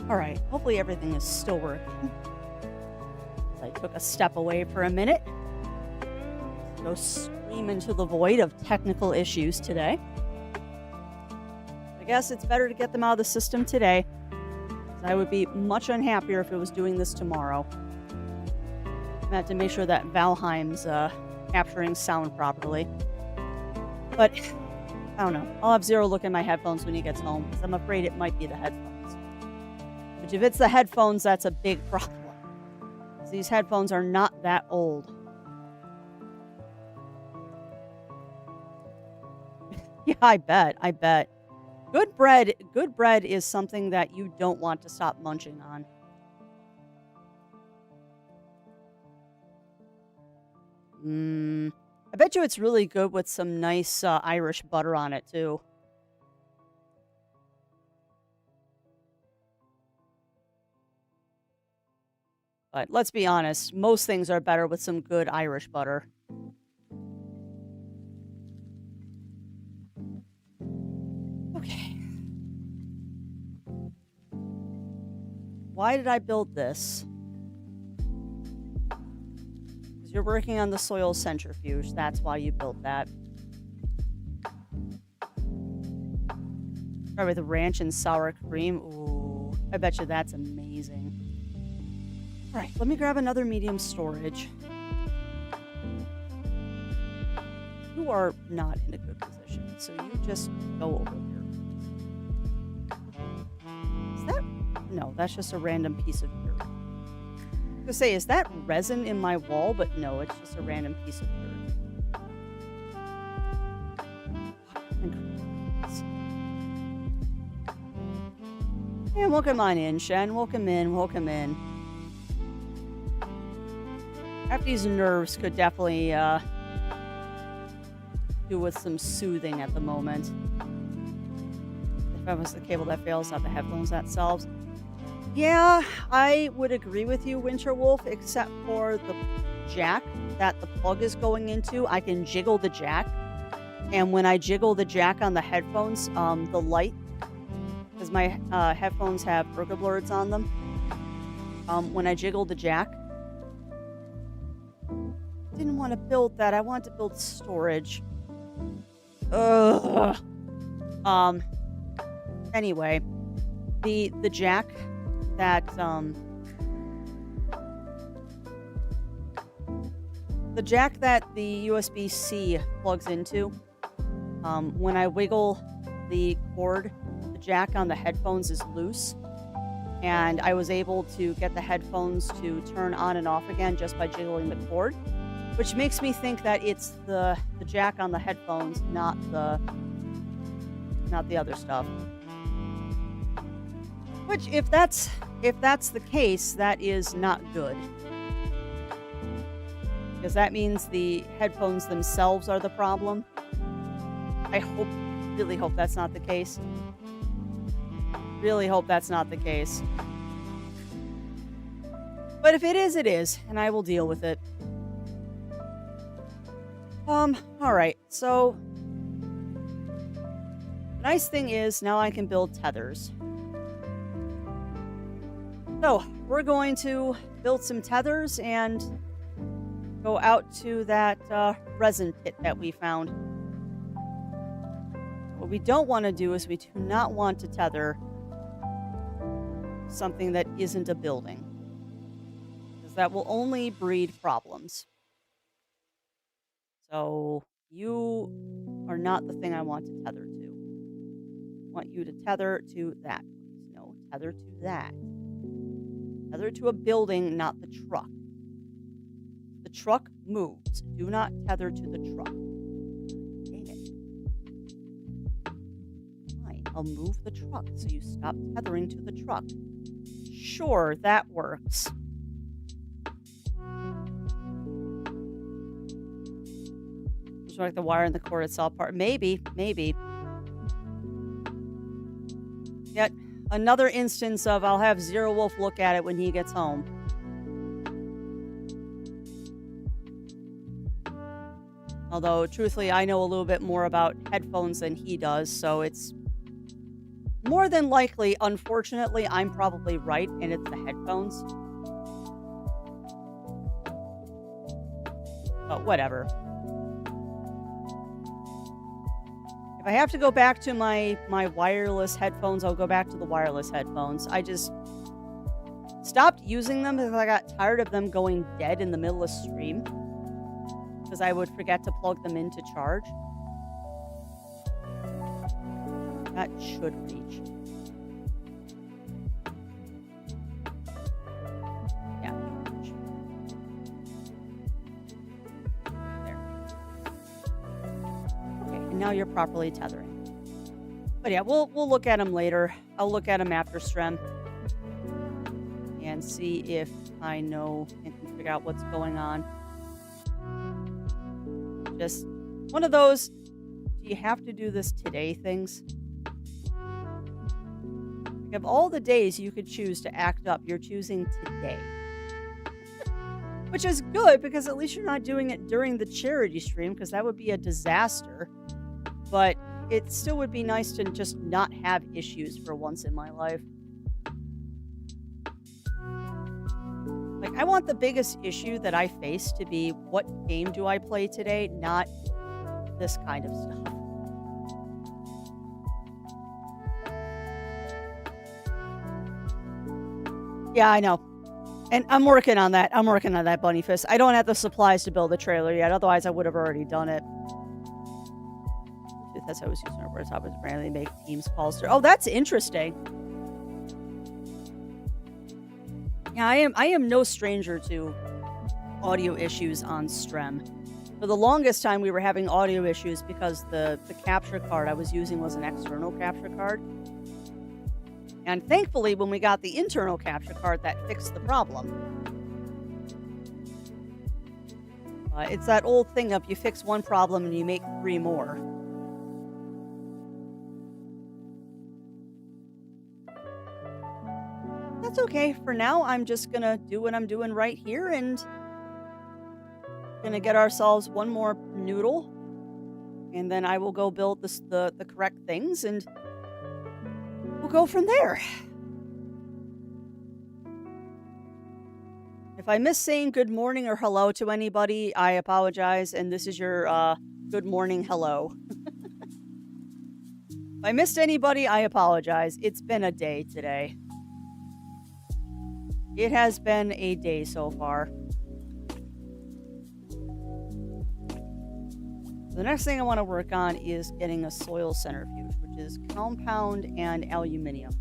All right, hopefully everything is still working. I took a step away for a minute. Go scream into the void of technical issues today. I guess it's better to get them out of the system today. I would be much unhappier if it was doing this tomorrow. I had to make sure that Valheim's capturing sound properly. But, I don't know. I'll have Zero look in my headphones when he gets home, because I'm afraid it might be the headphones. Which, if it's the headphones, that's a big problem. These headphones are not that old. Yeah, I bet. Good bread is something that you don't want to stop munching on. I bet you it's really good with some nice Irish butter on it, too. But let's be honest, most things are better with some good Irish butter. Okay. Why did I build this? Because you're working on the soil centrifuge. That's why you built that. Try with ranch and sour cream. Ooh, I bet you that's amazing. All right, let me grab another medium storage. You are not in a good position, so you just go over here. No, that's just a random piece of dirt. I was gonna say, is that resin in my wall? But no, it's just a random piece of dirt. And welcome on in, Shen. Welcome in, welcome in. Happy's nerves could definitely do with some soothing at the moment. If I was the cable that fails, not the headphones that solves. Yeah, I would agree with you, Winterwolf, except for the jack that the plug is going into. I can jiggle the jack, and when I jiggle the jack on the headphones, the light, because my headphones have burger blurs on them, when I jiggle the jack, didn't want to build that. I wanted to build storage. Ugh. Anyway, the jack that the USB-C plugs into, when I wiggle the cord, the jack on the headphones is loose, and I was able to get the headphones to turn on and off again just by jiggling the cord, which makes me think that it's the jack on the headphones, not the other stuff. Which, if that's the case, that is not good. Because that means the headphones themselves are the problem. I really hope that's not the case. Really hope that's not the case. But if it is, it is, and I will deal with it. Alright, so the nice thing is now I can build tethers. So, we're going to build some tethers and go out to that resin pit that we found. What we don't want to do is we do not want to tether something that isn't a building, because that will only breed problems. So, you are not the thing I want to tether to. I want you to tether to that. No, tether to that. Tether to a building, not the truck. The truck moves. Do not tether to the truck. Dang it. Fine, I'll move the truck so you stop tethering to the truck. Sure, that works. Just like the wire and the cord itself apart. Maybe. Yet another instance of I'll have Zero Wolf look at it when he gets home. Although, truthfully, I know a little bit more about headphones than he does, so it's more than likely, unfortunately, I'm probably right, and it's the headphones. But whatever. If I have to go back to my wireless headphones, I'll go back to the wireless headphones. I just stopped using them because I got tired of them going dead in the middle of stream. Because I would forget to plug them in to charge. That should reach. Yeah. There. Okay, and now you're properly tethering. But yeah, we'll look at them later. I'll look at them after stream. And see if I know and can figure out what's going on. Just one of those, do you have to do this today things? Like, of all the days you could choose to act up, you're choosing today. Which is good, because at least you're not doing it during the charity stream, because that would be a disaster. But it still would be nice to just not have issues for once in my life. Like, I want the biggest issue that I face to be, what game do I play today, not this kind of stuff. Yeah, I know. And I'm working on that. Bunny Fist. I don't have the supplies to build a trailer yet, otherwise I would have already done it. That's how I was using our words. I was randomly make teams calls through. Oh, that's interesting. Yeah, I am no stranger to audio issues on Strem. For the longest time, we were having audio issues because the capture card I was using was an external capture card. And thankfully, when we got the internal capture card, that fixed the problem. It's that old thing of you fix one problem and you make 3 more. That's okay. For now, I'm just gonna do what I'm doing right here and gonna get ourselves one more noodle. And then I will go build the correct things and we'll go from there. If I miss saying good morning or hello to anybody, I apologize. And this is your good morning hello. If I missed anybody, I apologize. It's been a day today. It has been a day so far. The next thing I want to work on is getting a soil centrifuge, which is compound and aluminium.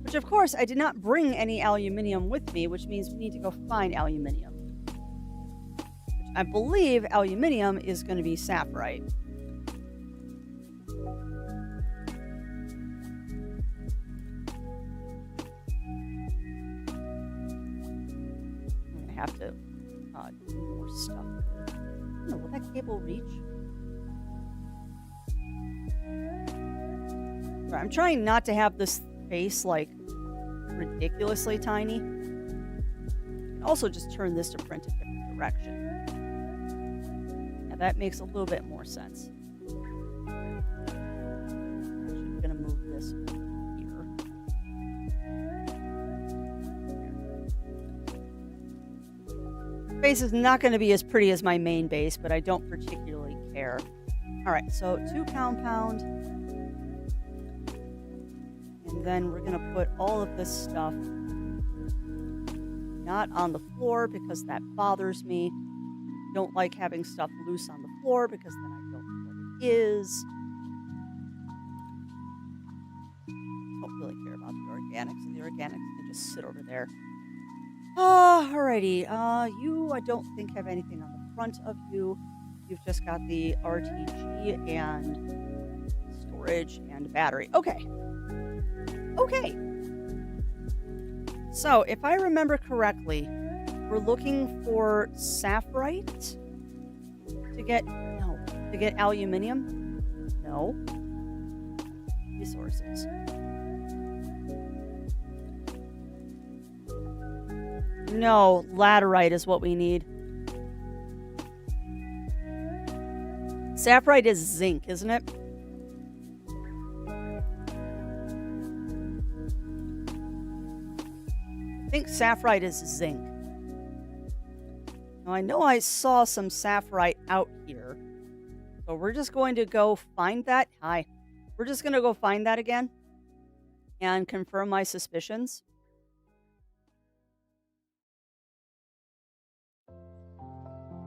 Which, of course, I did not bring any aluminium with me, which means we need to go find aluminium. Which I believe aluminium is going to be saprite. I'm going to have to do more stuff. Oh, will that cable reach? I'm trying not to have this face like ridiculously tiny. And also just turn this to print a different direction. And that makes a little bit more sense. I'm gonna move this here. Base is not going to be as pretty as my main base, but I don't particularly care. All right, so 2 compound. And then we're going to put all of this stuff not on the floor because that bothers me. Don't like having stuff loose on the floor because then I don't know what it is. Don't really care about the organics. The organics can just sit over there. Alrighty. You, I don't think have anything on the front of you. You've just got the RTG and storage and battery. Okay. Okay. So, if I remember correctly, we're looking for saprite to get aluminium. No. Resources. No, laterite is what we need. Saprite is zinc, isn't it? I think saprite is zinc. Now, I know I saw some saprite out here. So we're just going to go find that. Hi. We're just going to go find that again and confirm my suspicions.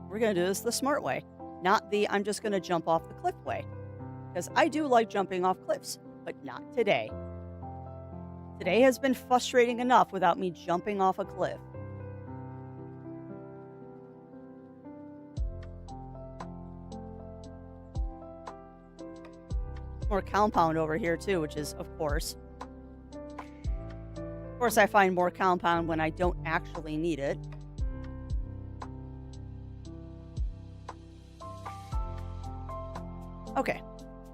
We're going to do this the smart way, not the I'm just going to jump off the cliff way. Because I do like jumping off cliffs, but not today. Today has been frustrating enough without me jumping off a cliff. More compound over here too, which is, of course. Of course, I find more compound when I don't actually need it. Okay,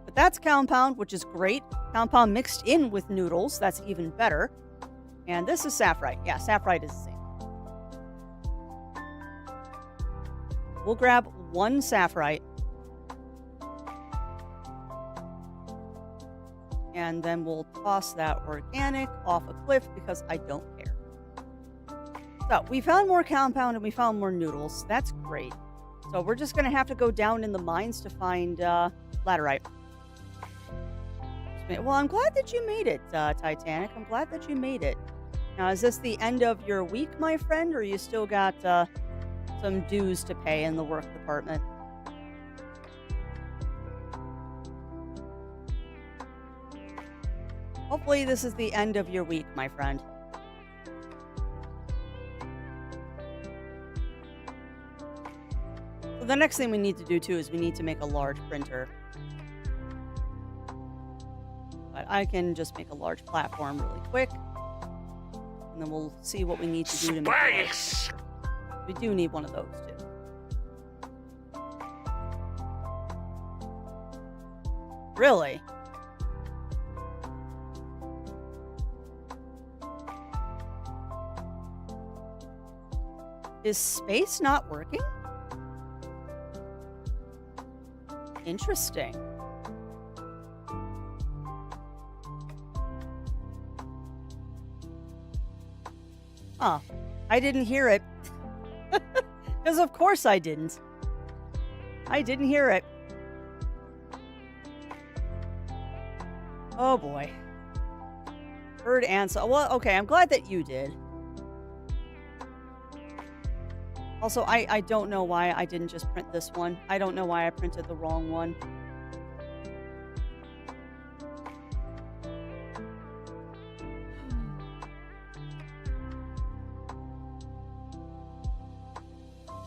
but that's compound, which is great. Compound mixed in with noodles, that's even better. And this is saprite. Yeah, saprite is zinc. We'll grab 1 saprite. And then we'll toss that organic off a cliff because I don't care. So we found more compound and we found more noodles. That's great. So we're just going to have to go down in the mines to find laterite. Well, I'm glad that you made it, Titanic. I'm glad that you made it. Now, is this the end of your week, my friend, or you still got some dues to pay in the work department? Hopefully this is the end of your week, my friend. So the next thing we need to do too is we need to make a large printer. But I can just make a large platform really quick. And then we'll see what we need to do to make a large Space! printer. We do need one of those too. Really? Is space not working? Interesting. Huh. I didn't hear it. Because of course I didn't. I didn't hear it. Oh boy. Bird and so well, okay, I'm glad that you did. Also, I don't know why I didn't just print this one. I don't know why I printed the wrong one.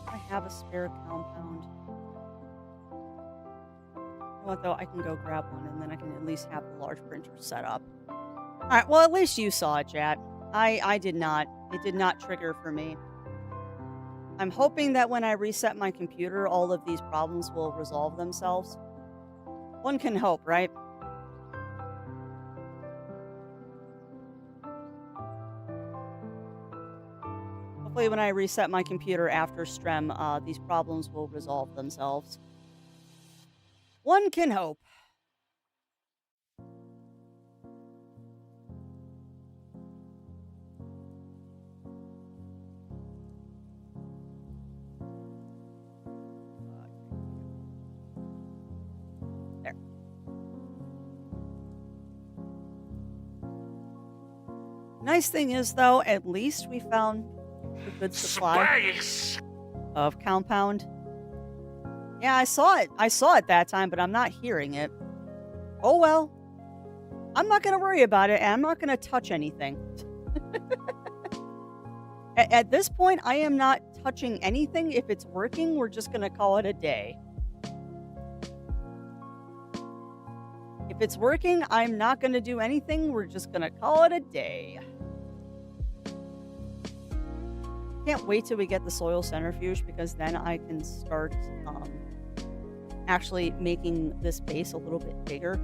I have a spare compound. You know what, though? I can go grab one, and then I can at least have the large printer set up. All right, well, at least you saw it, chat. I did not. It did not trigger for me. I'm hoping that when I reset my computer, all of these problems will resolve themselves. One can hope, right? Hopefully when I reset my computer after Strem, these problems will resolve themselves. One can hope. There. Nice thing is, though, at least we found a good supply Space! of compound. Yeah, I saw it. I saw it that time, but I'm not hearing it. Oh well. I'm not going to worry about it, and I'm not going to touch anything. At this point, I am not touching anything. If it's working, we're just going to call it a day. If it's working, I'm not going to do anything. We're just going to call it a day. Can't wait till we get the soil centrifuge, because then I can start actually making this base a little bit bigger.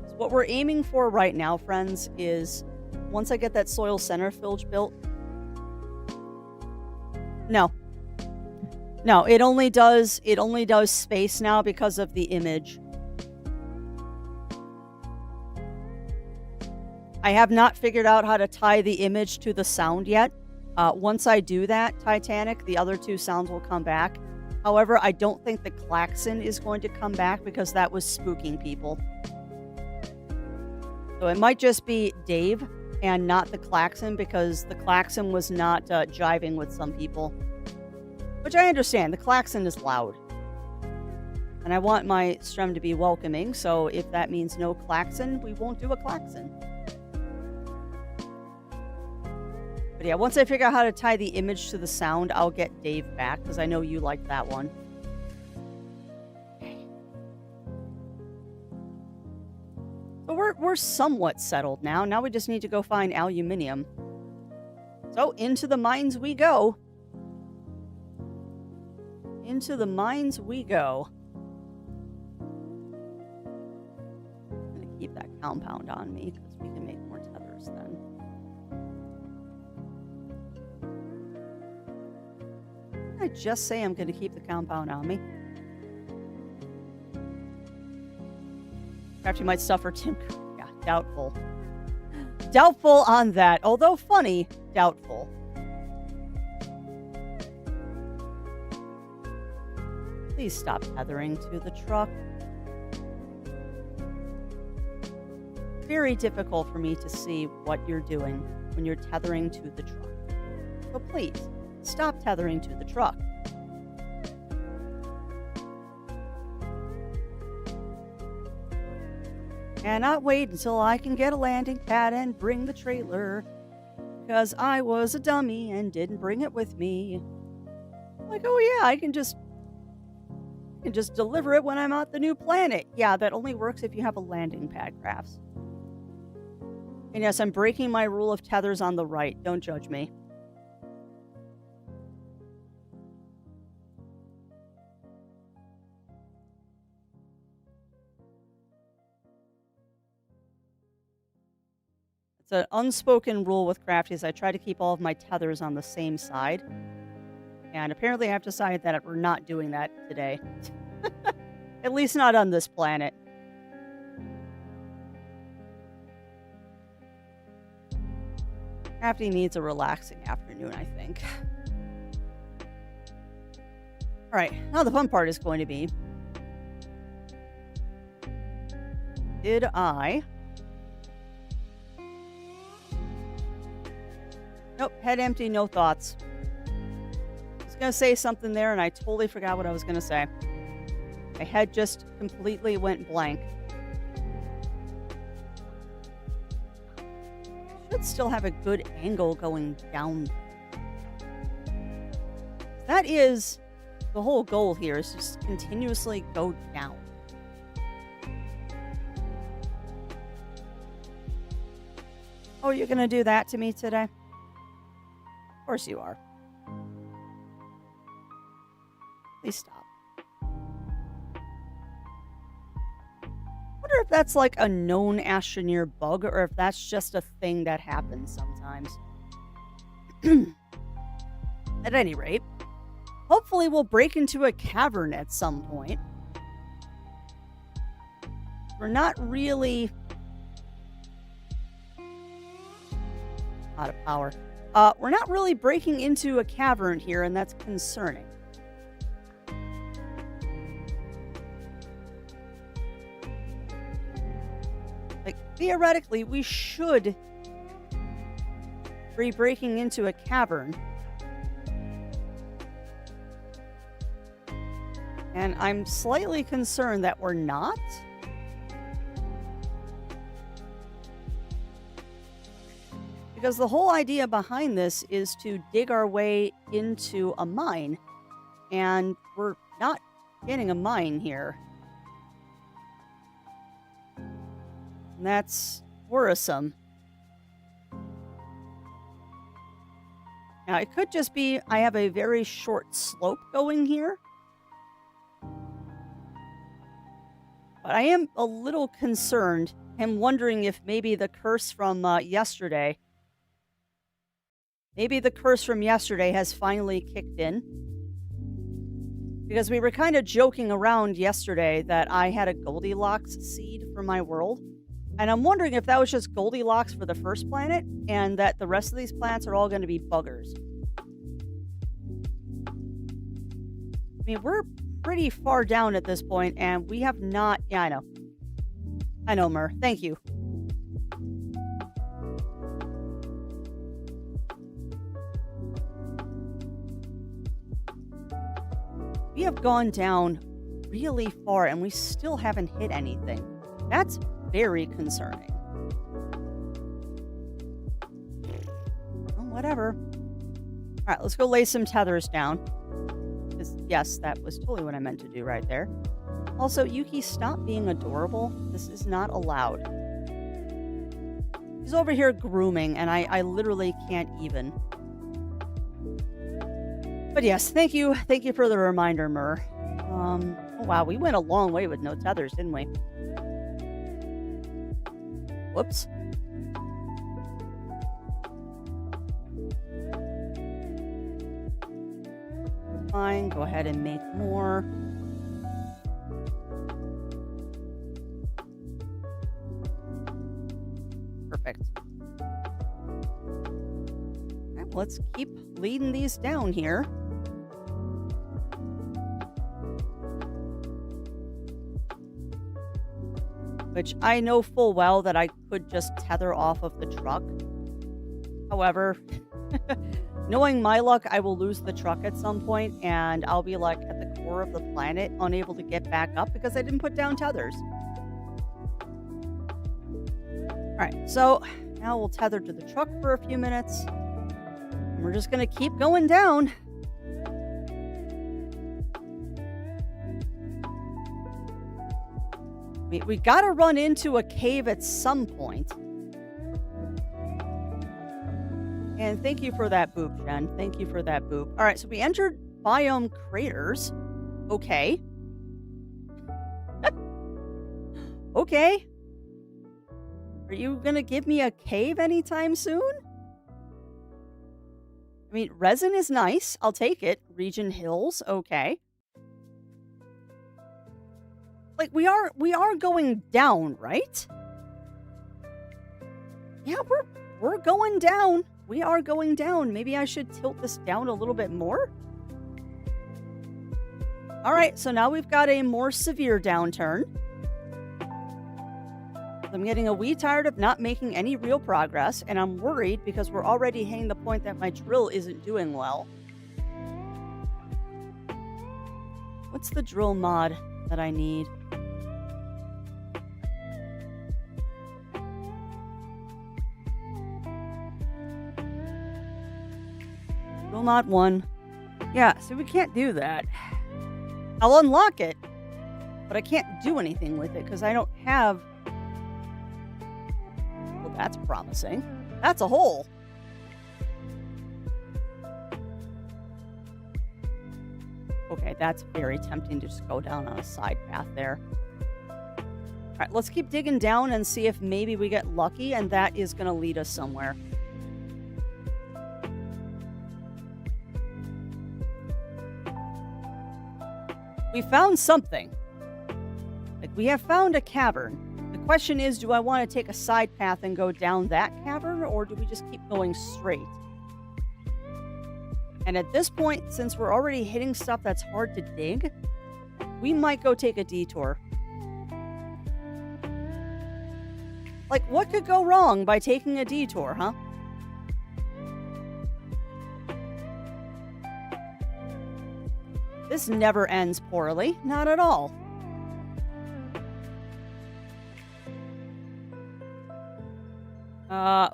So what we're aiming for right now, friends, is once I get that soil centrifuge built. No, it only does space now because of the image. I have not figured out how to tie the image to the sound yet. Once I do that, Titanic, the other two sounds will come back. However, I don't think the klaxon is going to come back because that was spooking people. So it might just be Dave and not the klaxon, because the klaxon was not jiving with some people. Which I understand. The klaxon is loud. And I want my Strem to be welcoming, so if that means no klaxon, we won't do a klaxon. But yeah, once I figure out how to tie the image to the sound, I'll get Dave back, because I know you like that one. So we're somewhat settled now. Now we just need to go find aluminium. So into the mines we go. Into the mines we go. I'm going to keep that compound on me, because we can make more tethers then. Didn't I just say I'm going to keep the compound on me? Perhaps you might suffer Tim. Yeah, doubtful. Doubtful on that. Although funny, doubtful. Please stop tethering to the truck. Very difficult for me to see what you're doing when you're tethering to the truck. So please, stop tethering to the truck. Cannot wait until I can get a landing pad and bring the trailer, because I was a dummy and didn't bring it with me. Like, oh yeah, I can just deliver it when I'm at the new planet. Yeah, that only works if you have a landing pad, crafts. And yes, I'm breaking my rule of tethers on the right. Don't judge me. It's an unspoken rule with crafties. I try to keep all of my tethers on the same side. And apparently I've decided that we're not doing that today. At least not on this planet. Crafty needs a relaxing afternoon, I think. Alright, now the fun part is going to be... Did I... Nope, head empty, no thoughts. I was going to say something there and I totally forgot what I was going to say. My head just completely went blank. Should still have a good angle going down. That is the whole goal here, is just continuously go down. Oh, you're going to do that to me today? Of course you are. Please stop. I wonder if that's like a known Astroneer bug, or if that's just a thing that happens sometimes. At any rate, hopefully we'll break into a cavern at some point. We're not really... out of power. We're not really breaking into a cavern here, and that's concerning. Like, theoretically, we should be breaking into a cavern. And I'm slightly concerned that we're not. Because the whole idea behind this is to dig our way into a mine. And we're not getting a mine here. And that's worrisome. Now, it could just be I have a very short slope going here. But I am a little concerned. I'm wondering if maybe the curse from yesterday... Maybe the curse from yesterday has finally kicked in. Because we were kind of joking around yesterday that I had a Goldilocks seed for my world. And I'm wondering if that was just Goldilocks for the first planet, and that the rest of these planets are all going to be buggers. I mean, we're pretty far down at this point, and we have not... Yeah, I know. I know, Mur. Thank you. We have gone down really far, and we still haven't hit anything. That's very concerning. Well, whatever. All right, let's go lay some tethers down. Because, yes, that was totally what I meant to do right there. Also, Yuki, stop being adorable. This is not allowed. He's over here grooming, and I literally can't even. But yes, thank you. Thank you for the reminder, Mur. Oh, wow, we went a long way with no tethers, didn't we? Whoops. Fine, go ahead and make more. Perfect. Okay, let's keep leading these down here. Which I know full well that I could just tether off of the truck. However, knowing my luck, I will lose the truck at some point, and I'll be like at the core of the planet, unable to get back up because I didn't put down tethers. Alright, so now we'll tether to the truck for a few minutes. And we're just going to keep going down. We gotta run into a cave at some point. And thank you for that boop, Jen. Thank you for that boop. All right, so we entered biome craters. Okay. Okay. Are you gonna give me a cave anytime soon? I mean, resin is nice. I'll take it. Region hills. Okay. Like we are going down, right? Yeah, we're going down. We are going down. Maybe I should tilt this down a little bit more. All right, so now we've got a more severe downturn. I'm getting a wee tired of not making any real progress, and I'm worried because we're already hitting the point that my drill isn't doing well. What's the drill mod that I need? Drill mod 1. Yeah, so we can't do that. I'll unlock it, but I can't do anything with it because I don't have... Well, that's promising. That's a hole. Okay, that's very tempting to just go down on a side path there. All right, let's keep digging down and see if maybe we get lucky, and that is going to lead us somewhere. We found something. Like, we have found a cavern. The question is, do I want to take a side path and go down that cavern, or do we just keep going straight? And at this point, since we're already hitting stuff that's hard to dig, we might go take a detour. Like, what could go wrong by taking a detour, huh? This never ends poorly. Not at all.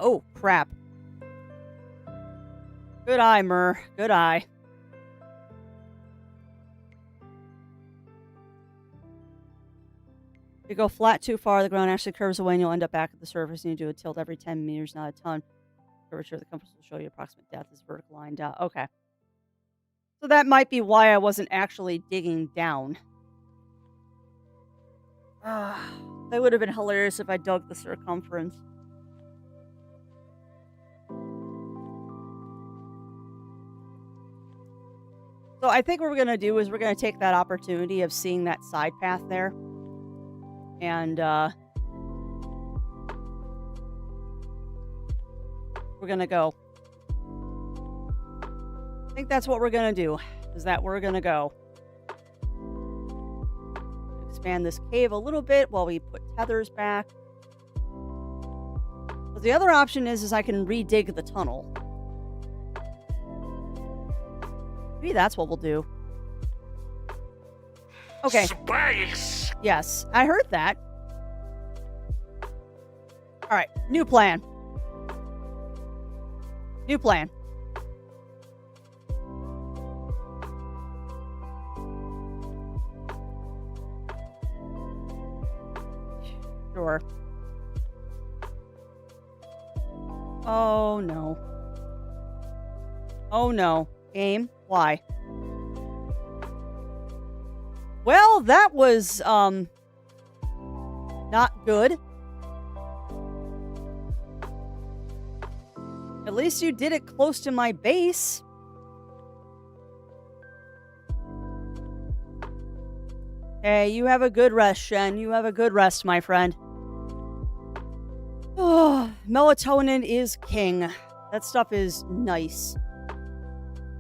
Oh, crap. Good eye, Mur. Good eye. If you go flat too far, the ground actually curves away and you'll end up back at the surface, and you do a tilt every 10 meters, not a ton. Curvature of the compass will show you approximate depth as vertical line down. Okay. So that might be why I wasn't actually digging down. That would have been hilarious if I dug the circumference. So I think what we're going to do is we're going to take that opportunity of seeing that side path there. And we're going to go. I think that's what we're going to do. Is that we're going to go. Expand this cave a little bit while we put tethers back. But the other option is I can redig the tunnel. Maybe that's what we'll do. Okay. Space. Yes, I heard that. All right, new plan. New plan. Sure. Oh no. Oh no. Game. Why? Well, that was not good. At least you did it close to my base. Hey, you have a good rest, Shen. You have a good rest, my friend. Oh, melatonin is king. That stuff is nice.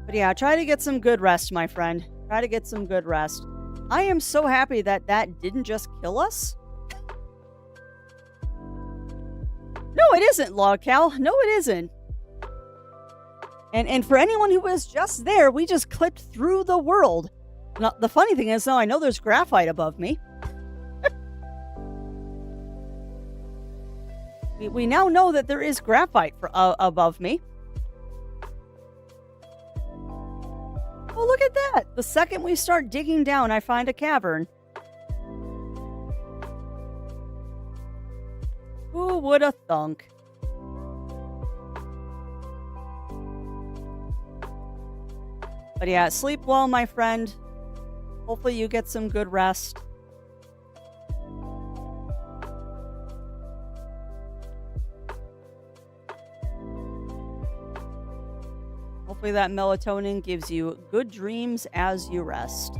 But yeah, try to get some good rest, my friend. Try to get some good rest. I am so happy that that didn't just kill us. No, it isn't, Logcal. No, it isn't. And for anyone who was just there, we just clipped through the world. Now, the funny thing is, though, I know there's graphite above me. we now know that there is graphite above me. Oh, look at that. The second we start digging down, I find a cavern. Who would have thunk? But yeah, sleep well, my friend. Hopefully you get some good rest. Hopefully that melatonin gives you good dreams as you rest.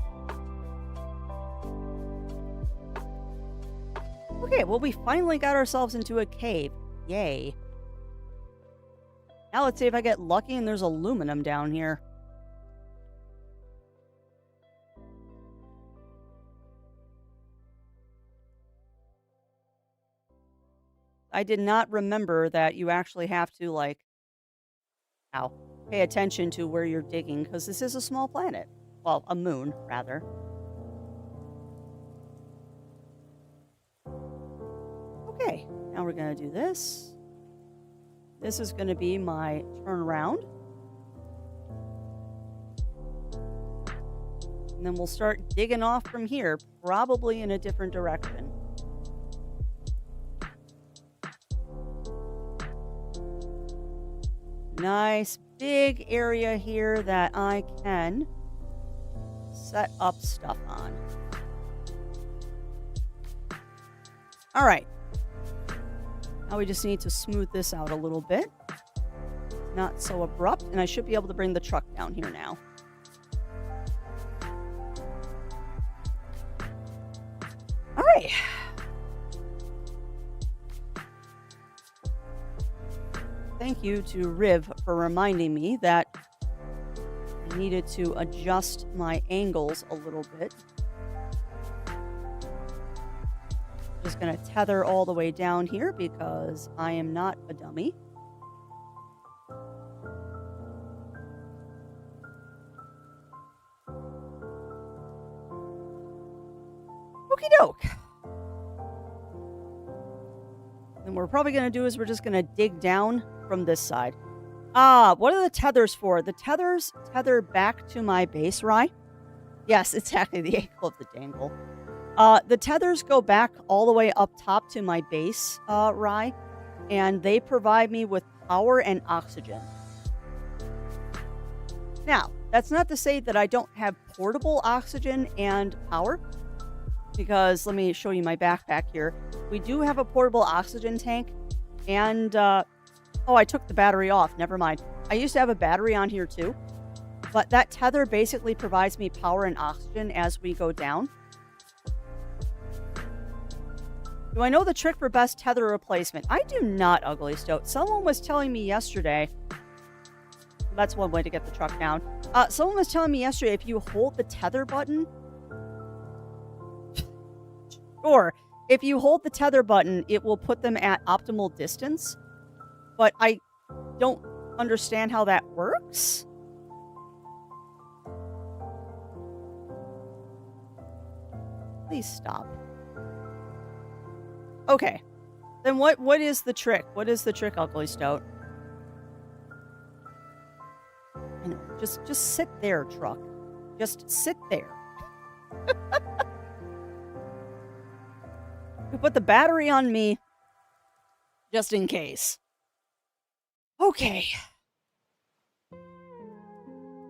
Okay, well, we finally got ourselves into a cave. Yay. Now let's see if I get lucky and there's aluminum down here. I did not remember that you actually have to, like, pay attention to where you're digging, because this is a small planet. Well, a moon, rather. Okay, now we're going to do this. This is going to be my turnaround. And then we'll start digging off from here, probably in a different direction. Nice big area here that I can set up stuff on. All right. Now we just need to smooth this out a little bit. Not so abrupt, and I should be able to bring the truck down here now. All right. Thank you to Riv for reminding me that I needed to adjust my angles a little bit. Just going to tether all the way down here because I am not a dummy. Okie doke. And what we're probably going to do is we're just going to dig down from this side. What are the tethers for? The tethers tether back to my base, Rye. Yes, exactly, the ankle of the dangle. The tethers go back all the way up top to my base, Rye, and they provide me with power and oxygen. Now, that's not to say that I don't have portable oxygen and power, because let me show you my backpack here. We do have a portable oxygen tank, and, oh, I took the battery off. Never mind. I used to have a battery on here too, but that tether basically provides me power and oxygen as we go down. Do I know the trick for best tether replacement? I do not, Ugly Stoat. Someone was telling me yesterday, that's one way to get the truck down. Someone was telling me yesterday if you hold the tether button, or if you hold the tether button, it will put them at optimal distance. But I don't understand how that works. Please stop. Okay. Then what is the trick? What is the trick, Ugly Stoat? I know. Just sit there, truck. Just sit there. We put the battery on me just in case. Okay.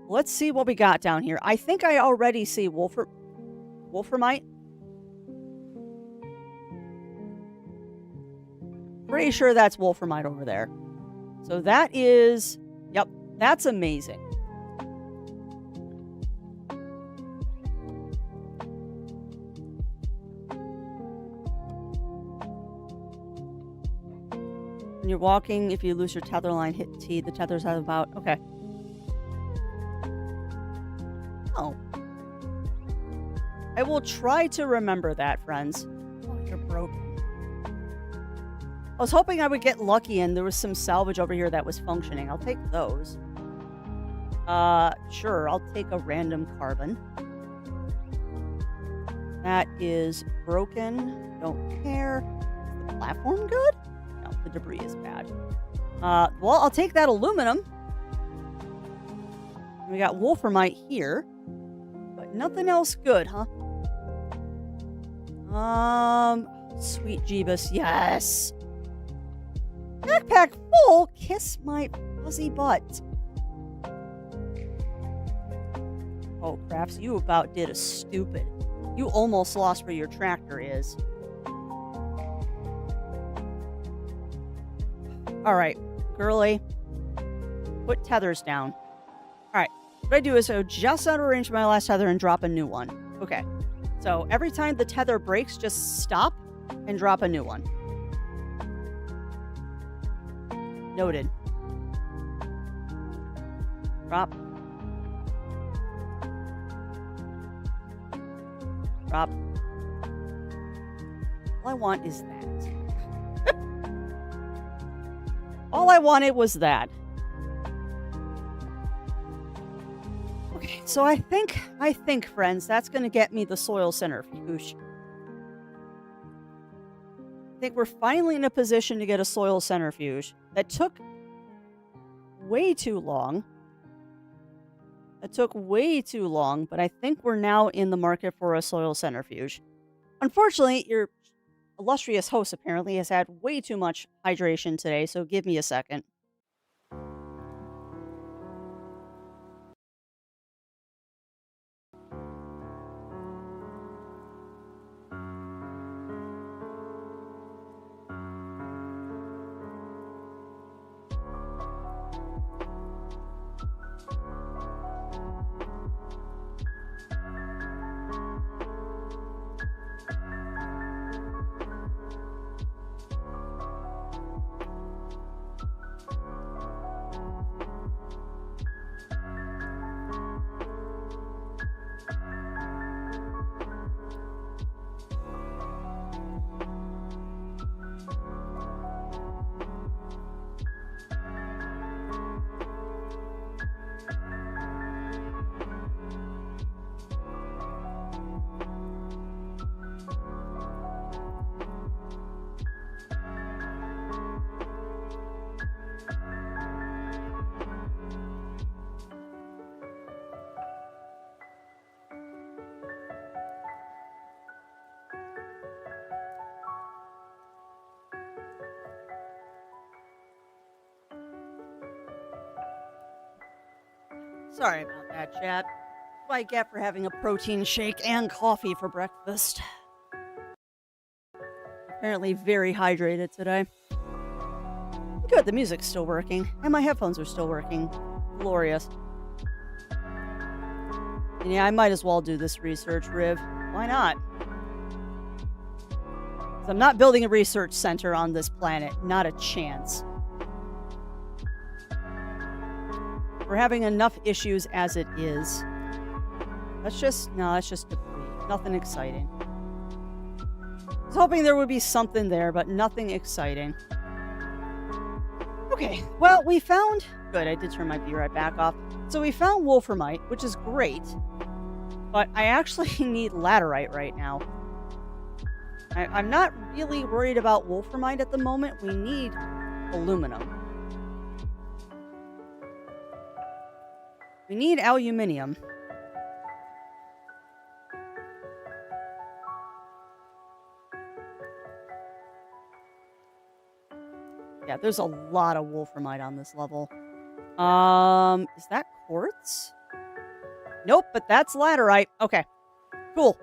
Let's see what we got down here. I think I already see Wolframite. Pretty sure that's Wolframite over there. So that is, yep, that's amazing. When you're walking, if you lose your tether line, hit T. The tether's out about. Okay. Oh. I will try to remember that, friends. Oh, you're broken. I was hoping I would get lucky and there was some salvage over here that was functioning. I'll take those. Sure, I'll take a random carbon. That is broken. Don't care. Is the platform good? No, the debris is bad. Well, I'll take that aluminum. We got Wolframite here. But nothing else good, huh? Sweet Jeebus, yes! backpack full? Kiss my fuzzy butt. Oh, Crafts, you about did a stupid. You almost lost where your tractor is. All right, girly. Put tethers down. All right, what I do is I just out of range of my last tether and drop a new one. Okay, so every time the tether breaks, just stop and drop a new one. Noted. Drop. Drop. All I want is that. All I wanted was that. Okay, so I think, friends, that's going to get me the soil centrifuge. I think we're finally in a position to get a soil centrifuge. That took way too long. But I think we're now in the market for a soil centrifuge. Unfortunately, your illustrious host apparently has had way too much hydration today, so give me a second. Sorry about that, chat. That's what I get for having a protein shake and coffee for breakfast. Apparently very hydrated today. Good, the music's still working, and my headphones are still working. Glorious. And yeah, I might as well do this research, Riv. Why not? 'Cause I'm not building a research center on this planet. Not a chance. We're having enough issues as it is. That's just debris. Nothing exciting. I was hoping there would be something there, but nothing exciting. Okay, well, we found... Good, I did turn my B right back off. So we found wolframite, which is great. But I actually need laterite right now. I'm not really worried about wolframite at the moment. We need aluminum. We need aluminium. Yeah, there's a lot of wolframite on this level. Is that quartz? Nope, but that's laterite. Okay, cool.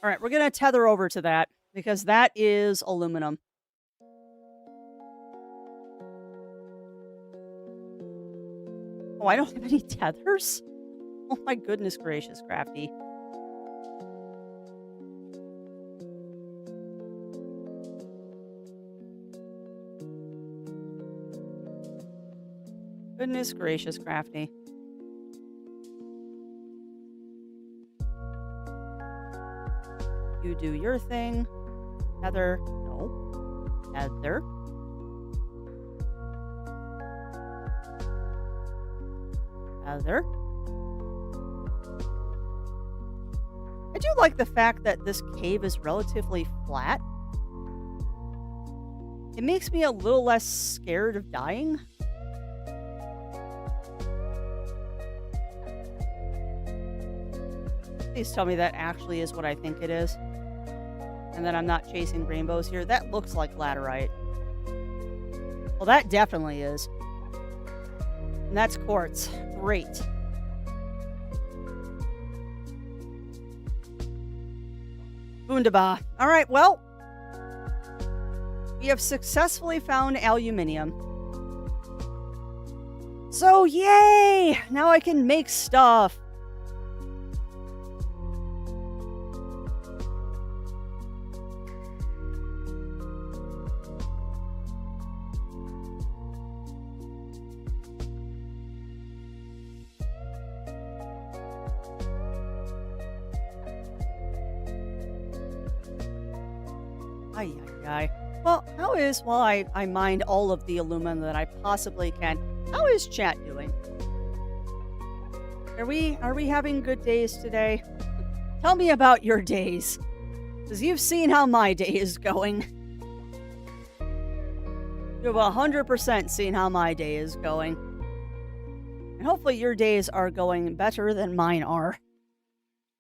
All right, we're going to tether over to that because that is aluminum. Oh, I don't have any tethers? Oh my goodness gracious, Crafty. Goodness gracious, Crafty. You do your thing. Tether. No. Tether. Tether. I do like the fact that this cave is relatively flat. It makes me a little less scared of dying. Please tell me that actually is what I think it is. And that I'm not chasing rainbows here. That looks like laterite. Well, that definitely is. And that's quartz. Great. Wunderbar. All right, well, we have successfully found aluminium. So, yay! Now I can make stuff. Ay, ay, ay. Well, how is, while I mined all of the aluminum that I possibly can, how is chat doing? Are we having good days today? Tell me about your days, because you've seen how my day is going. You've 100% seen how my day is going. And hopefully your days are going better than mine are.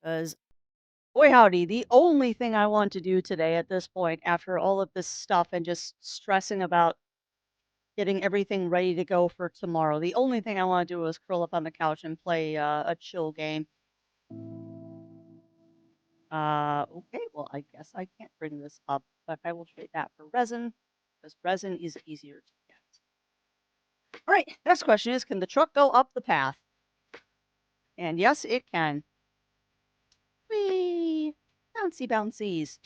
Because, boy howdy, the only thing I want to do today at this point, after all of this stuff and just stressing about getting everything ready to go for tomorrow, the only thing I want to do is curl up on the couch and play a chill game. Okay, well, I guess I can't bring this up, but I will trade that for resin, because resin is easier to get. All right, next question is, can the truck go up the path? And yes, it can. Whee! Bouncy bouncies.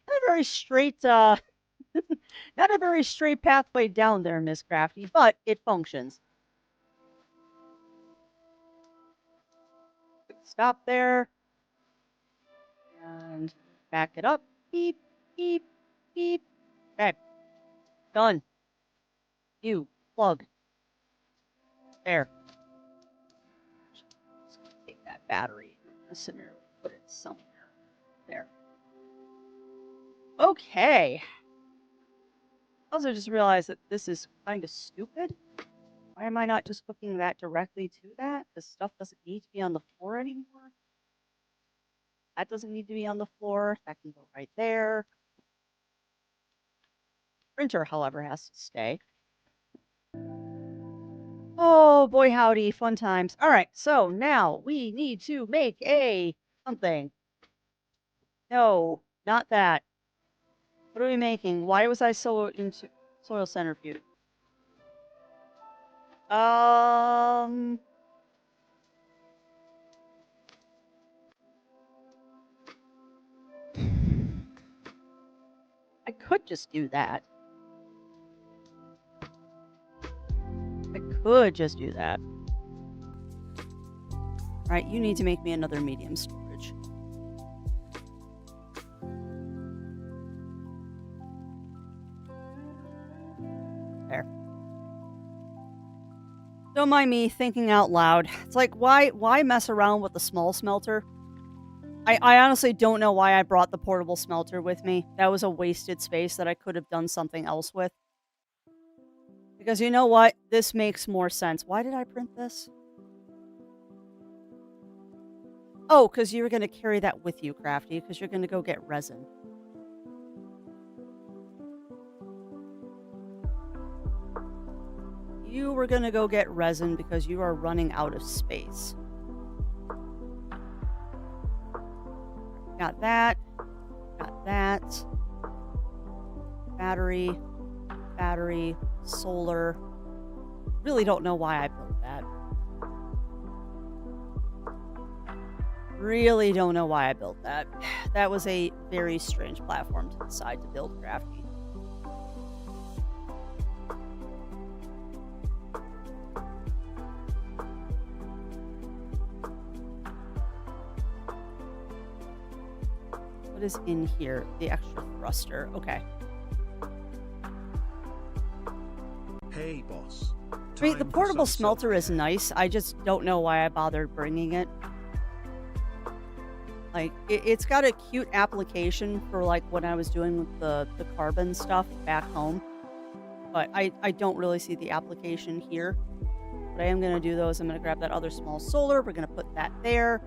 Not a very straight, not a very straight pathway down there, Miss Crafty, but it functions. Stop there. And back it up. Beep, beep, beep. Okay. Done. You. Plug. There. Just gonna take that battery. Astroneer, put it somewhere. There. Okay. Also just realized that this is kind of stupid. Why am I not just hooking that directly to that? This stuff doesn't need to be on the floor anymore. That doesn't need to be on the floor. That can go right there. Printer, however, has to stay. Oh, boy howdy, fun times. All right, so now we need to make a something. No, not that. What are we making? Why was I so into soil centrifuge? I could just do that. I could just do that. All right, you need to make me another medium storage. There. Don't mind me thinking out loud. It's like, why mess around with the small smelter? I honestly don't know why I brought the portable smelter with me. That was a wasted space that I could have done something else with. Because you know what? This makes more sense. Why did I print this? Oh, because you were going to carry that with you, Crafty, because you're going to go get resin. You were going to go get resin because you are running out of space. Got that. Got that. Battery. Battery. Solar. Really don't know why I built that. Really don't know why I built that. That was a very strange platform to decide to build, Crafty. What is in here? The extra thruster. Okay. Hey, boss. I mean, the Time for portable some smelter is self-care. nice. I just don't know why I bothered bringing it. Like, it's got a cute application for, like, when I was doing with the carbon stuff back home. But I don't really see the application here. What I am going to do, though, is I'm going to grab that other small solar. We're going to put that there.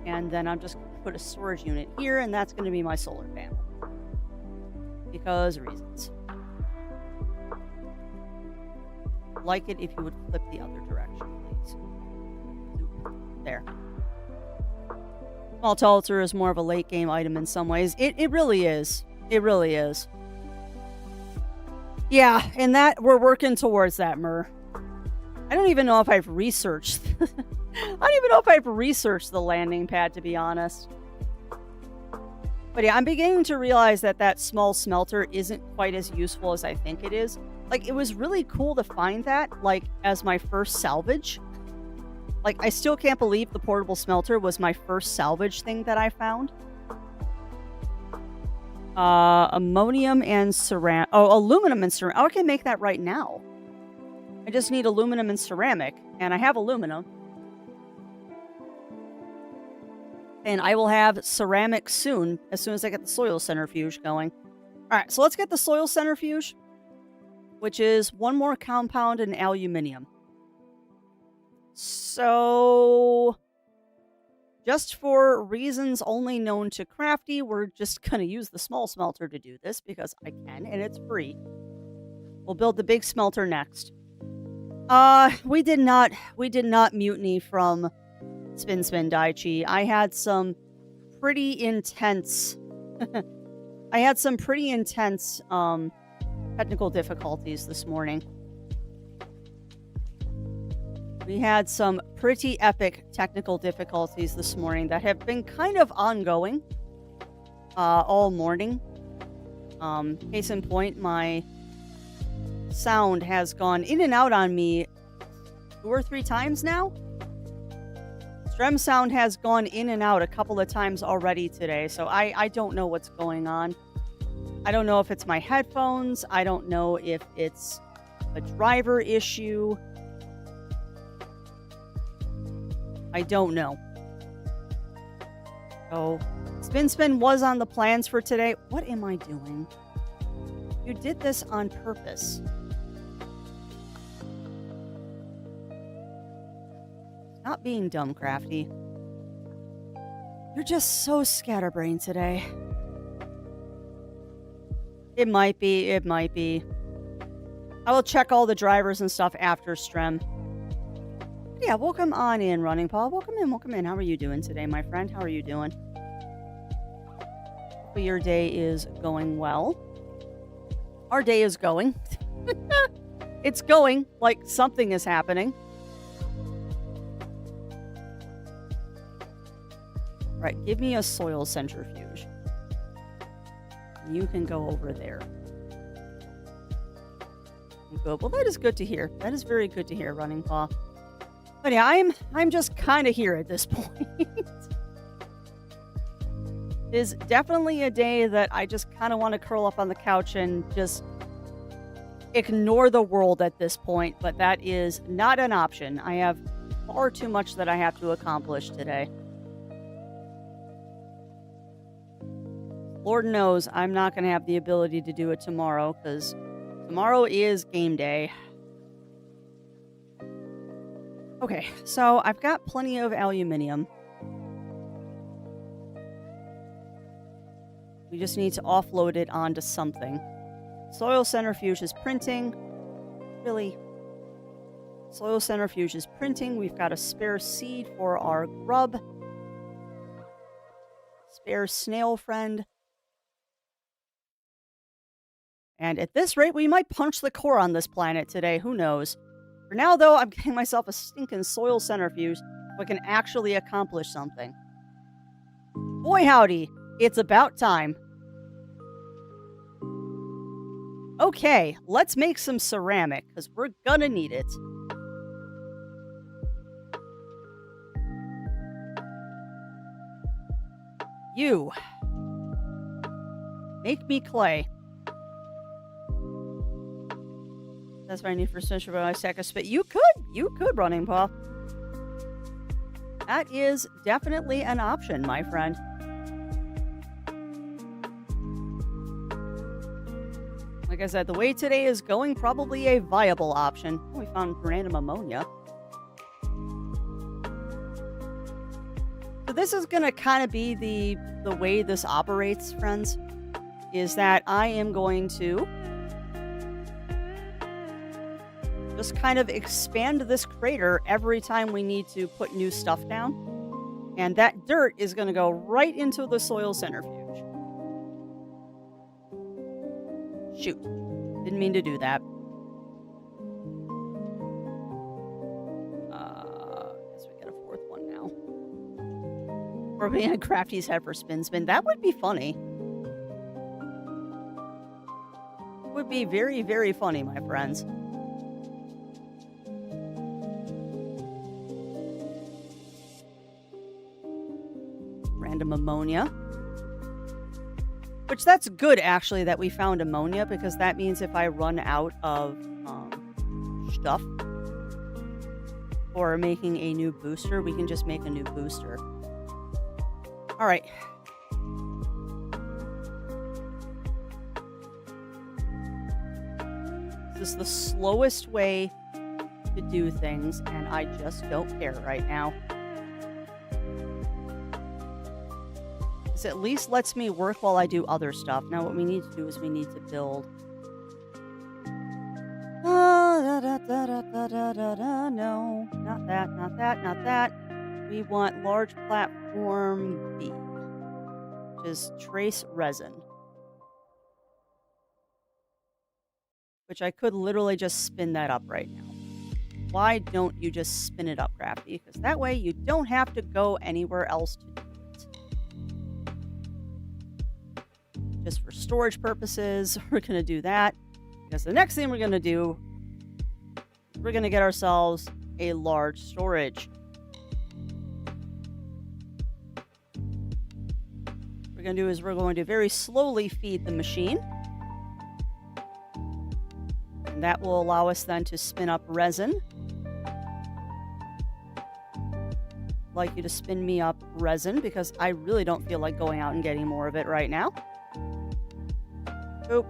And then I'm just going to put a storage unit here, and that's going to be my solar panel. Because reasons. like it if you would flip the other direction, please. There. Small Tulter is more of a late game item in some ways. It really is. It really is. Yeah, and that we're working towards that, Mur. I don't even know if I've researched. I don't even know if I've researched the landing pad, to be honest. But yeah, I'm beginning to realize that that small smelter isn't quite as useful as I think it is. Like, it was really cool to find that, like, as my first salvage. Like, I still can't believe the portable smelter was my first salvage thing that I found. Ammonium and ceramic. Oh, aluminum and ceramic. Oh, I can make that right now. I just need aluminum and ceramic, and I have aluminum. And I will have ceramic soon, as soon as I get the soil centrifuge going. All right, so let's get the soil centrifuge, which is one more compound in aluminium. So, just for reasons only known to Crafty, we're just going to use the small smelter to do this because I can, and it's free. We'll build the big smelter next. We did not mutiny from Spin Daichi. I had some pretty intense technical difficulties this morning. We had some pretty epic technical difficulties this morning that have been kind of ongoing all morning. Case in point, my sound has gone in and out on me 2 or 3 times now. Strem sound has gone in and out a couple of times already today, so I don't know what's going on. I don't know if it's my headphones. I don't know if it's a driver issue. I don't know. So, Spin was on the plans for today. What am I doing? You did this on purpose. Not being dumb, Crafty. You're just so scatterbrained today. It might be. I will check all the drivers and stuff after Strem. Yeah, welcome on in, Running Paul. Welcome in. How are you doing today, my friend? How are you doing? Hopefully your day is going well. Our day is going. It's going like something is happening. Right, give me a soil centrifuge. You can go over there. Good. Well, that is good to hear. That is very good to hear, Running Paw. But yeah, I'm just kind of here at this point. It is definitely a day that I just kind of want to curl up on the couch and just ignore the world at this point, but that is not an option. I have far too much that I have to accomplish today. Lord knows I'm not going to have the ability to do it tomorrow, because tomorrow is game day. Okay, so I've got plenty of aluminium. We just need to offload it onto something. Soil centrifuge is printing. Really? Soil centrifuge is printing. We've got a spare seed for our grub. Spare snail friend. And at this rate, we might punch the core on this planet today. Who knows? For now, though, I'm getting myself a stinking soil centrifuge so I can actually accomplish something. Boy howdy, it's about time. Okay, let's make some ceramic, because we're gonna need it. You. Make me clay. That's what I need for central by stack of spit. You could, Running Paw. That is definitely an option, my friend. Like I said, the way today is going, probably a viable option. Oh, we found random ammonia. So this is going to kind of be the way this operates, friends, is that I am going to just kind of expand this crater every time we need to put new stuff down. And that dirt is going to go right into the soil centrifuge. Shoot. Didn't mean to do that. Guess we get a fourth one now. Or being a Crafty's head for spin. That would be funny. Would be very, very funny, my friends. Random ammonia. Which that's good, actually, that we found ammonia, because that means if I run out of stuff for making a new booster, we can just make a new booster. All right. This is the slowest way to do things, and I just don't care right now. This at least lets me work while I do other stuff. Now what we need to do is we need to build... No, not that, not that, not that. We want large platform B, which is trace resin. Which I could literally just spin that up right now. Why don't you just spin it up, Crafty? Because that way you don't have to go anywhere else to do it. Just for storage purposes, we're going to do that. Because the next thing we're going to do, we're going to get ourselves a large storage. What we're going to do is we're going to very slowly feed the machine. And that will allow us then to spin up resin. I'd like you to spin me up resin because I really don't feel like going out and getting more of it right now. Oop.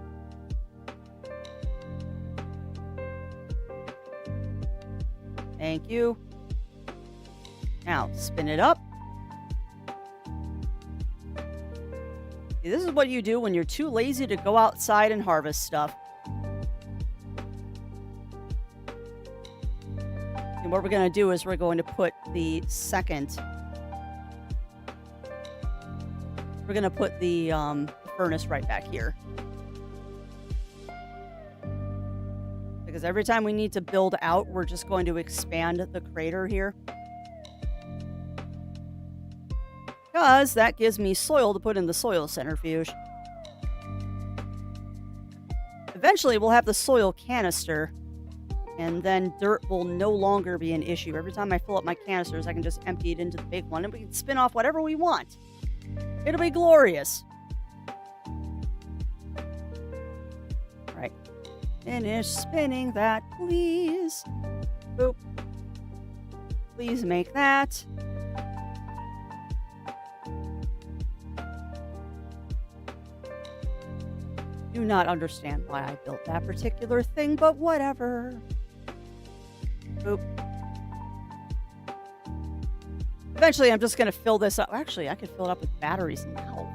Thank you. Now, spin it up. See, this is what you do when you're too lazy to go outside and harvest stuff. And what we're going to do is we're going to put the second... We're going to put the furnace right back here. Because every time we need to build out, we're just going to expand the crater here. Because that gives me soil to put in the soil centrifuge. Eventually, we'll have the soil canister. And then dirt will no longer be an issue. Every time I fill up my canisters, I can just empty it into the big one. And we can spin off whatever we want. It'll be glorious. All right. Finish spinning that, please. Boop. Please make that. Do not understand why I built that particular thing, but whatever. Boop. Eventually, I'm just going to fill this up. Actually, I could fill it up with batteries now.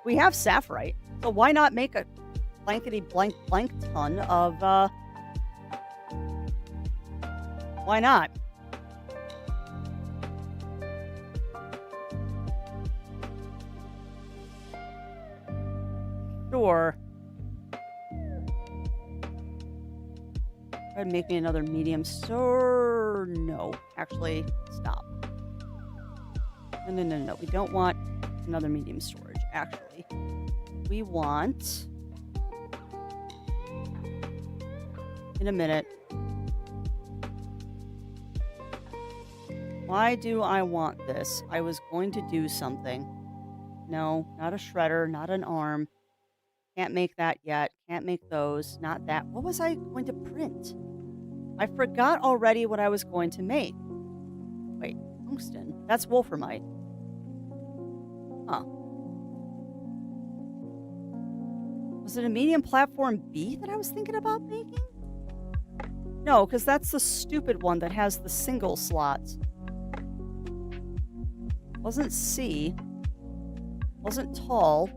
We have sapphire, so why not make a blankety-blank ton of, why not? Sure. Try to make me another medium store. No, actually, stop. No. We don't want another medium storage, actually. We want... In a minute. Why do I want this? I was going to do something. No, not a shredder, not an arm. Can't make that yet. Can't make those. Not that. What was I going to print? I forgot already what I was going to make. Wait, tungsten. That's wolframite. Huh. Was it a medium platform B that I was thinking about making? No, because that's the stupid one that has the single slots. Wasn't C. Wasn't tall.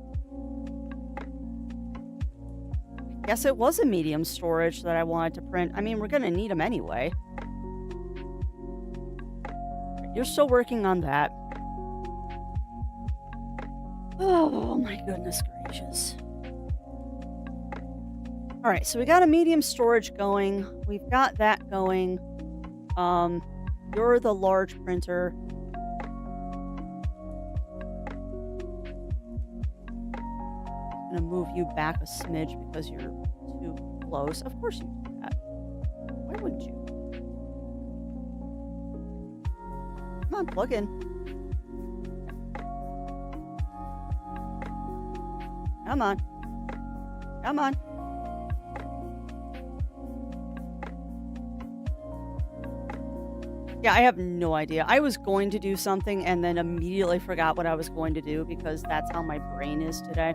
I guess it was a medium storage that I wanted to print. I mean, we're going to need them anyway. You're still working on that. Oh, my goodness gracious. All right, so we got a medium storage going. We've got that going. You're the large printer. I'm going to move you back a smidge because you're too close. Of course you do that. Why wouldn't you? Come on, plug in. Come on. Come on. Yeah, I have no idea. I was going to do something and then immediately forgot what I was going to do because that's how my brain is today.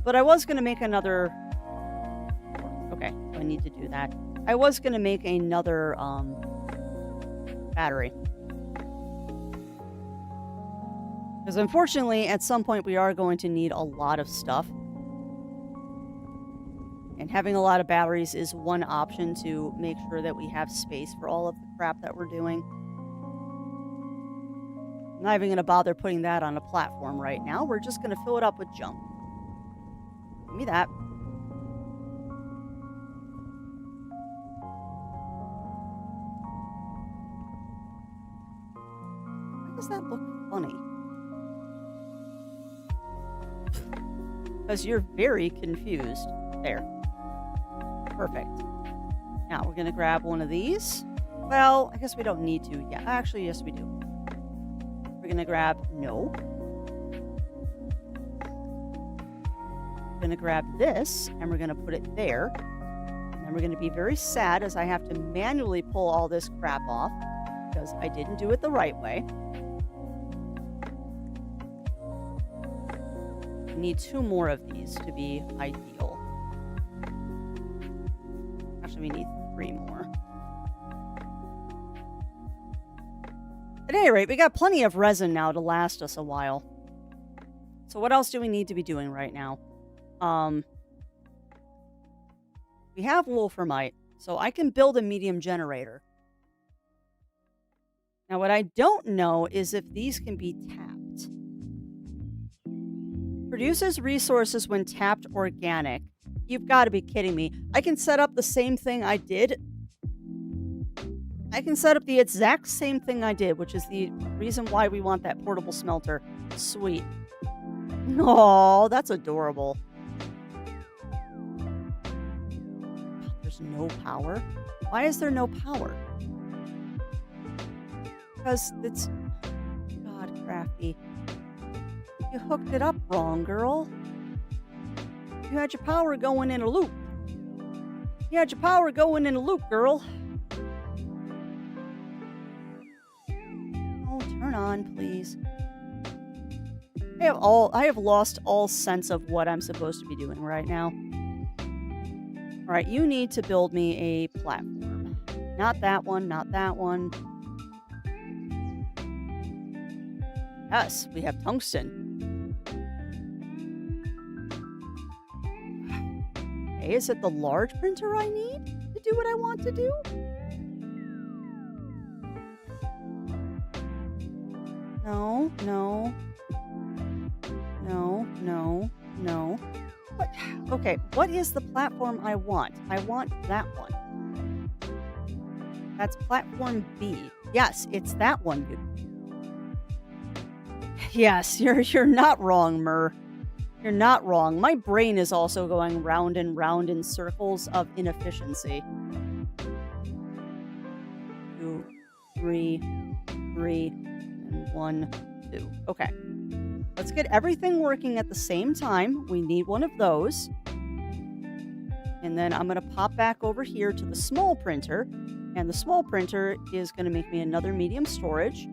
But I was going to make another... Okay, so I need to do that. I was going to make another battery. Because unfortunately, at some point, we are going to need a lot of stuff. And having a lot of batteries is one option to make sure that we have space for all of the crap that we're doing. I'm not even going to bother putting that on a platform right now. We're just going to fill it up with junk. Give me that. Why does that look funny? Because you're very confused. There. Perfect. Now we're going to grab one of these. Well, I guess we don't need to. Yeah, actually, yes, we do. We're going to grab... No. We're going to grab this, and we're going to put it there. And then we're going to be very sad as I have to manually pull all this crap off because I didn't do it the right way. We need 2 more of these to be ideal. We need 3 more. At any rate, we got plenty of resin now to last us a while. So what else do we need to be doing right now? We have wolframite, so I can build a medium generator. Now what I don't know is if these can be tapped. Produces resources when tapped organic. You've got to be kidding me. I can set up the same thing I did. I can set up the exact same thing I did, which is the reason why we want that portable smelter. Sweet. Oh, that's adorable. There's no power? Why is there no power? Because it's... God, Crafty. You hooked it up wrong, girl. You had your power going in a loop. You had your power going in a loop, girl. Oh, turn on, please. I have lost all sense of what I'm supposed to be doing right now. All right, you need to build me a platform. Not that one, not that one. Yes, we have tungsten. Is it the large printer I need to do what I want to do? No, no. No, no, no. What? Okay, what is the platform I want? I want that one. That's platform B. Yes, it's that one. Yes, you're not wrong, Mur. You're not wrong. My brain is also going round and round in circles of inefficiency. 2, 3, 3, and 1, 2. Okay. Let's get everything working at the same time. We need one of those. And then I'm going to pop back over here to the small printer. And the small printer is going to make me another medium storage.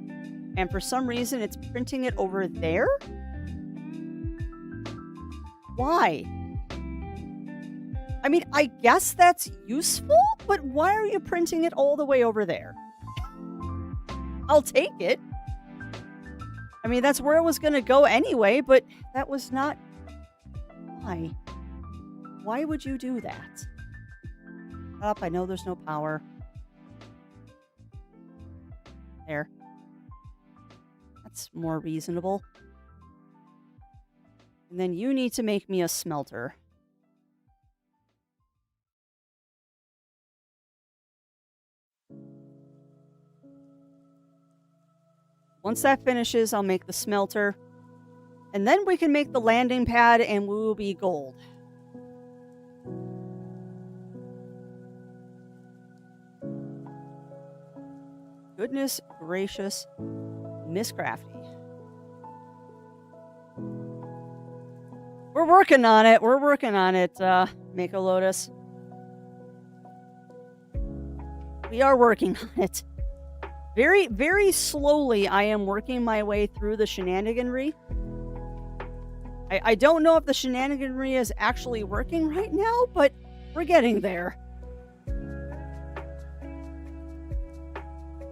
And for some reason, it's printing it over there. Why? I mean, I guess that's useful, but why are you printing it all the way over there? I'll take it. I mean, that's where it was going to go anyway, but that was not... Why? Why would you do that? Up, I know there's no power. There. That's more reasonable. And then you need to make me a smelter. Once that finishes, I'll make the smelter. And then we can make the landing pad and we will be gold. Goodness gracious, Miss Crafty. We're working on it. We're working on it, Mako Lotus. We are working on it. Very, very slowly, I am working my way through the shenaniganry. I don't know if the shenaniganry is actually working right now, but we're getting there.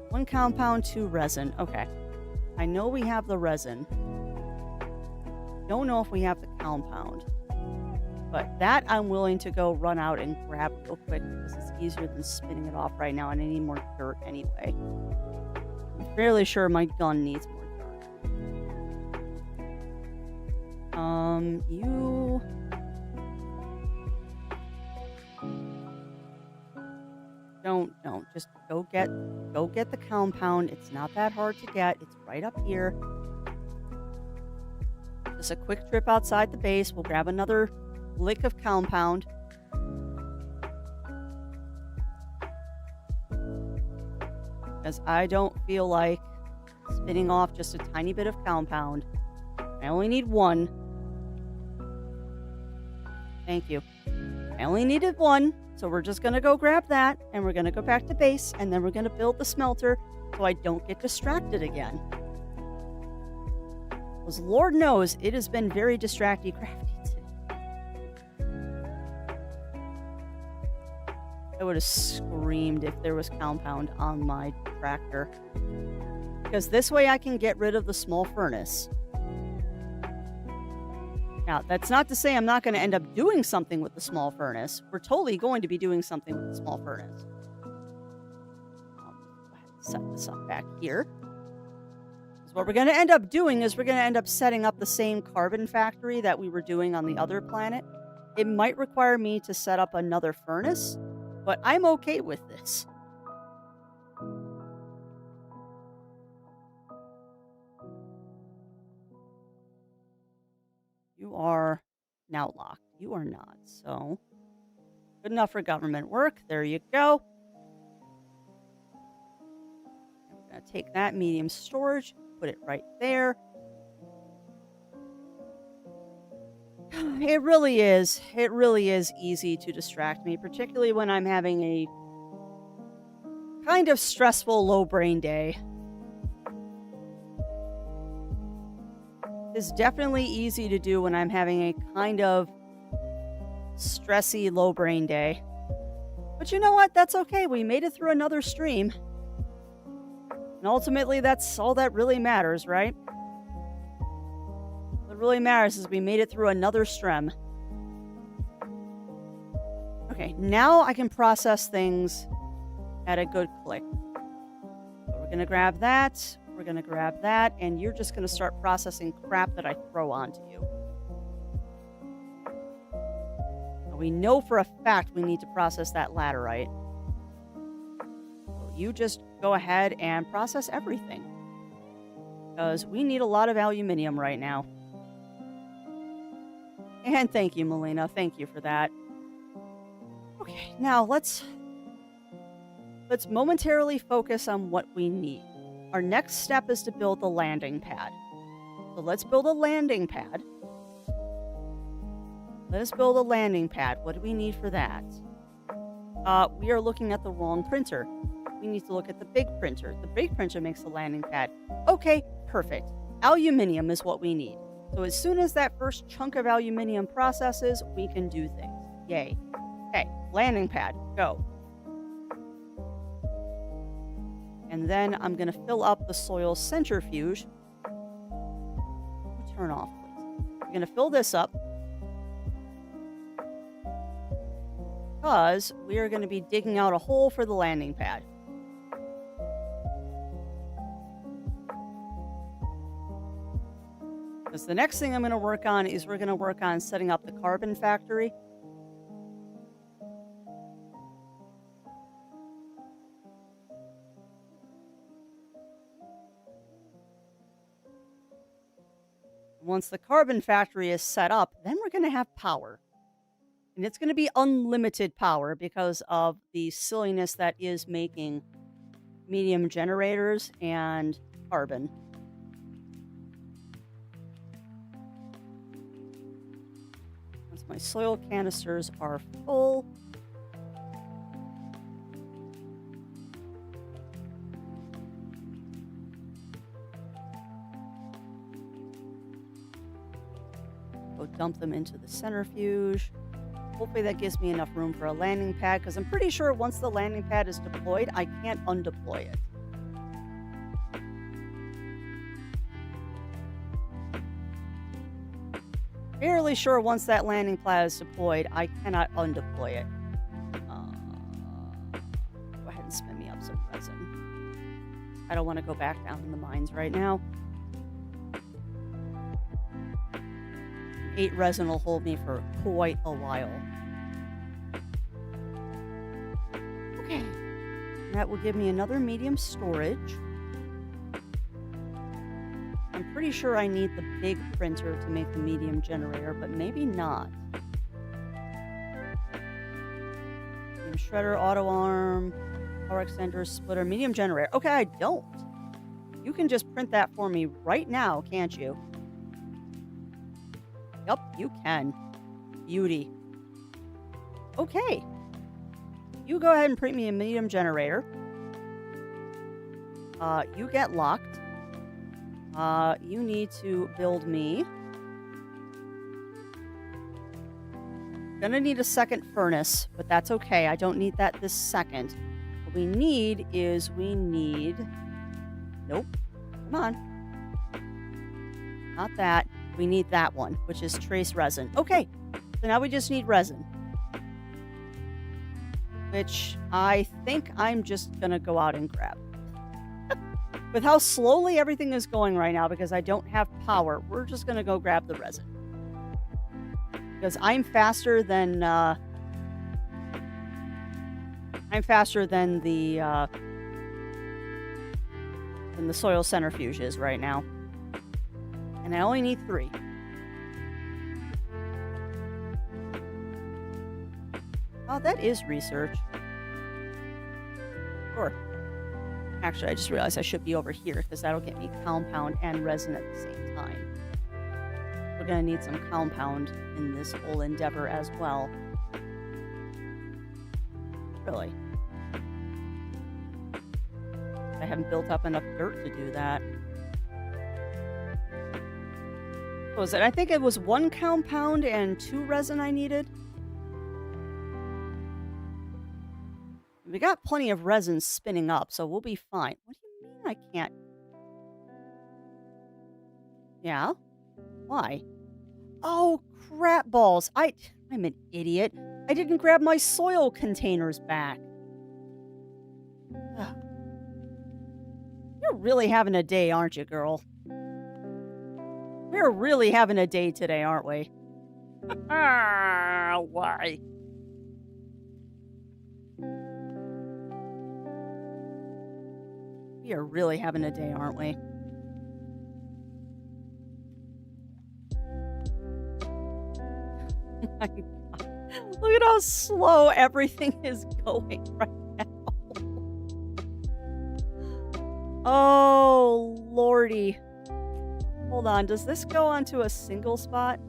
1 compound, 2 resin. Okay. I know we have the resin. Don't know if we have the compound. But that I'm willing to go run out and grab real quick because it's easier than spinning it off right now, and I need more dirt anyway. I'm fairly sure my gun needs more dirt. You... Don't. Just go get the compound. It's not that hard to get. It's right up here. Just a quick trip outside the base. We'll grab another lick of compound. Because I don't feel like spinning off just a tiny bit of compound. I only need 1. Thank you. I only needed 1, so we're just going to go grab that, and we're going to go back to base, and then we're going to build the smelter so I don't get distracted again. Because Lord knows, it has been very distracty crafty today. I would have screamed if there was compound on my tractor. Because this way I can get rid of the small furnace. Now, that's not to say I'm not going to end up doing something with the small furnace. We're totally going to be doing something with the small furnace. Go ahead and set this up back here. So what we're going to end up doing is we're going to end up setting up the same carbon factory that we were doing on the other planet. It might require me to set up another furnace, but I'm okay with this. You are now locked. You are not. So, good enough for government work. There you go. And we're going to take that medium storage, put it right there. It really is easy to distract me, particularly when I'm having a kind of stressful low brain day. It's definitely easy to do when I'm having a kind of stressy low brain day. But you know what? That's okay. We made it through another stream. And ultimately, that's all that really matters, right? What really matters is we made it through another stream. Okay, now I can process things at a good click. So we're going to grab that. We're going to grab that, and you're just going to start processing crap that I throw onto you. Now, we know for a fact we need to process that laterite. So you just go ahead and process everything. Because we need a lot of aluminium right now. And thank you, Melina. Thank you for that. Okay, now let's momentarily focus on what we need. Our next step is to build the landing pad. So let's build a landing pad. Let us build a landing pad. What do we need for that? We are looking at the wrong printer. We need to look at the big printer. The big printer makes the landing pad. Okay, perfect. Aluminium is what we need. So as soon as that first chunk of aluminium processes, we can do things. Yay. Okay, landing pad, go. And then I'm going to fill up the soil centrifuge. Turn off, please. I'm going to fill this up. because we are going to be digging out a hole for the landing pad. Because the next thing I'm going to work on is we're going to work on setting up the carbon factory. Once the carbon factory is set up, then we're going to have power. And it's going to be unlimited power because of the silliness that is making medium generators and carbon. Once my soil canisters are full, go dump them into the centrifuge. Hopefully that gives me enough room for a landing pad, because I'm pretty sure once the landing pad is deployed, I can't undeploy it. Fairly sure once that landing pad is deployed, I cannot undeploy it. Go ahead and spin me up some resin. I don't want to go back down in the mines right now. 8 resin will hold me for quite a while. Okay. That will give me another medium storage. I'm pretty sure I need the big printer to make the medium generator, but maybe not. Medium shredder, auto arm, power extender, splitter, medium generator. Okay, I don't. You can just print that for me right now, can't you? Yep, you can. Beauty. Okay. You go ahead and print me a medium generator. You get locked. You need to build me. Gonna need a second furnace, but that's okay. I don't need that this second. What we need is Nope. Come on. Not that. We need that one, which is trace resin. Okay, so now we just need resin. Which I think I'm just going to go out and grab. With how slowly everything is going right now, because I don't have power, we're just going to go grab the resin. Because I'm faster than the soil centrifuge is right now. And I only need 3. Oh, that is research. Sure. Actually, I just realized I should be over here, because that'll get me compound and resin at the same time. We're going to need some compound in this whole endeavor as well. Really. I haven't built up enough dirt to do that. What was it? I think it was 1 compound and 2 resin I needed. We got plenty of resin spinning up, so we'll be fine. What do you mean I can't? Yeah? Why? Oh, crap balls. I'm an idiot. I didn't grab my soil containers back. Ugh. You're really having a day, aren't you, girl? We're really having a day today, aren't we? Why? We are really having a day, aren't we? My God. Look at how slow everything is going right now. Oh, Lordy. Hold on, does this go onto a single spot?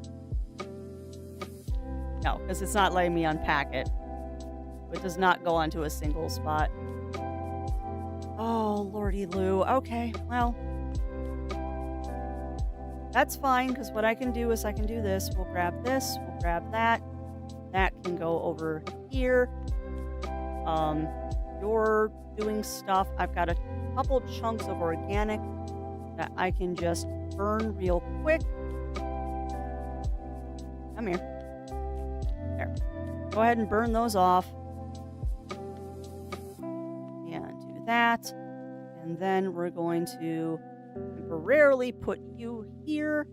No, because it's not letting me unpack it. It does not go onto a single spot. Oh, Lordy Lou. Okay, well. That's fine, because what I can do is I can do this. We'll grab this, we'll grab that. That can go over here. You're doing stuff. I've got a couple chunks of organic that I can just burn real quick. Come here. There. Go ahead and burn those off. And do that. And then we're going to temporarily put you here.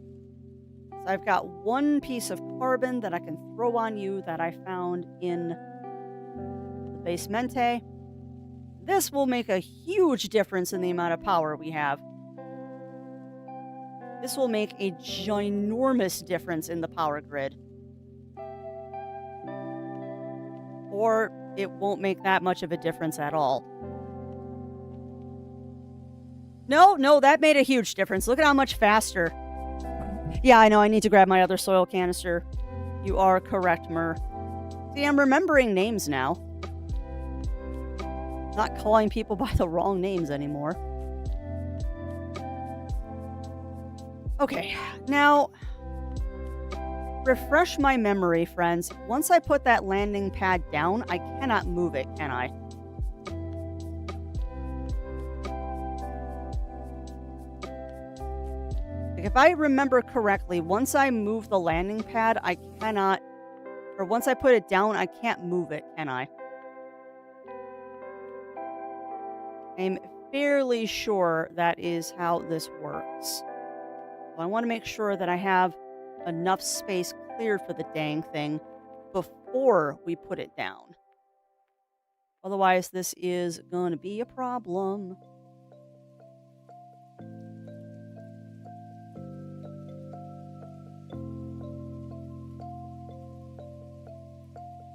So I've got one piece of carbon that I can throw on you that I found in the basemente. This will make a huge difference in the amount of power we have. This will make a ginormous difference in the power grid. Or it won't make that much of a difference at all. No, that made a huge difference. Look at how much faster. Yeah, I know, I need to grab my other soil canister. You are correct, Mur. See, I'm remembering names now. Not calling people by the wrong names anymore. Okay, now, refresh my memory, friends. Once I put that landing pad down, I cannot move it, can I? Like, if I remember correctly, once I move the landing pad, I cannot, or once I put it down, I can't move it, can I? I'm fairly sure that is how this works. I want to make sure that I have enough space cleared for the dang thing before we put it down. Otherwise, this is going to be a problem.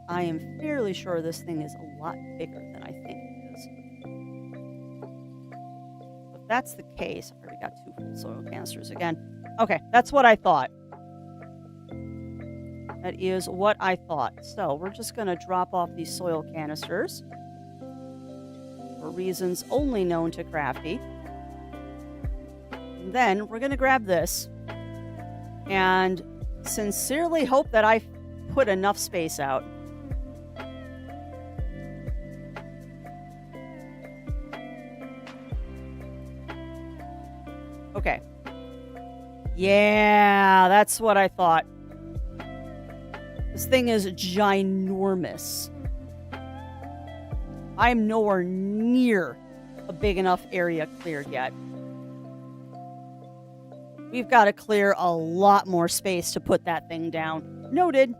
I am fairly sure this thing is a lot bigger than I think it is. If that's the case, I already got 2 full soil canisters again. Okay, that's what I thought. That is what I thought. So we're just going to drop off these soil canisters for reasons only known to Crafty. And then we're going to grab this and sincerely hope that I put enough space out. Okay. Yeah, that's what I thought. This thing is ginormous. I'm nowhere near a big enough area cleared yet. We've got to clear a lot more space to put that thing down. Noted.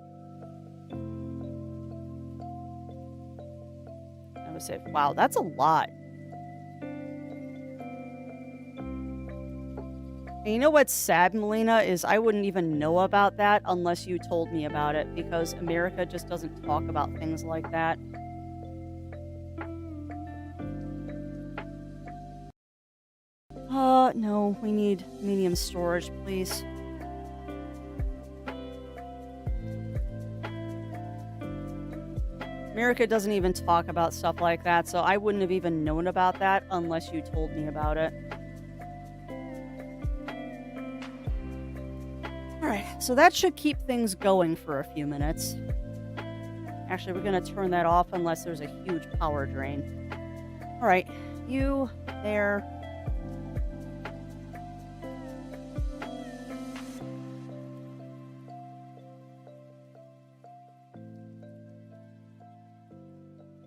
I would say, wow, that's a lot. And you know what's sad, Melina, is I wouldn't even know about that unless you told me about it, because America just doesn't talk about things like that. No, we need medium storage, please. America doesn't even talk about stuff like that, so I wouldn't have even known about that unless you told me about it. Alright, so that should keep things going for a few minutes. Actually, we're going to turn that off unless there's a huge power drain. Alright, you there.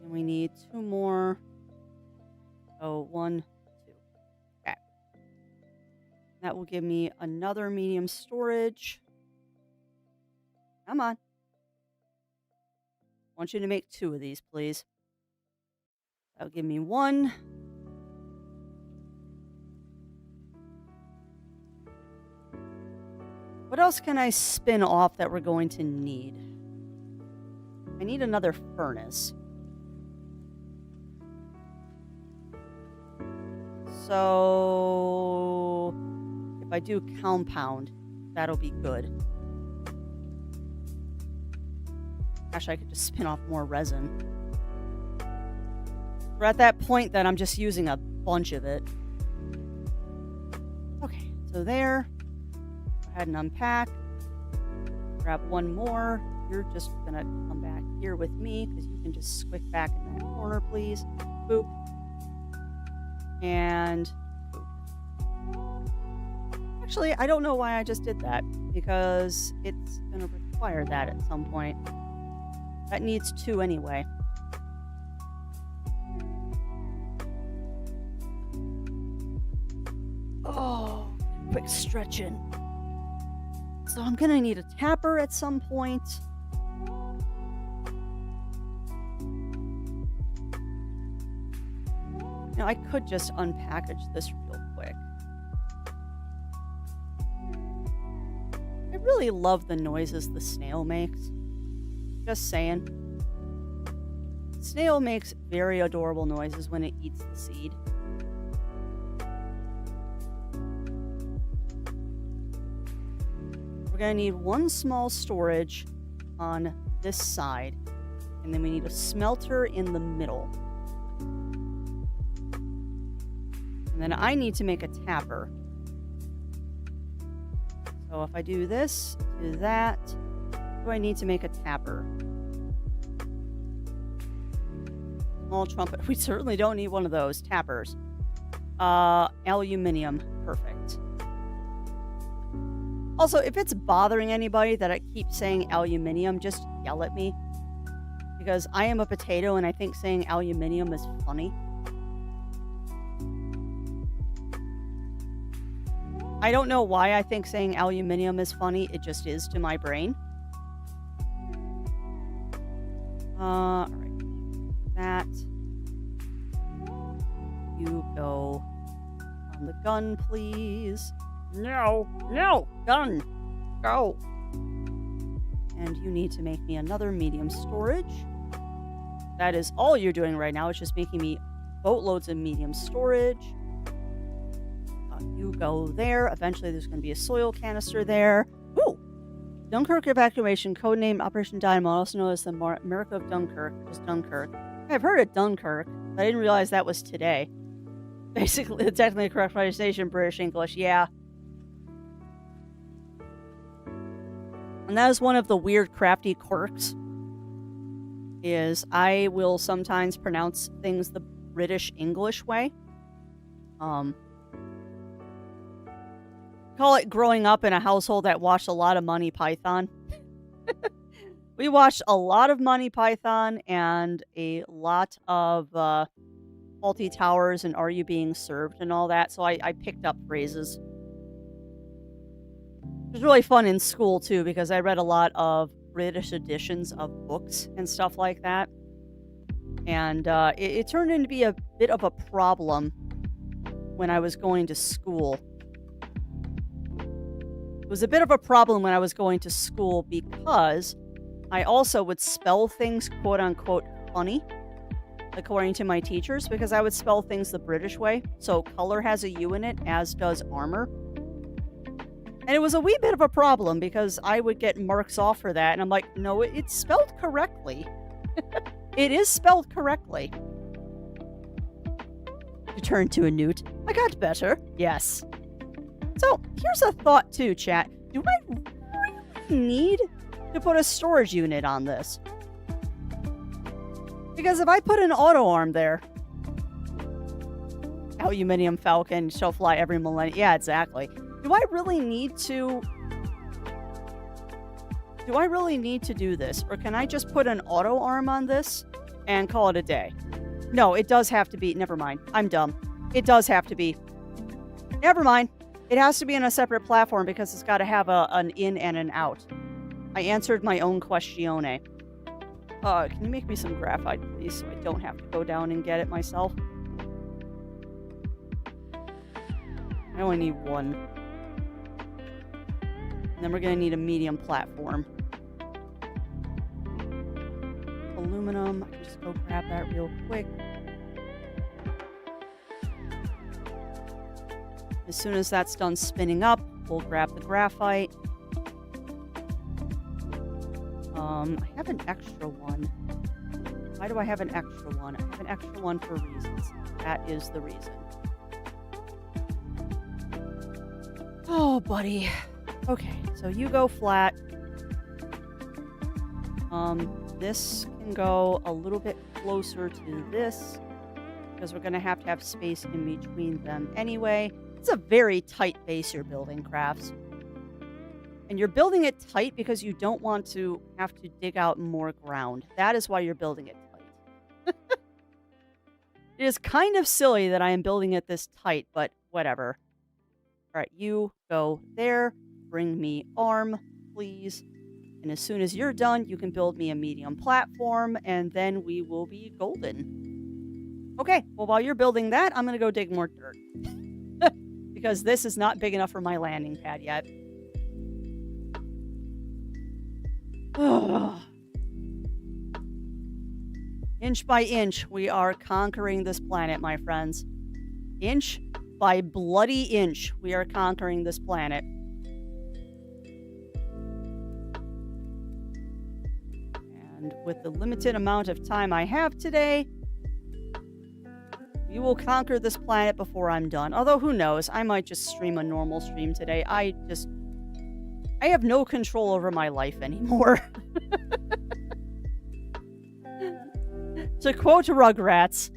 And we need 2 more. Oh, 1, 2. Okay. That will give me another medium storage. Come on. I want you to make 2 of these, please. That'll give me 1. What else can I spin off that we're going to need? I need another furnace. So if I do compound, that'll be good. Gosh, I could just spin off more resin. We're at that point that I'm just using a bunch of it. Okay, so there. Go ahead and unpack. Grab 1 more. You're just gonna come back here with me because you can just squick back in that corner, please. Boop. And boop. Actually, I don't know why I just did that, because it's going to require that at some point. That needs 2 anyway. Oh, quick stretching. So I'm gonna need a tapper at some point. Now, I could just unpackage this real quick. I really love the noises the snail makes. Just saying. Snail makes very adorable noises when it eats the seed. We're going to need 1 small storage on this side. And then we need a smelter in the middle. And then I need to make a tapper. So if I do this, do that, do I need to make a tapper? Small trumpet. We certainly don't need one of those tappers. Aluminium. Perfect. Also, if it's bothering anybody that I keep saying aluminium, just yell at me. Because I am a potato and I think saying aluminium is funny. I don't know why I think saying aluminium is funny. It just is to my brain. All right. That. You go on the gun, please. No, gun. Go. And you need to make me another medium storage. That is all you're doing right now. It's just making me boatloads of medium storage. You go there. Eventually, there's going to be a soil canister there. Ooh! Dunkirk evacuation, codename Operation Dynamo, also known as the Miracle of Dunkirk, just Dunkirk. I've heard of Dunkirk, but I didn't realize that was today. Basically, the technically correct pronunciation, British English, yeah. And that is one of the weird, crafty quirks, is I will sometimes pronounce things the British English way. Call it growing up in a household that watched a lot of Monty Python. We watched a lot of Monty Python and a lot of Faulty Towers and Are You Being Served and all that, so I picked up phrases. It was really fun in school, too, because I read a lot of British editions of books and stuff like that. And it turned into be a bit of a problem when I was going to school. It was a bit of a problem when I was going to school because I also would spell things quote-unquote funny, according to my teachers, because I would spell things the British way. So color has a U in it, as does armor. And it was a wee bit of a problem because I would get marks off for that. And I'm like, no, it's spelled correctly. It is spelled correctly. You turned to a newt. I got better. Yes. So, here's a thought too, chat. Do I really need to put a storage unit on this? Because if I put an auto arm there, aluminium falcon shall fly every millennium. Yeah, exactly. Do I really need to do this? Or can I just put an auto arm on this and call it a day? No, it does have to be. Never mind. I'm dumb. It does have to be. Never mind. It has to be on a separate platform because it's got to have an in and an out. I answered my own questione. Can you make me some graphite, please, so I don't have to go down and get it myself? I only need 1. And then we're going to need a medium platform. Aluminum. I can just go grab that real quick. As soon as that's done spinning up, we'll grab the graphite. I have an extra one. Why do I have an extra one? I have an extra one for reasons. That is the reason. Oh, buddy. Okay, so you go flat. This can go a little bit closer to this because we're going to have space in between them anyway. It's a very tight base you're building, Crafts. And you're building it tight because you don't want to have to dig out more ground. That is why you're building it tight. It is kind of silly that I am building it this tight, but whatever. All right, you go there. Bring me arm, please. And as soon as you're done, you can build me a medium platform, and then we will be golden. Okay, well, while you're building that, I'm going to go dig more dirt. Because this is not big enough for my landing pad yet. Inch by inch, we are conquering this planet, my friends. Inch by bloody inch, we are conquering this planet. And with the limited amount of time I have today, we will conquer this planet before I'm done. Although, who knows? I might just stream a normal stream today. I have no control over my life anymore. To quote Rugrats,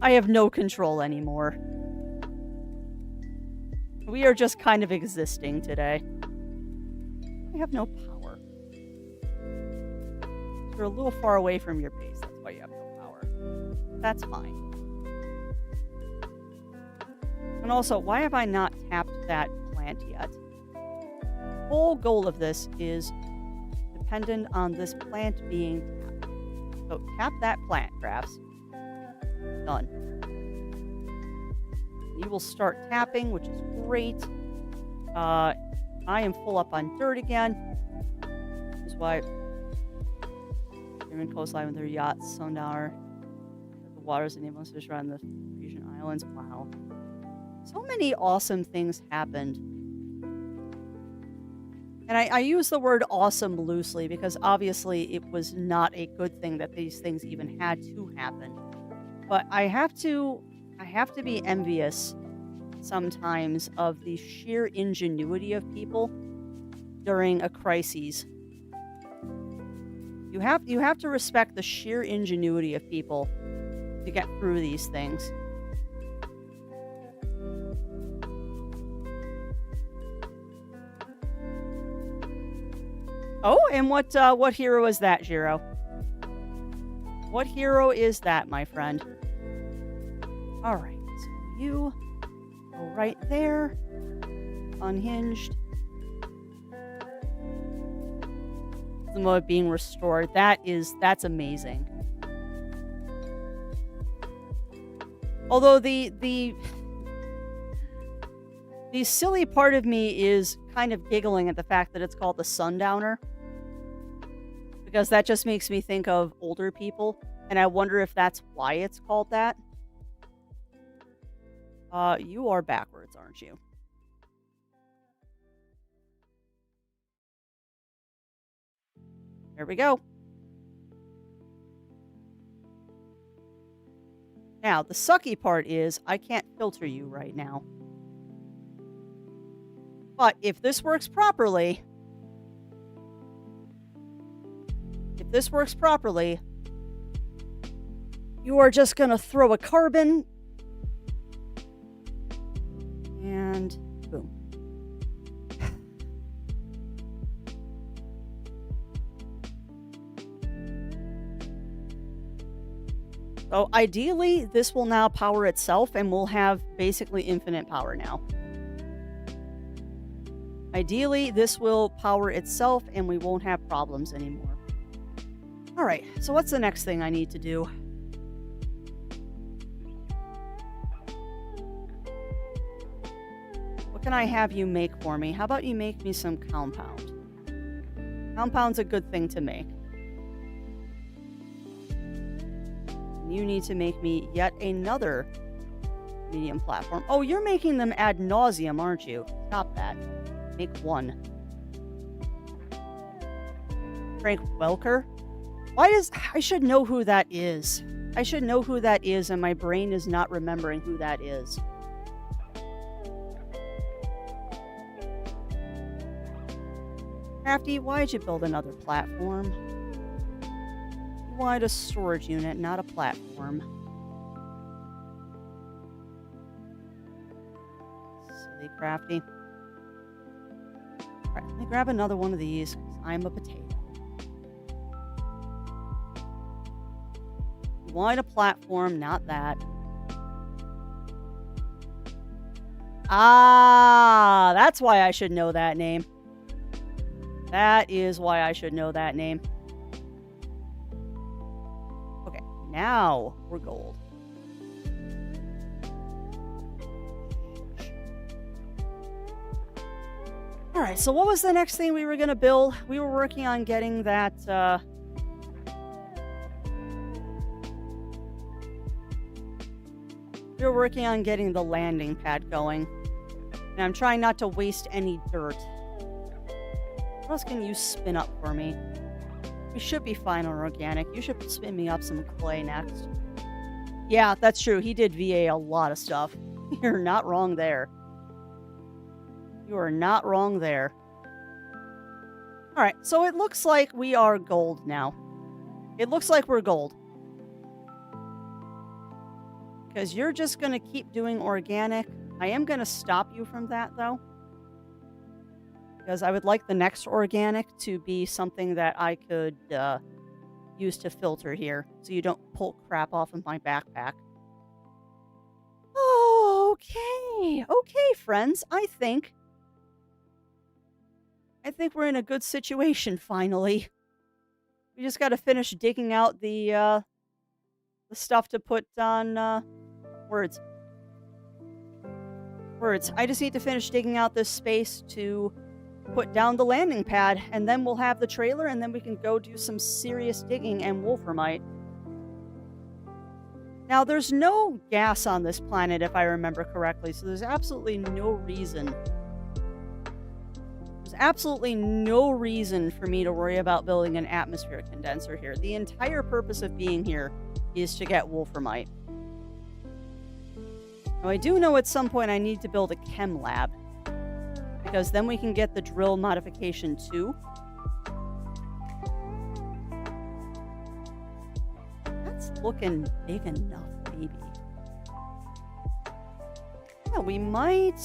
I have no control anymore. We are just kind of existing today. I have no power. You're a little far away from your base. That's why you have no power. That's fine. And also, why have I not tapped that plant yet? The whole goal of this is dependent on this plant being tapped. So tap that plant, Crafts. Done. You will start tapping, which is great. I am full up on dirt again. Which is why German coastline with their yachts, Sundowner. The waters enable us to fish around the Frisian Islands. Wow. So many awesome things happened. And I use the word awesome loosely because obviously it was not a good thing that these things even had to happen. But I have to be envious sometimes of the sheer ingenuity of people during a crisis. You have to respect the sheer ingenuity of people to get through these things. Oh, and what hero is that, Jiro? What hero is that, my friend? All right, so you go right there, unhinged. The mode being restored. That's amazing. Although the silly part of me is kind of giggling at the fact that it's called the Sundowner. Because that just makes me think of older people, and I wonder if that's why it's called that. You are backwards, aren't you? There we go. Now, the sucky part is I can't filter you right now. But if this works properly, you are just going to throw a carbon and boom. So ideally, this will now power itself and we'll have basically infinite power now. Ideally, this will power itself and we won't have problems anymore. All right, so what's the next thing I need to do? What can I have you make for me? How about you make me some compound? Compound's a good thing to make. You need to make me yet another medium platform. Oh, you're making them ad nauseum, aren't you? Stop that. Make one. Frank Welker? I should know who that is. I should know who that is, and my brain is not remembering who that is. Crafty, why'd you build another platform? You wanted a storage unit, not a platform. Silly Crafty. Alright, let me grab another one of these, 'cause I'm a potato. You wanted a platform, not that. Ah, that's why I should know that name. That is why I should know that name. Okay, now we're gold. Alright, so what was the next thing we were going to build? We were working on getting that, we were working on getting the landing pad going. And I'm trying not to waste any dirt. What else can you spin up for me? We should be fine on organic. You should spin me up some clay next. Yeah, that's true. He did VA a lot of stuff. You're not wrong there. You are not wrong there. Alright, so it looks like we are gold now. It looks like we're gold. Because you're just going to keep doing organic. I am going to stop you from that, though. Because I would like the next organic to be something that I could use to filter here. So you don't pull crap off of my backpack. Okay. Okay, friends. I think we're in a good situation, finally. We just got to finish digging out the stuff to put on, words. Words. I just need to finish digging out this space to put down the landing pad, and then we'll have the trailer, and then we can go do some serious digging and wolframite. Now, there's no gas on this planet, if I remember correctly, so there's absolutely no reason. There's absolutely no reason for me to worry about building an atmospheric condenser here. The entire purpose of being here is to get wolframite. Now, I do know at some point I need to build a chem lab, because then we can get the drill modification too. That's looking big enough, baby. Yeah, we might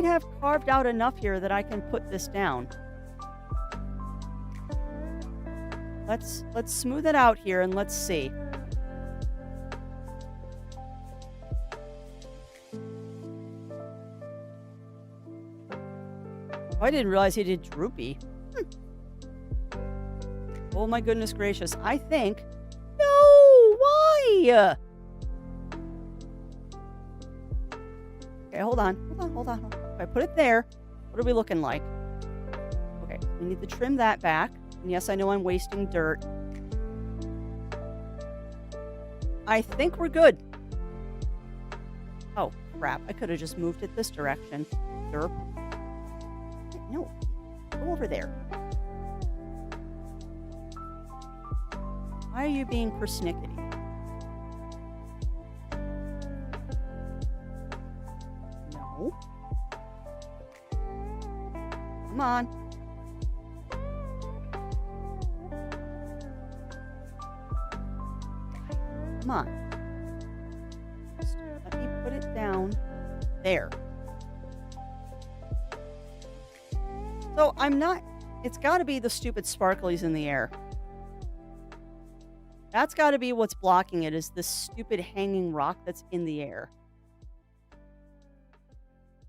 have carved out enough here that I can put this down. Let's smooth it out here and let's see. Oh, I didn't realize he did droopy. Oh my goodness gracious. I think... No! Why? Okay, hold on. If I put it there, what are we looking like? Okay, we need to trim that back. And yes, I know I'm wasting dirt. I think we're good. Oh, crap. I could have just moved it this direction. Derp. No. Go over there. Why are you being persnickety? No. Come on. Come on. Just let me put it down there. So I'm not... It's got to be the stupid sparklies in the air. That's got to be what's blocking it, is this stupid hanging rock that's in the air.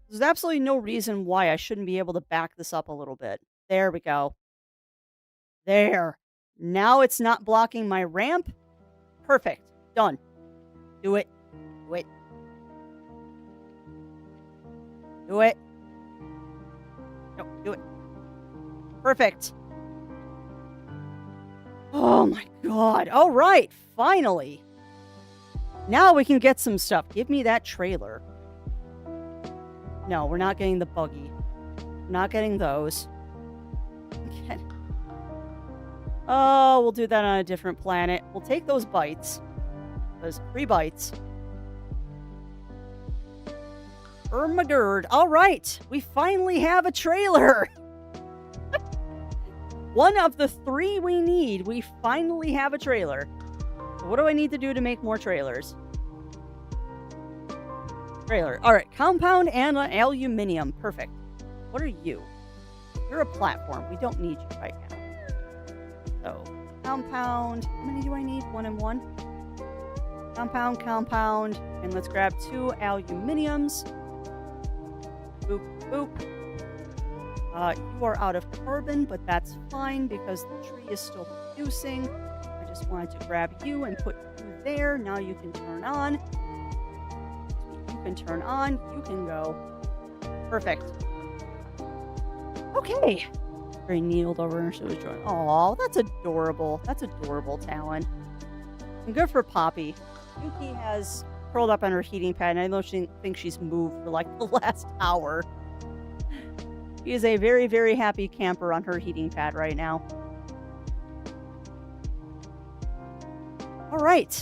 There's absolutely no reason why I shouldn't be able to back this up a little bit. There we go. There. Now it's not blocking my ramp. Perfect. Done. Do it. Do it. Do it. No, do it. Perfect. Oh my god. All right. Finally. Now we can get some stuff. Give me that trailer. No, we're not getting the buggy. We're not getting those. Okay. Oh, we'll do that on a different planet. We'll take those bites. Those 3 bites. Ermagerd. All right. We finally have a trailer. One of the 3 we need. We finally have a trailer. So what do I need to do to make more trailers? Trailer. All right. Compound and aluminium. Perfect. What are you? You're a platform. We don't need you right now. So, compound. How many do I need? 1 and 1? Compound. And let's grab 2 aluminiums. Boop, boop. You are out of carbon, but that's fine because the tree is still producing. I just wanted to grab you and put you there. Now you can turn on. You can turn on. You can go. Perfect. Okay. Very kneeled over and she was joining. Oh, that's adorable. That's adorable, Talon. And good for Poppy. Yuki has curled up on her heating pad, and I know she thinks she's moved for like the last hour. She is a very, very happy camper on her heating pad right now. All right.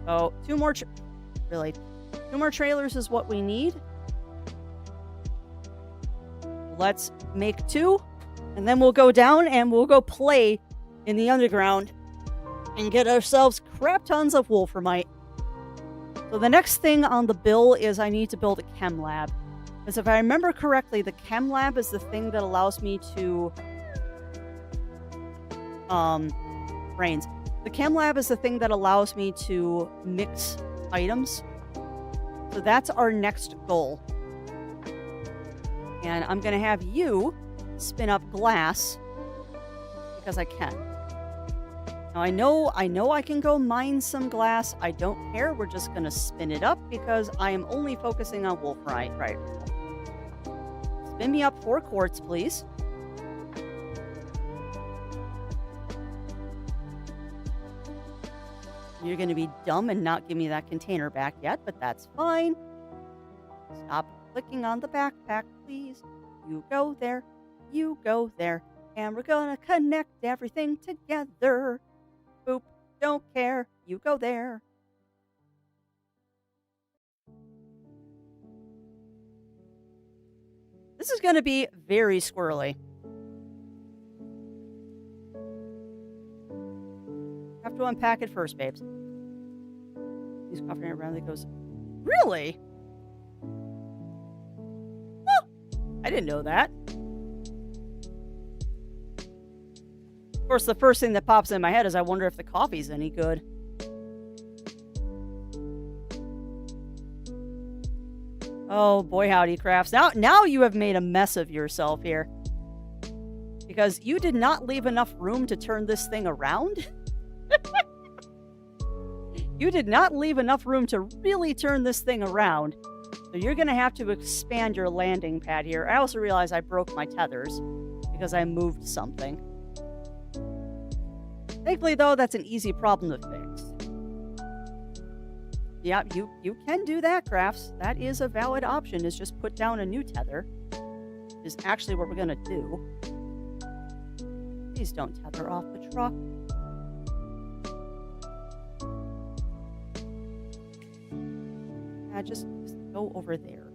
So 2 more, 2 more trailers is what we need. Let's make 2, and then we'll go down and we'll go play in the underground and get ourselves crap tons of wolframite. So the next thing on the bill is I need to build a chem lab. Because if I remember correctly, the chem lab is the thing that allows me to... brains. The chem lab is the thing that allows me to mix items. So that's our next goal. And I'm going to have you spin up glass because I can. Now I know I can go mine some glass. I don't care. We're just going to spin it up because I am only focusing on wolframite right now. Spin me up 4 quartz, please. You're going to be dumb and not give me that container back yet, but that's fine. Stop clicking on the backpack, please. You go there. You go there. And we're going to connect everything together. Boop. Don't care. You go there. This is going to be very squirrely. Have to unpack it first, babes. He's coughing around. He goes, really? Oh, I didn't know that. Of course, the first thing that pops in my head is I wonder if the coffee's any good. Oh, boy, howdy, Crafts. Now you have made a mess of yourself here. Because you did not leave enough room to turn this thing around. You did not leave enough room to really turn this thing around. So you're going to have to expand your landing pad here. I also realized I broke my tethers because I moved something. Thankfully, though, that's an easy problem to fix. Yeah, you can do that, Crafts. That is a valid option, is just put down a new tether. Is actually what we're going to do. Please don't tether off the truck. Yeah, just go over there.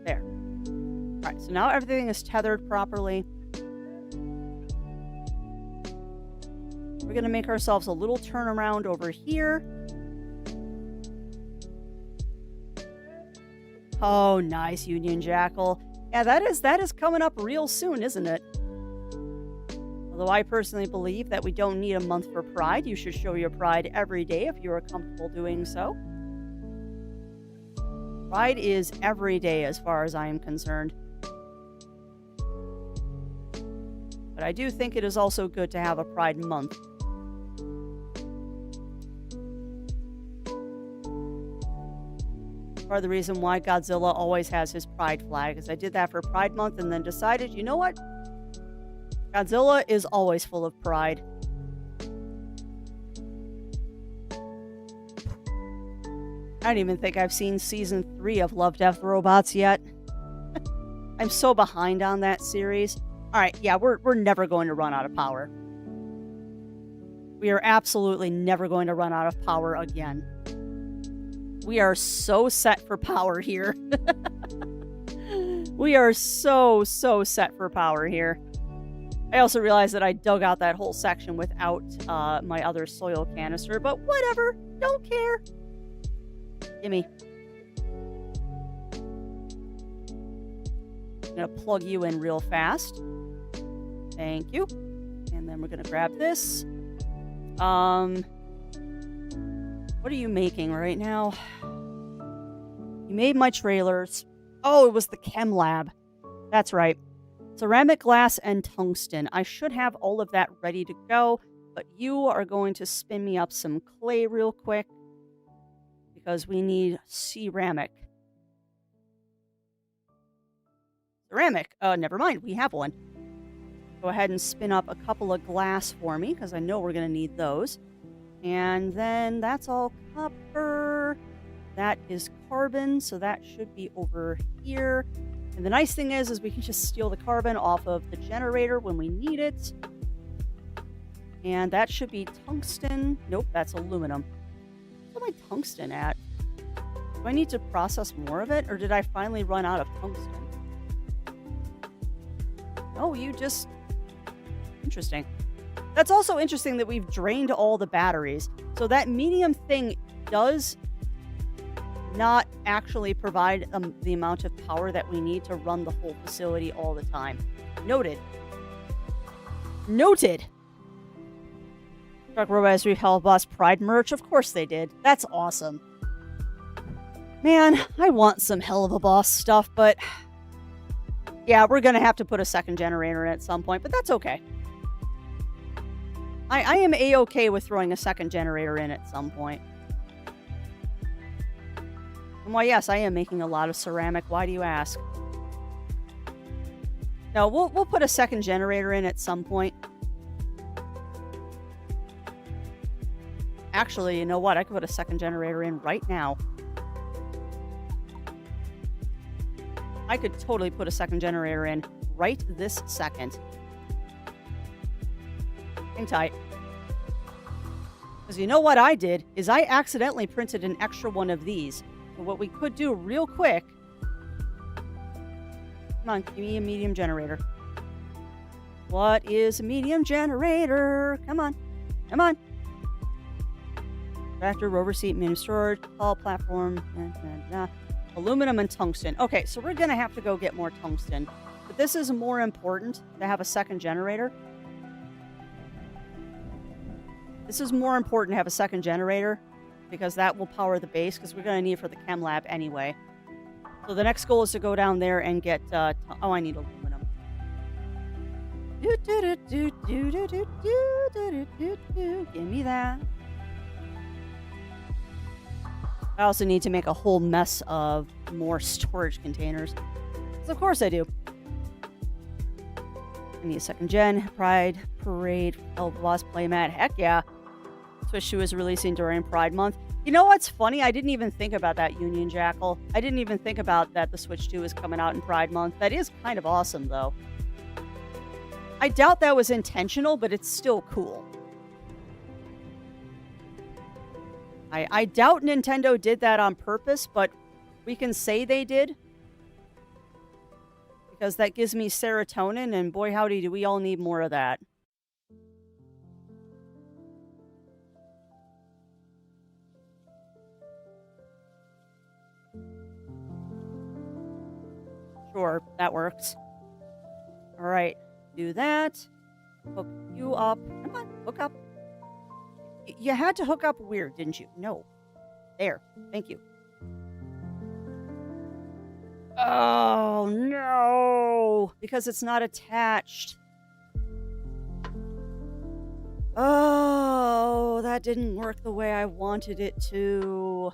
There. Alright, so now everything is tethered properly. We're going to make ourselves a little turnaround over here. Oh, nice, Union Jackal. Yeah, that is coming up real soon, isn't it? Although I personally believe that we don't need a month for Pride. You should show your pride every day if you are comfortable doing so. Pride is every day as far as I am concerned. But I do think it is also good to have a Pride month. Part of the reason why Godzilla always has his Pride flag is I did that for Pride month and then decided, you know what? Godzilla is always full of pride. I don't even think I've seen season 3 of Love, Death, Robots yet. I'm so behind on that series. Alright, yeah, we're never going to run out of power. We are absolutely never going to run out of power again. We are so set for power here. We are so set for power here. I also realized that I dug out that whole section without my other soil canister, but whatever. Don't care. Gimme. I'm going to plug you in real fast. Thank you. And then we're going to grab this. What are you making right now? You made my trailers. Oh, it was the chem lab. That's right. Ceramic, glass, and tungsten. I should have all of that ready to go, but you are going to spin me up some clay real quick because we need ceramic. Ceramic. Never mind. We have one. Go ahead and spin up a couple of glass for me because I know we're going to need those. And then that's all copper. That is carbon, so that should be over here. And the nice thing is we can just steal the carbon off of the generator when we need it. And that should be tungsten. Nope, that's aluminum. Where's my tungsten at? Do I need to process more of it, or did I finally run out of tungsten? Oh, you just... Interesting. That's also interesting that we've drained all the batteries. So that medium thing does not actually provide the amount of power that we need to run the whole facility all the time. Noted. Noted. Truck Robots Hell Boss Pride merch. Of course they did. That's awesome. Man, I want some Hell of a Boss stuff, but yeah, we're going to have to put a second generator in at some point, but that's okay. I am A-okay with throwing a second generator in at some point. And why, yes, I am making a lot of ceramic. Why do you ask? No, we'll put a second generator in at some point. Actually, you know what? I could put a second generator in right now. I could totally put a second generator in right this second. Hang tight. Because you know what I did is I accidentally printed an extra one of these. So what we could do real quick... Come on, give me a medium generator. What is a medium generator? Come on. Come on. Tractor, rover seat, medium storage, tall platform, aluminum and tungsten. Okay, so we're going to have to go get more tungsten. But this is more important to have a second generator. This is more important to have a second generator because that will power the base because we're going to need it for the chem lab anyway. So the next goal is to go down there and get... oh, I need aluminum. Give me that. I also need to make a whole mess of more storage containers. Because of course I do. I need a second gen. Pride, Parade, Boss Playmat. Heck yeah. Switch 2 is releasing during Pride Month. You know what's funny? I didn't even think about that, Union Jackal. I didn't even think about that the Switch 2 is coming out in Pride Month. That is kind of awesome, though. I doubt that was intentional, but it's still cool. I doubt Nintendo did that on purpose, but we can say they did. Because that gives me serotonin, and boy howdy do we all need more of that. Sure, that works. Alright, do that. Hook you up. Come on, hook up. You had to hook up weird, didn't you? No. There. Thank you. Oh, no. Because it's not attached. Oh, that didn't work the way I wanted it to.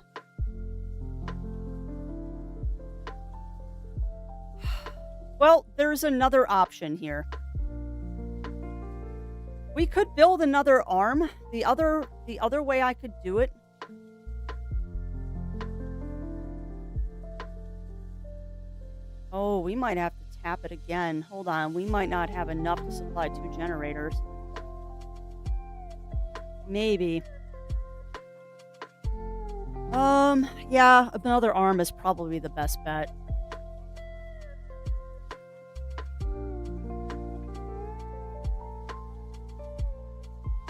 Well, there's another option here. We could build another arm. The other way I could do it. Oh, we might have to tap it again. Hold on. We might not have enough to supply 2 generators. Maybe. Yeah, another arm is probably the best bet.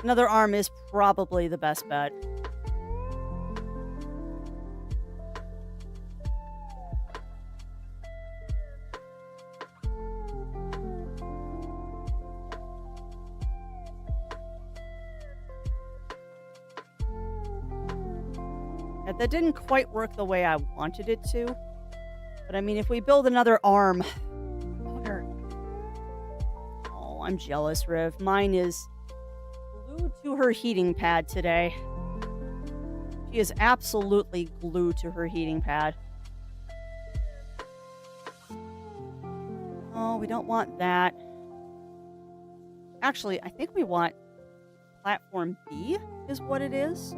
Another arm is probably the best bet. Yeah, that didn't quite work the way I wanted it to. But I mean, if we build another arm... Oh, I'm jealous, Riv. Mine is glued to her heating pad today. She is absolutely glued to her heating pad. Oh, we don't want that. Actually, I think we want platform B is what it is.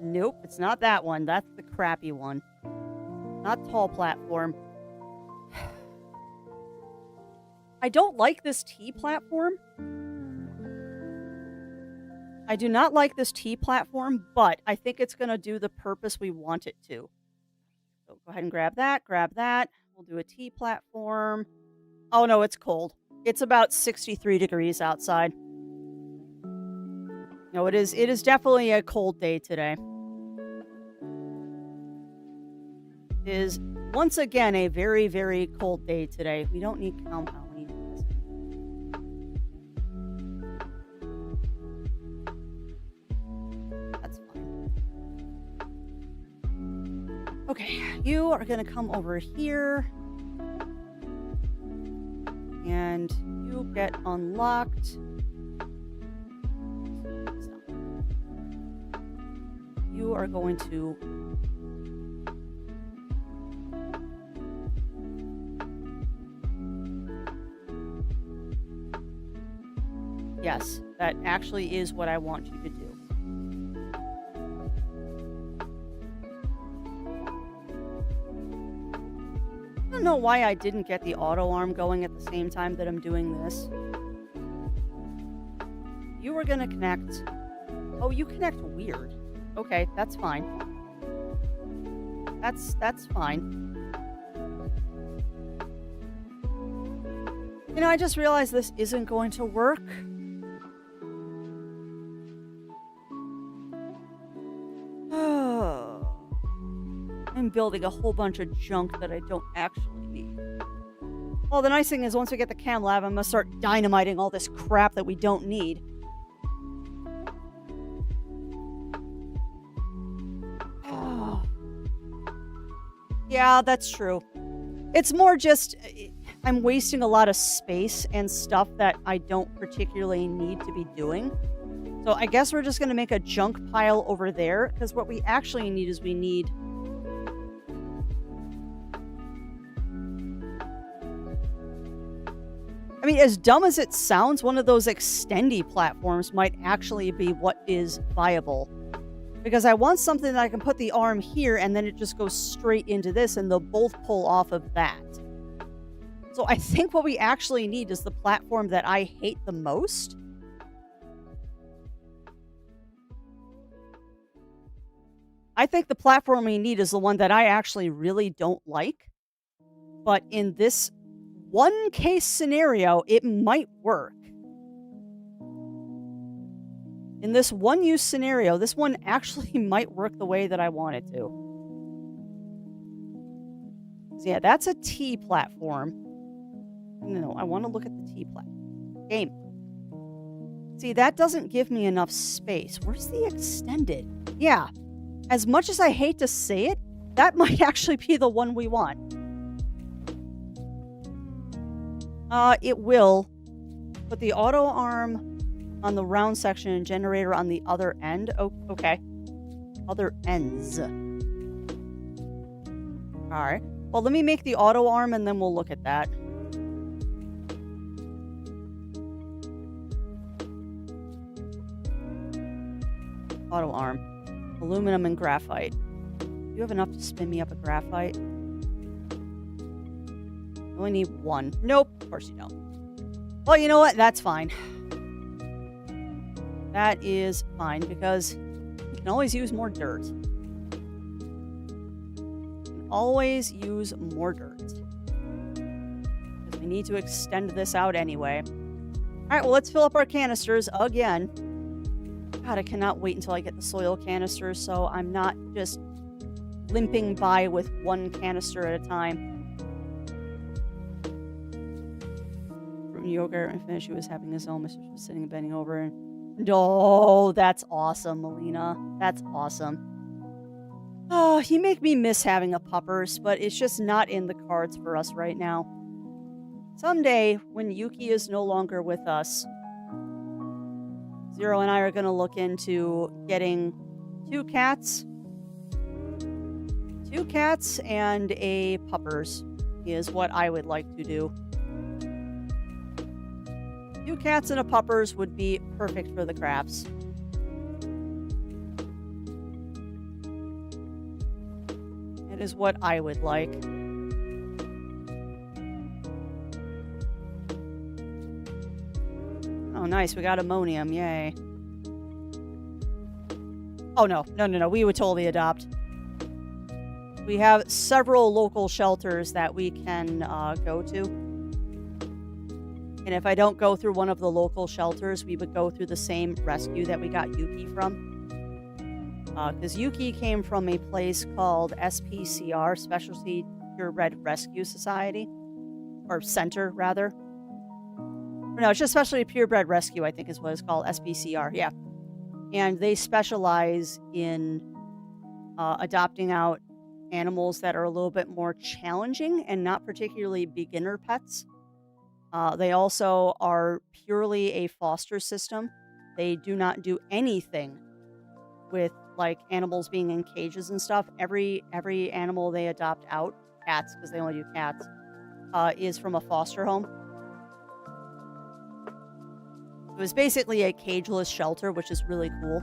Nope, it's not that one. That's the crappy one. Not tall platform. I don't like this T platform. I do not like this T platform, but I think it's going to do the purpose we want it to. So go ahead and grab that, grab that. We'll do a T platform. Oh no, it's cold. It's about 63 degrees outside. No, it is definitely a cold day today. It is once again a very, very cold day today. We don't need compound. We need this. That's fine. Okay, you are going to come over here. And you get unlocked. You are going to... Yes, that actually is what I want you to do. I don't know why I didn't get the auto arm going at the same time that I'm doing this. You are going to connect... Oh, you connect weird. Okay, that's fine. That's fine. You know, I just realized this isn't going to work. I'm building a whole bunch of junk that I don't actually need. Well, the nice thing is once we get the cam lab, I'm going to start dynamiting all this crap that we don't need. Yeah, that's true. It's more just I'm wasting a lot of space and stuff that I don't particularly need to be doing. So I guess we're just going to make a junk pile over there, because what we actually need is we need... I mean, as dumb as it sounds, one of those extendy platforms might actually be what is viable. Because I want something that I can put the arm here and then it just goes straight into this and they'll both pull off of that. So I think what we actually need is the platform that I hate the most. I think the platform we need is the one that I actually really don't like. But in this one case scenario, it might work. In this one use scenario, this one actually might work the way that I want it to. So yeah, that's a T platform. No, I want to look at the T platform. Game. See, that doesn't give me enough space. Where's the extended? Yeah. As much as I hate to say it, that might actually be the one we want. It will. Put the auto arm on the round section and generator on the other end. Oh, okay. Other ends. Alright. Well, let me make the auto arm and then we'll look at that. Auto arm. Aluminum and graphite. Do you have enough to spin me up a graphite? I only need one. Nope. Of course you don't. Well, you know what? That's fine. That is fine because you can always use more dirt. You can always use more dirt. Because we need to extend this out anyway. right, well, let's fill up our canisters again. God, I cannot wait until I get the soil canisters so I'm not just limping by with one canister at a time. Fruit and yogurt, and finished. She was having this illness. She was sitting and bending over. And oh, that's awesome, Melina. That's awesome. Oh, you make me miss having a puppers, but it's just not in the cards for us right now. Someday, when Yuki is no longer with us, Zero and I are going to look into getting 2 cats. 2 cats and a puppers is what I would like to do. 2 cats and a puppers would be perfect for the crafts. That is what I would like. Oh, nice. We got ammonium. Yay. Oh, no. No. We would totally adopt. We have several local shelters that we can go to. And if I don't go through one of the local shelters, we would go through the same rescue that we got Yuki from. Because Yuki came from a place called SPCR, Specialty Purebred Rescue Society. Or Center, rather. No, it's just Specialty Purebred Rescue, I think is what it's called. SPCR, yeah. And they specialize in adopting out animals that are a little bit more challenging and not particularly beginner pets. They also are purely a foster system. They do not do anything with like animals being in cages and stuff. Every animal they adopt out, cats, because they only do cats, is from a foster home. It was basically a cageless shelter, which is really cool.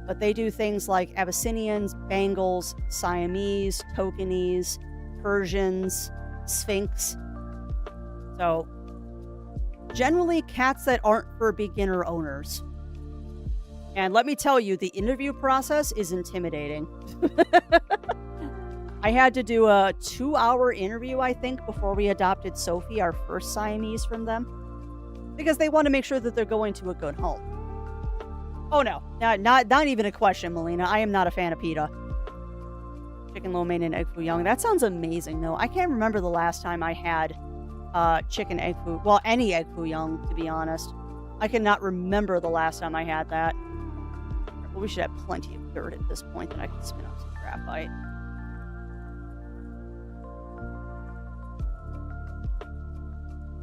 But they do things like Abyssinians, Bengals, Siamese, Tokanese, Persians, Sphinx. So, generally cats that aren't for beginner owners. And let me tell you, the interview process is intimidating. I had to do a 2-hour interview, I think, before we adopted Sophie, our first Siamese from them. Because they want to make sure that they're going to a good home. Oh no, not even a question, Melina. I am not a fan of pita. Chicken lo mein and egg foo young. That sounds amazing, though. I can't remember the last time I had chicken egg foo. Well, any egg foo young, to be honest. I cannot remember the last time I had that. Well, we should have plenty of dirt at this point that I can spin up some graphite.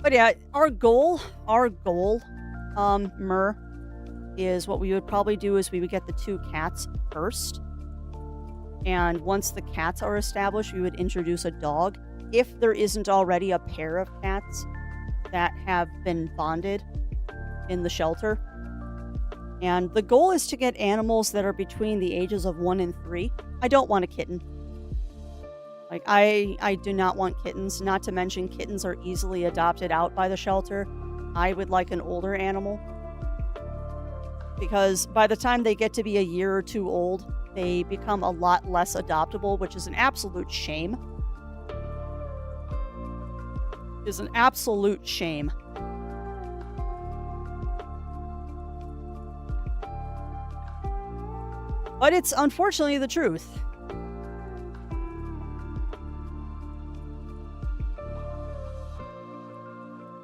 But yeah, our goal, Myrrh, is what we would probably do is we would get the 2 cats first. And once the cats are established, we would introduce a dog. If there isn't already a pair of cats that have been bonded in the shelter. And the goal is to get animals that are between the ages of 1 and 3. I don't want a kitten. Like, I do not want kittens, not to mention kittens are easily adopted out by the shelter. I would like an older animal. Because by the time they get to be a year or 2 old, they become a lot less adoptable, which is an absolute shame. It is an absolute shame. But it's unfortunately the truth.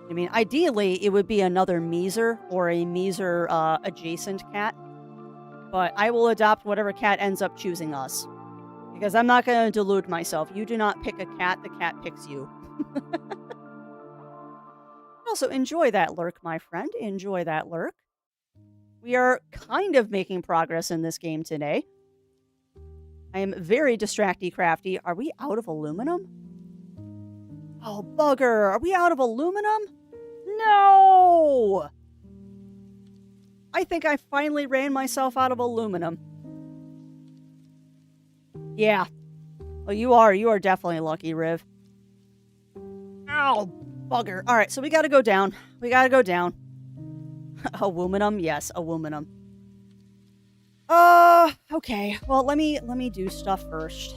I mean, ideally, it would be another Meezer or a Meezer adjacent cat. But I will adopt whatever cat ends up choosing us. Because I'm not going to delude myself. You do not pick a cat, the cat picks you. Also, enjoy that lurk, my friend. Enjoy that lurk. We are kind of making progress in this game today. I am very distracty crafty. Are we out of aluminum? Oh, bugger. Are we out of aluminum? No! I think I finally ran myself out of aluminum. Yeah. Well, you are definitely lucky, Riv. Ow, bugger. All right, so we gotta go down. Aluminum? Yes, aluminum. Okay. Well, let me do stuff first.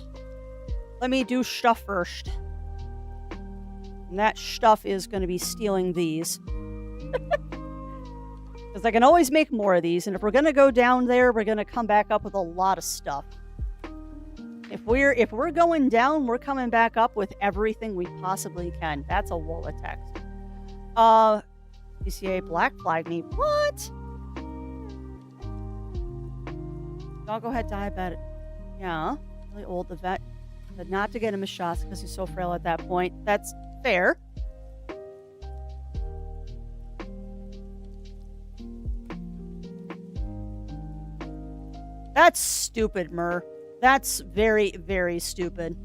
And that stuff is going to be stealing these. Because I can always make more of these, and if we're going to go down there, we're going to come back up with a lot of stuff. If we're going down, we're coming back up with everything we possibly can. That's a wall of text. PCA black flag me. What? Dog go ahead diabetic. Yeah, really old. The vet said not to get him a shot because he's so frail at that point. That's fair. That's stupid, Mur. That's very, very stupid.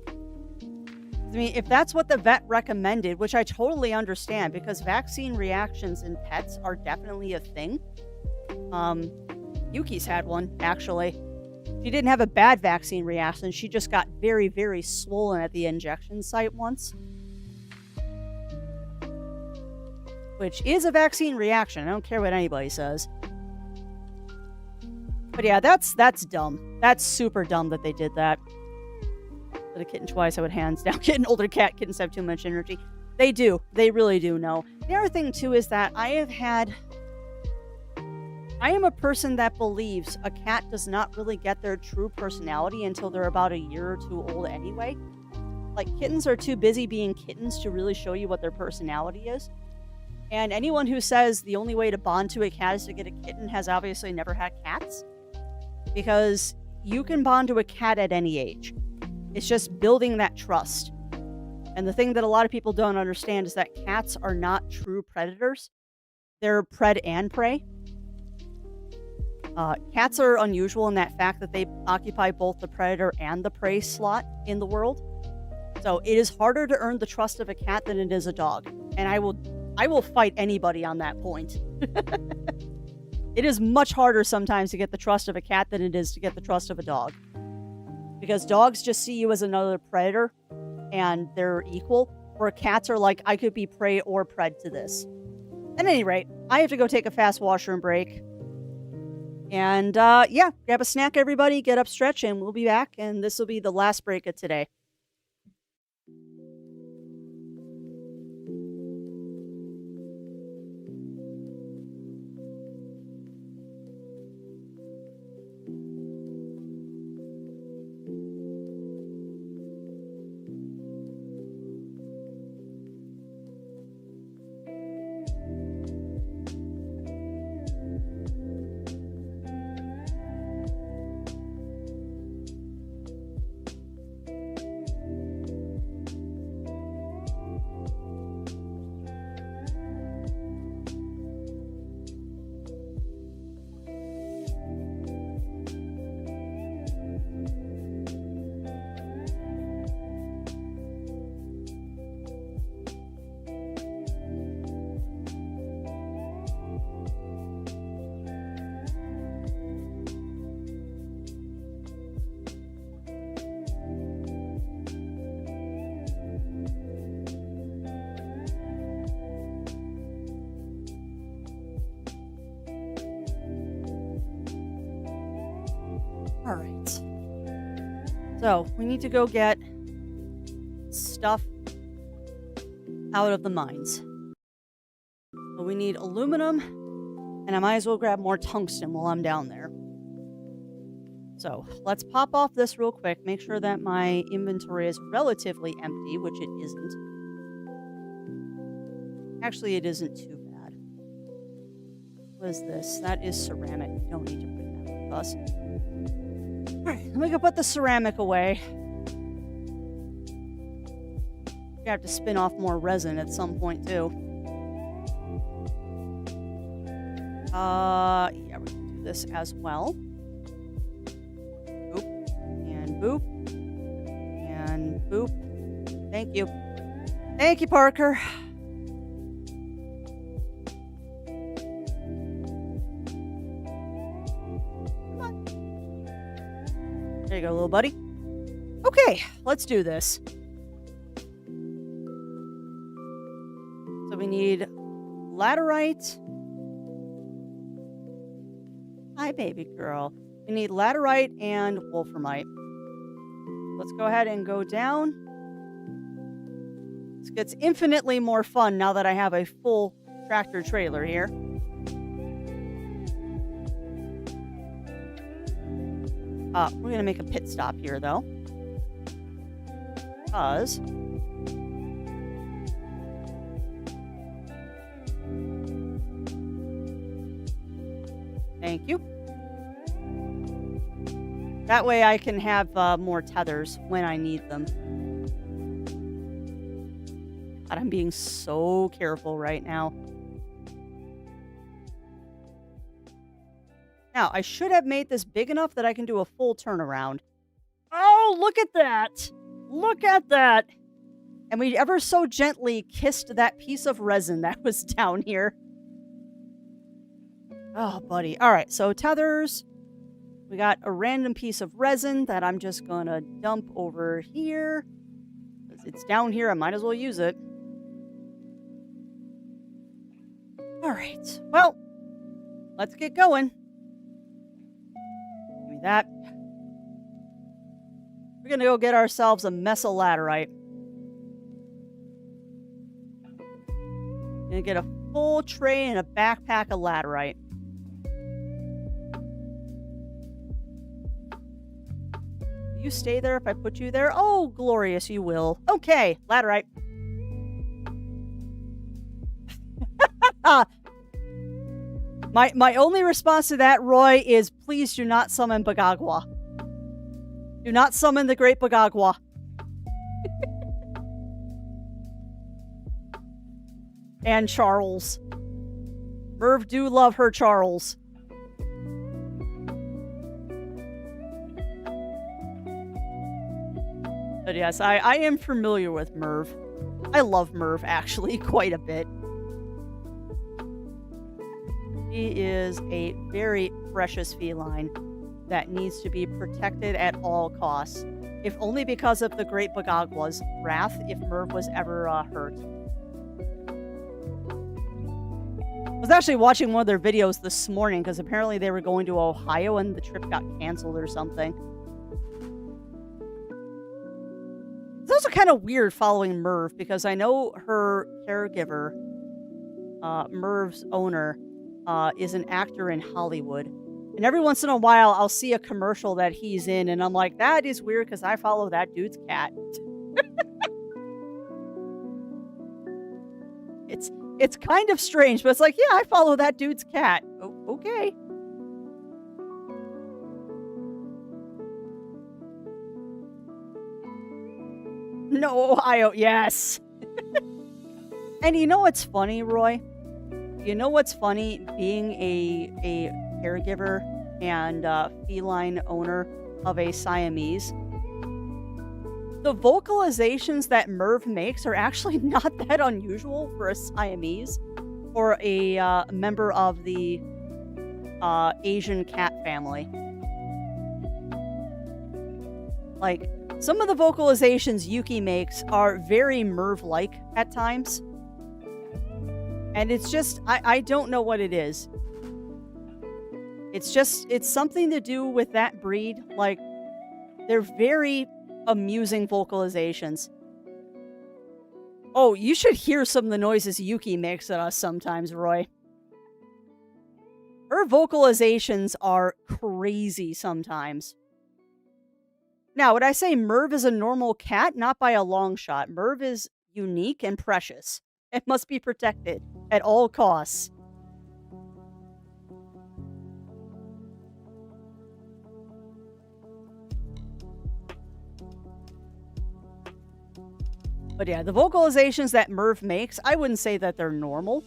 I mean, if that's what the vet recommended, which I totally understand because vaccine reactions in pets are definitely a thing. Yuki's had one, actually. She didn't have a bad vaccine reaction. She just got very, very swollen at the injection site once. Which is a vaccine reaction. I don't care what anybody says. But yeah, that's dumb. That's super dumb that they did that. For the kitten twice, I would hands down get an older cat. Kittens have too much energy. They do. They really do know. The other thing, too, is that I am a person that believes a cat does not really get their true personality until they're about a year or two old anyway. Like, kittens are too busy being kittens to really show you what their personality is. And anyone who says the only way to bond to a cat is to get a kitten has obviously never had cats. Because you can bond to a cat at any age. It's just building that trust. And the thing that a lot of people don't understand is that cats are not true predators. They're pred and prey. Cats are unusual in that fact that they occupy both the predator and the prey slot in the world. So it is harder to earn the trust of a cat than it is a dog. And I will fight anybody on that point. It is much harder sometimes to get the trust of a cat than it is to get the trust of a dog. Because dogs just see you as another predator and they're equal, where cats are like, I could be prey or pred to this. At any rate, I have to go take a fast washroom break. And yeah, grab a snack, everybody, get up, stretch, and we'll be back. And this will be the last break of today. All right. So we need to go get stuff out of the mines. So we need aluminum, and I might as well grab more tungsten while I'm down there. So let's pop off this real quick, make sure that my inventory is relatively empty, which it isn't. Actually, it isn't too bad. What is this? That is ceramic. We don't need to bring that with us. Alright, let me go put the ceramic away. I have to spin off more resin at some point, too. Yeah, we're gonna do this as well. Boop. And boop. And boop. Thank you. Thank you, Parker. There you go, little buddy. Okay, let's do this. So we need laterite. Hi, baby girl. We need laterite and wolframite. Let's go ahead and go down. This gets infinitely more fun now that I have a full tractor trailer here. We're gonna make a pit stop here though. Because thank you. That way I can have more tethers when I need them. God, I'm being so careful right now. Now, I should have made this big enough that I can do a full turnaround. Oh, look at that! Look at that! And we ever so gently kissed that piece of resin that was down here. Oh, buddy. All right, so tethers. We got a random piece of resin that I'm just gonna dump over here. Because it's down here, I might as well use it. All right, well, let's get going. Give me that. We're gonna go get ourselves a mess of laterite. Gonna get a full tray and a backpack of laterite. You stay there if I put you there? Oh, glorious, you will. Okay, laterite. My only response to that, Roy, is please do not summon Bagagwa. Do not summon the great Bagagwa. And Charles. Merv do love her Charles. But yes, I am familiar with Merv. I love Merv, actually, quite a bit. He is a very precious feline that needs to be protected at all costs, if only because of the great Bagagwa's wrath if Merv was ever hurt. I was actually watching one of their videos this morning because apparently they were going to Ohio and the trip got canceled or something. It's also kind of weird following Merv because I know her caregiver, Merv's owner, is an actor in Hollywood. And every once in a while, I'll see a commercial that he's in, and I'm like, that is weird because I follow that dude's cat. It's kind of strange, but it's like, yeah, I follow that dude's cat. Oh, okay. No, Ohio, yes. And you know what's funny, Roy? You know what's funny? Being a caregiver and feline owner of a Siamese. The vocalizations that Merv makes are actually not that unusual for a Siamese or a member of the Asian cat family. Like, some of the vocalizations Yuki makes are very Merv-like at times. And it's just, I don't know what it is. It's something to do with that breed. Like, they're very amusing vocalizations. Oh, you should hear some of the noises Yuki makes at us sometimes, Roy. Her vocalizations are crazy sometimes. Now, would I say Merv is a normal cat? Not by a long shot. Merv is unique and precious. It must be protected at all costs. But yeah, the vocalizations that Merv makes, I wouldn't say that they're normal,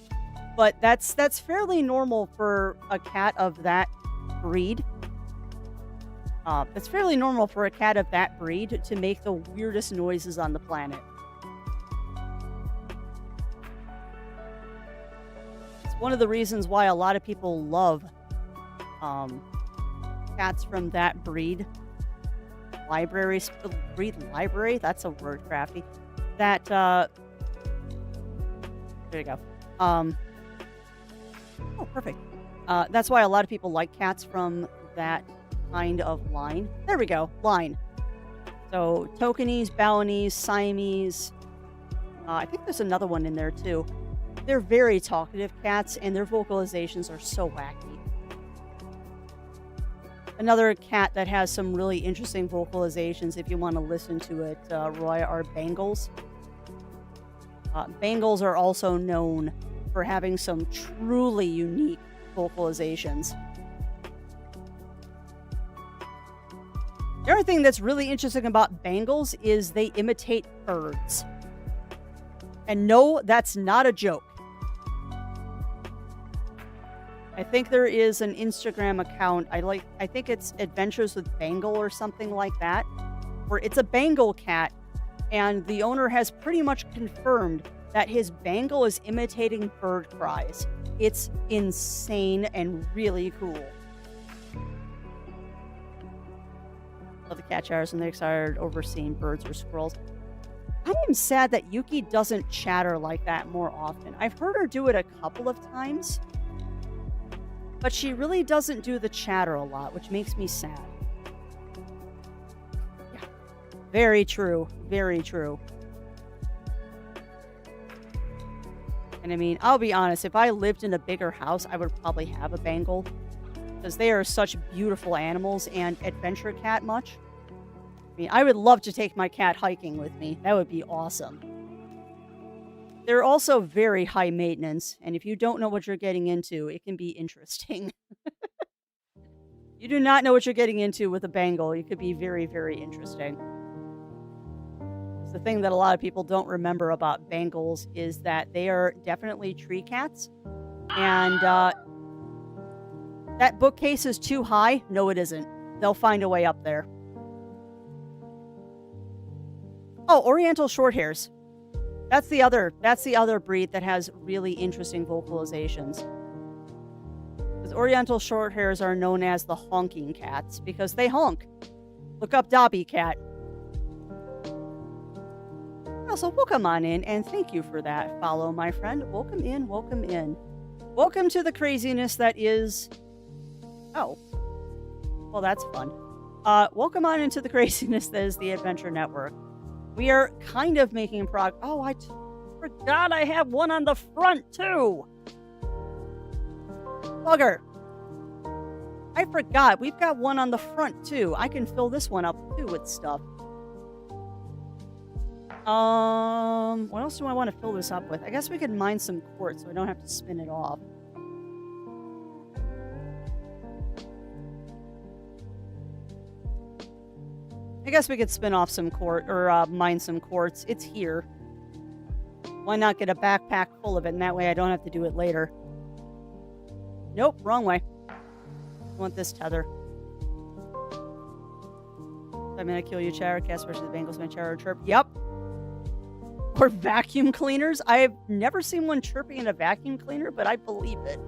but that's fairly normal for a cat of that breed. It's fairly normal for a cat of that breed to make the weirdest noises on the planet. It's one of the reasons why a lot of people love cats from that breed. Breed library? That's a word, Crafty. That, there you go. Oh, perfect. That's why a lot of people like cats from that kind of line. There we go. Line. So, Tokanese, Balinese, Siamese. I think there's another one in there, too. They're very talkative cats, and their vocalizations are so wacky. Another cat that has some really interesting vocalizations, if you want to listen to it, Roy, are Bengals. Bengals are also known for having some truly unique vocalizations. The other thing that's really interesting about Bengals is they imitate birds. And no, that's not a joke. I think there is an Instagram account. I think it's Adventures with Bengal or something like that, where it's a Bengal cat, and the owner has pretty much confirmed that his Bengal is imitating bird cries. It's insane and really cool. Love the cat chatters when they're excited over seeing birds or squirrels. I am sad that Yuki doesn't chatter like that more often. I've heard her do it a couple of times, but she really doesn't do the chatter a lot, which makes me sad. Yeah. Very true. Very true. And I mean, I'll be honest, if I lived in a bigger house, I would probably have a Bengal, because they are such beautiful animals and adventure cat much. I mean, I would love to take my cat hiking with me. That would be awesome. They're also very high maintenance, and if you don't know what you're getting into, it can be interesting. You do not know what you're getting into with a Bengal. It could be very, very interesting. It's the thing that a lot of people don't remember about Bengals is that they are definitely tree cats. And that bookcase is too high. No, it isn't. They'll find a way up there. Oh, Oriental Shorthairs. That's the other breed that has really interesting vocalizations. Because Oriental Shorthairs are known as the honking cats because they honk. Look up Dobby Cat. Also, welcome on in, and thank you for that follow, my friend. Welcome in, welcome in. Welcome to the craziness that is... Oh. Well, that's fun. Welcome on into the craziness that is the Adventure Network. We are kind of making progress. Oh, I forgot I have one on the front, too. Bugger. I forgot. We've got one on the front, too. I can fill this one up, too, with stuff. What else do I want to fill this up with? I guess we could mine some quartz so I don't have to spin it off. I guess we could spin off some quartz, or mine some quartz. It's here. Why not get a backpack full of it, and that way I don't have to do it later. Nope, wrong way. I want this tether. I'm gonna kill you, chatter. Cast versus the Bengals, my chatter chirp. Yep. Or vacuum cleaners. I've never seen one chirping in a vacuum cleaner, but I believe it.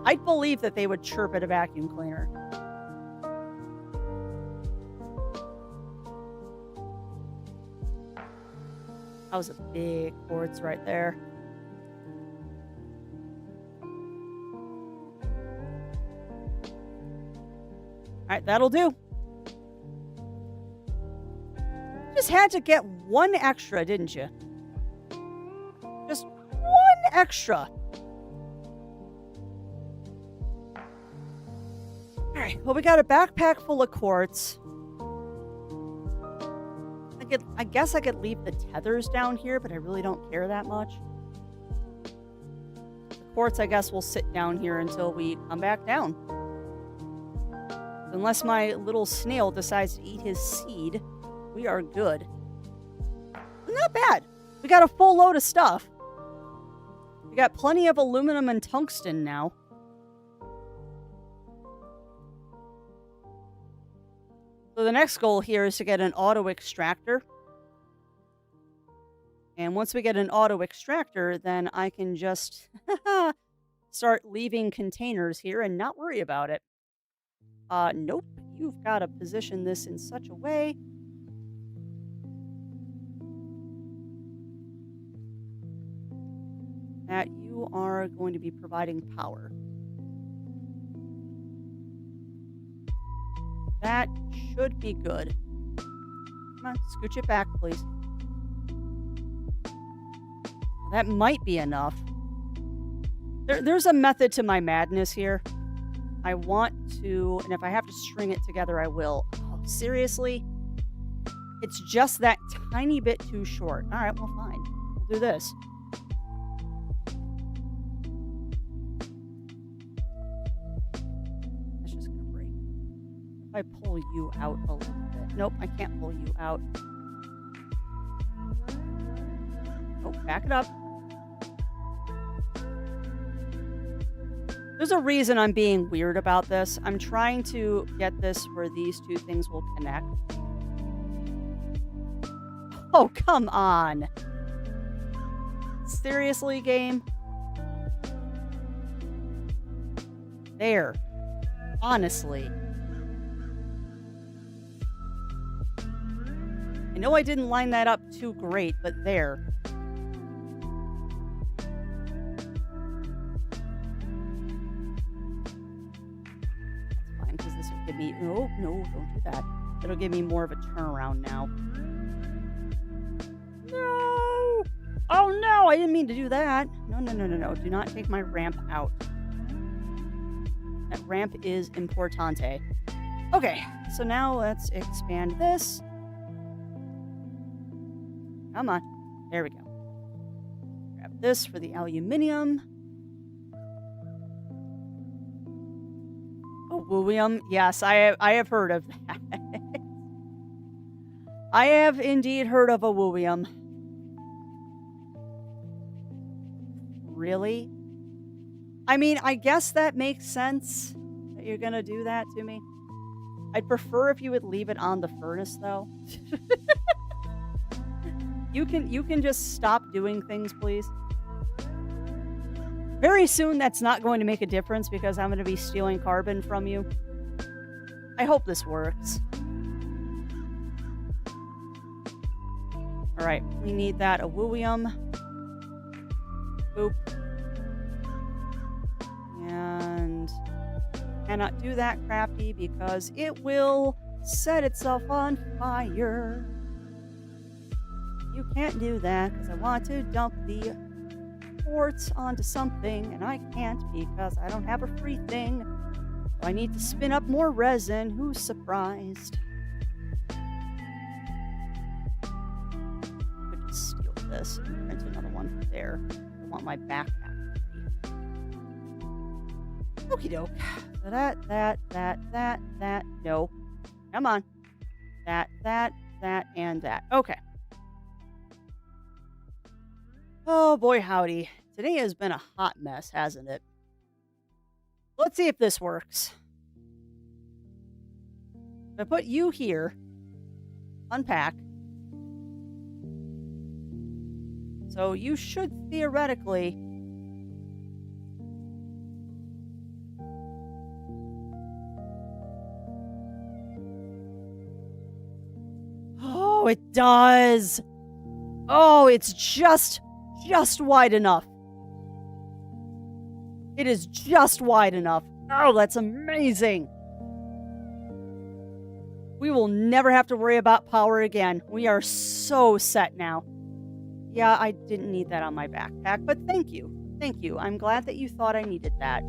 I believe that they would chirp at a vacuum cleaner. That was a big quartz right there. Alright, that'll do. Just had to get one extra, didn't you? Just one extra. Alright, well, we got a backpack full of quartz. I guess I could leave the tethers down here, but I really don't care that much. The quartz, I guess, will sit down here until we come back down. Unless my little snail decides to eat his seed, we are good. Not bad. We got a full load of stuff. We got plenty of aluminum and tungsten now. So the next goal here is to get an auto extractor. And once we get an auto extractor, then I can just start leaving containers here and not worry about it. Nope. You've got to position this in such a way that you are going to be providing power. That should be good. Come on, scooch it back, please. That might be enough. There's a method to my madness here. I want to, and if I have to string it together, I will. Oh, seriously? It's just that tiny bit too short. All right, well, fine. We'll do this. That's just going to break. If I pull you out a little bit. Nope, I can't pull you out. Oh, back it up. There's a reason I'm being weird about this. I'm trying to get this where these two things will connect. Oh, come on. Seriously, game? There. Honestly. I know I didn't line that up too great, but there. No, don't do that. It'll give me more of a turnaround now. No! Oh no, I didn't mean to do that. No. Do not take my ramp out. That ramp is importante. Okay, so now let's expand this. Come on. There we go. Grab this for the aluminium. William, yes, I have heard of that. I have indeed heard of a William. Really? I mean, I guess that makes sense that you're gonna do that to me. I'd prefer if you would leave it on the furnace, though. You can just stop doing things, please. Very soon, that's not going to make a difference because I'm going to be stealing carbon from you. I hope this works. All right, we need that alluvium. Boop. And cannot do that, Crafty, because it will set itself on fire. You can't do that because I want to dump the quartz onto something, and I can't because I don't have a free thing. So I need to spin up more resin. Who's surprised? I could just steal this and print another one there. I want my backpack to be. Okie doke. So that. No. Come on. That, and that. Okay. Oh boy, howdy. Today has been a hot mess, hasn't it? Let's see if this works. If I put you here, unpack. So you should theoretically... Oh, it does! Oh, it's just wide enough. It is just wide enough. Oh, that's amazing. We will never have to worry about power again. We are so set now. Yeah, I didn't need that on my backpack, but thank you. Thank you. I'm glad that you thought I needed that.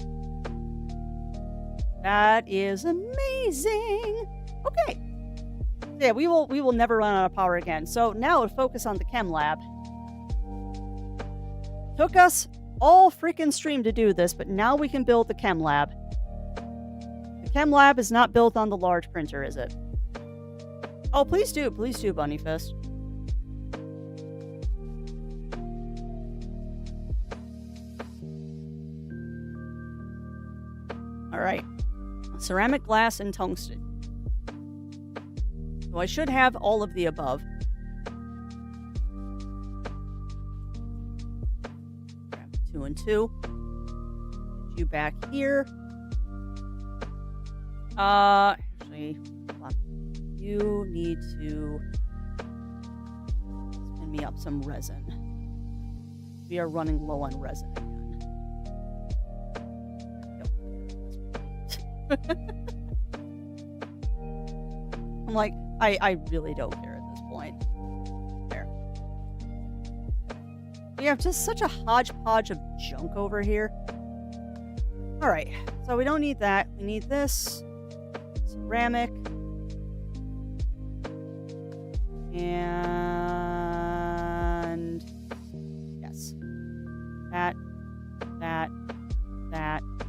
That is amazing. Okay. Yeah, we will never run out of power again. So now focus on the chem lab. Took us all freaking stream to do this, but now we can build the chem lab. The chem lab is not built on the large printer, is it? Oh, please do, Bunny Fist. All right, ceramic, glass, and tungsten. So I should have all of the above. Grab 2 and 2. Put you back here. Actually, hold on. You need to spin me up some resin. We are running low on resin again. I'm like, I really don't care at this point. There. We have just such a hodgepodge of junk over here. All right, so we don't need that. We need this ceramic and yes, that,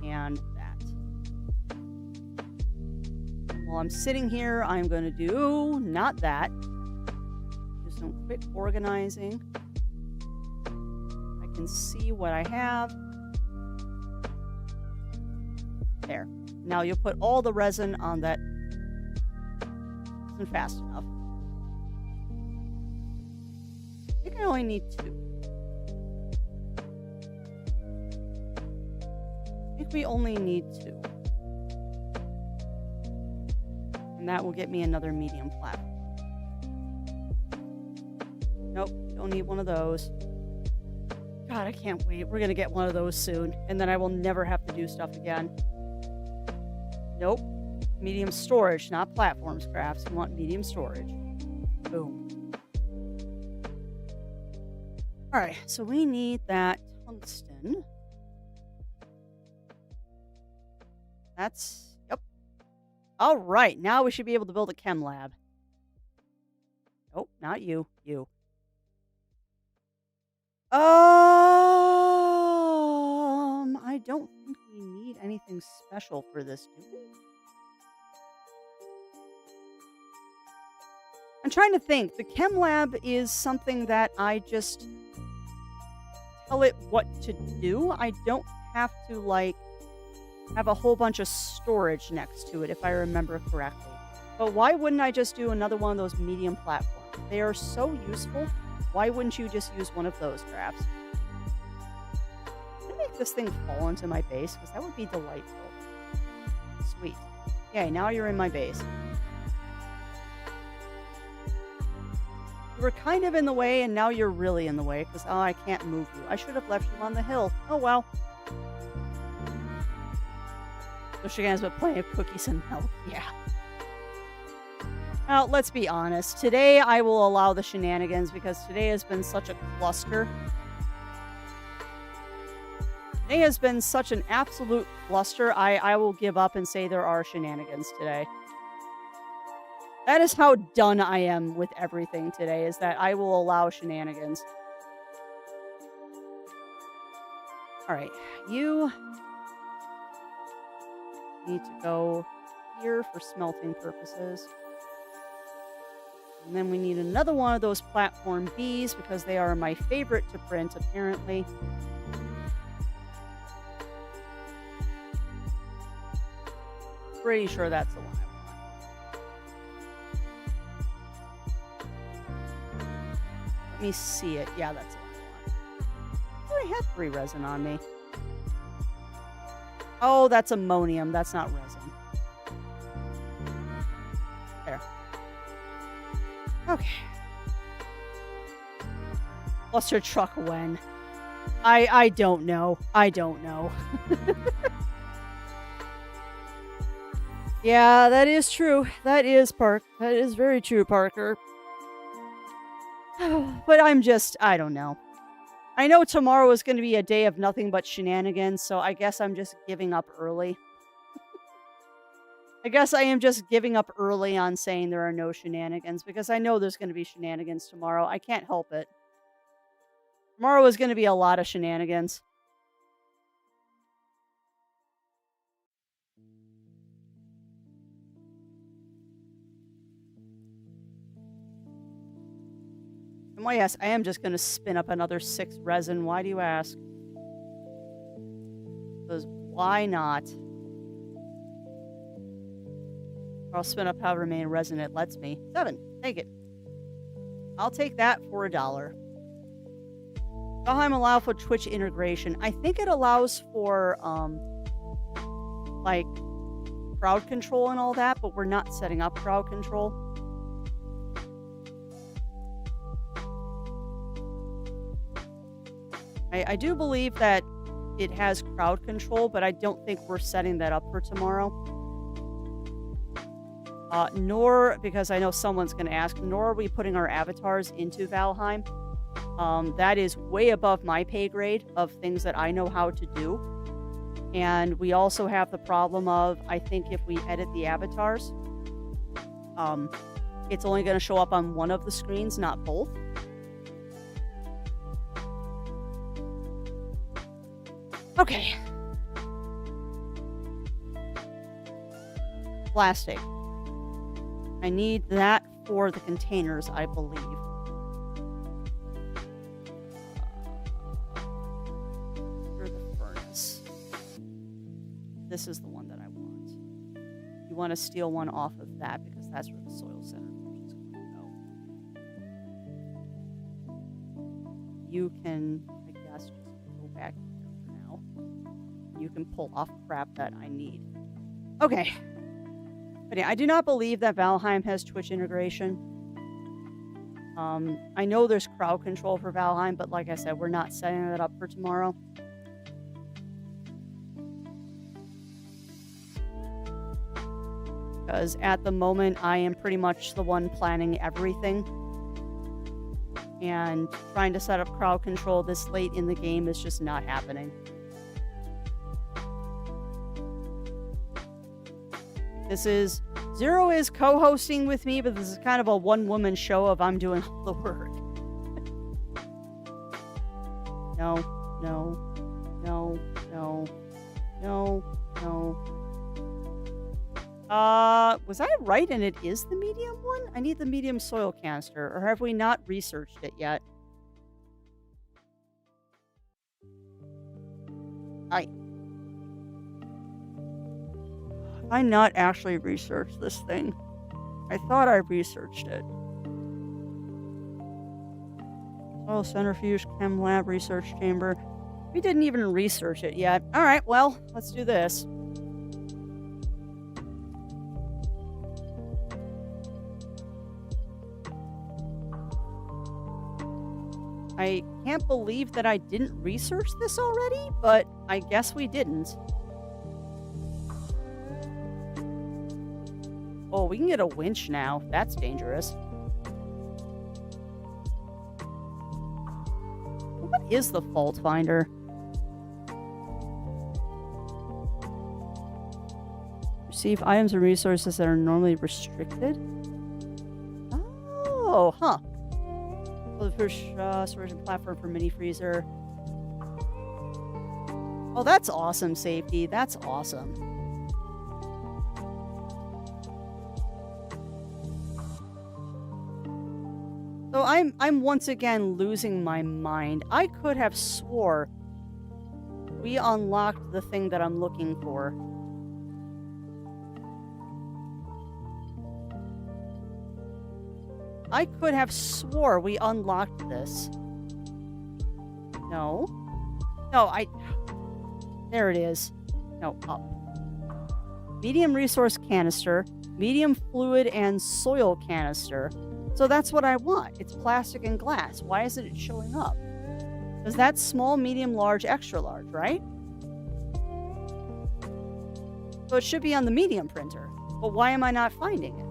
and that. While I'm sitting here, I'm going to do not that. Do some quick organizing. I can see what I have. There. Now you'll put all the resin on that. Isn't fast enough. I think I only need 2. I think we only need 2. And that will get me another medium platform. Nope, don't need one of those. God, I can't wait. We're going to get one of those soon. And then I will never have to do stuff again. Nope. Medium storage, not platform scraps. You want medium storage. Boom. All right, so we need that tungsten. That's, yep. All right, now we should be able to build a chem lab. Nope, not you. You. I don't think we need anything special for this, do we? I'm trying to think. The chem lab is something that I just tell it what to do. I don't have to, like, have a whole bunch of storage next to it, if I remember correctly. But why wouldn't I just do another one of those medium platforms? They are so useful. Why wouldn't you just use one of those, perhaps? Can I make this thing fall into my base? Because that would be delightful. Sweet. Okay, now you're in my base. You were kind of in the way, and now you're really in the way, because, oh, I can't move you. I should have left you on the hill. Oh, well. So she ends up playing cookies and milk. Yeah. Now, let's be honest. Today, I will allow the shenanigans, because today has been such a cluster. Today has been such an absolute cluster, I will give up and say there are shenanigans today. That is how done I am with everything today, is that I will allow shenanigans. Alright, you need to go here for smelting purposes. And then we need another one of those platform Bs, because they are my favorite to print, apparently. Pretty sure that's the one I want. Let me see it. Yeah, that's the one I want. I have 3 resin on me. Oh, that's ammonium. That's not resin. There. Okay. Cluster truck when? I don't know. I don't know. Yeah, that is true. That is very true, Parker. But I don't know. I know tomorrow is going to be a day of nothing but shenanigans, so I guess I'm just giving up early. I guess I am just giving up early on saying there are no shenanigans, because I know there's going to be shenanigans tomorrow. I can't help it. Tomorrow is going to be a lot of shenanigans. And well, yes, I am just going to spin up another 6 resin. Why do you ask? Because why not? I'll spin up however many resin it lets me. 7. Take it. I'll take that for $1. Valheim allow for Twitch integration. I think it allows for, like, crowd control and all that, but we're not setting up crowd control. I do believe that it has crowd control, but I don't think we're setting that up for tomorrow. Nor, because I know someone's going to ask, nor are we putting our avatars into Valheim. That is way above my pay grade of things that I know how to do. And we also have the problem of, I think if we edit the avatars, it's only going to show up on one of the screens, not both. Okay. Plastic. I need that for the containers, I believe. For the furnace. This is the one that I want. You want to steal one off of that because that's where the soil centrifuge is going to go. You can, I guess, just go back here for now. You can pull off crap that I need. Okay. But yeah, I do not believe that Valheim has Twitch integration. I know there's crowd control for Valheim, but like I said, we're not setting that up for tomorrow. Because at the moment, I am pretty much the one planning everything. And trying to set up crowd control this late in the game is just not happening. Zero is co-hosting with me, but this is kind of a one-woman show of I'm doing all the work. No. Was I right and it is the medium one? I need the medium soil canister, or have we not researched it yet? I not actually researched this thing. I thought I researched it. Oh, centrifuge, chem lab, research chamber. We didn't even research it yet. All right, well, let's do this. I can't believe that I didn't research this already, but I guess we didn't. Oh, we can get a winch now. That's dangerous. What is the fault finder? Receive items and resources that are normally restricted? Oh, huh. So the first storage platform for mini freezer. Oh, that's awesome, safety. That's awesome. So I'm once again losing my mind. I could have swore we unlocked the thing that I'm looking for. I could have swore we unlocked this. No. There it is. No, up. Medium resource canister, medium fluid and soil canister. So that's what I want. It's plastic and glass. Why isn't it showing up? Because that's small, medium, large, extra large, right? So it should be on the medium printer. But why am I not finding it?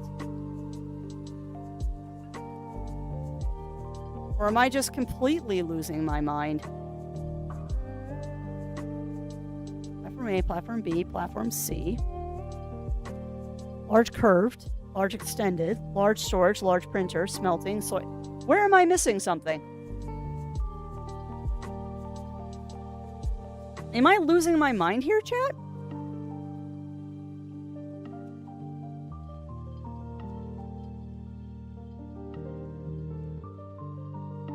Or am I just completely losing my mind? Platform A, Platform B, Platform C. Large curved. Large extended, large storage, large printer, smelting, soil. Where am I missing something? Am I losing my mind here, chat?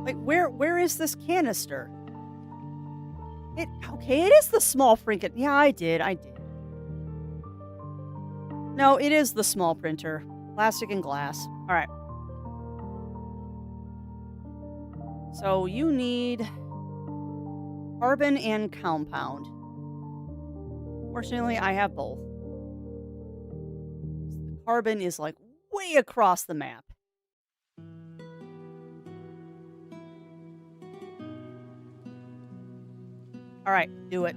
Like, where is this canister? Okay, it is the small freaking... Yeah, I did. No, it is the small printer. Plastic and glass. All right. So you need carbon and compound. Fortunately, I have both. The carbon is like way across the map. All right, do it.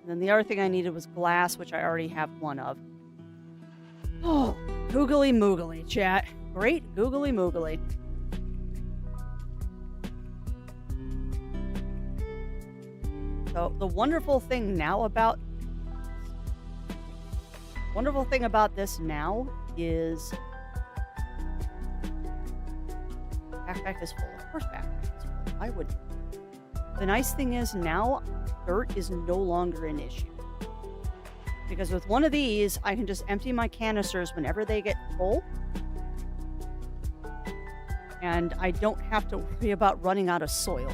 And then the other thing I needed was glass, which I already have one of. Oh, googly moogly, chat. Great googly moogly. So the wonderful thing about this now is backpack is full. Of course backpack is full. Why wouldn't it? The nice thing is now dirt is no longer an issue. Because with one of these, I can just empty my canisters whenever they get full. And I don't have to worry about running out of soil.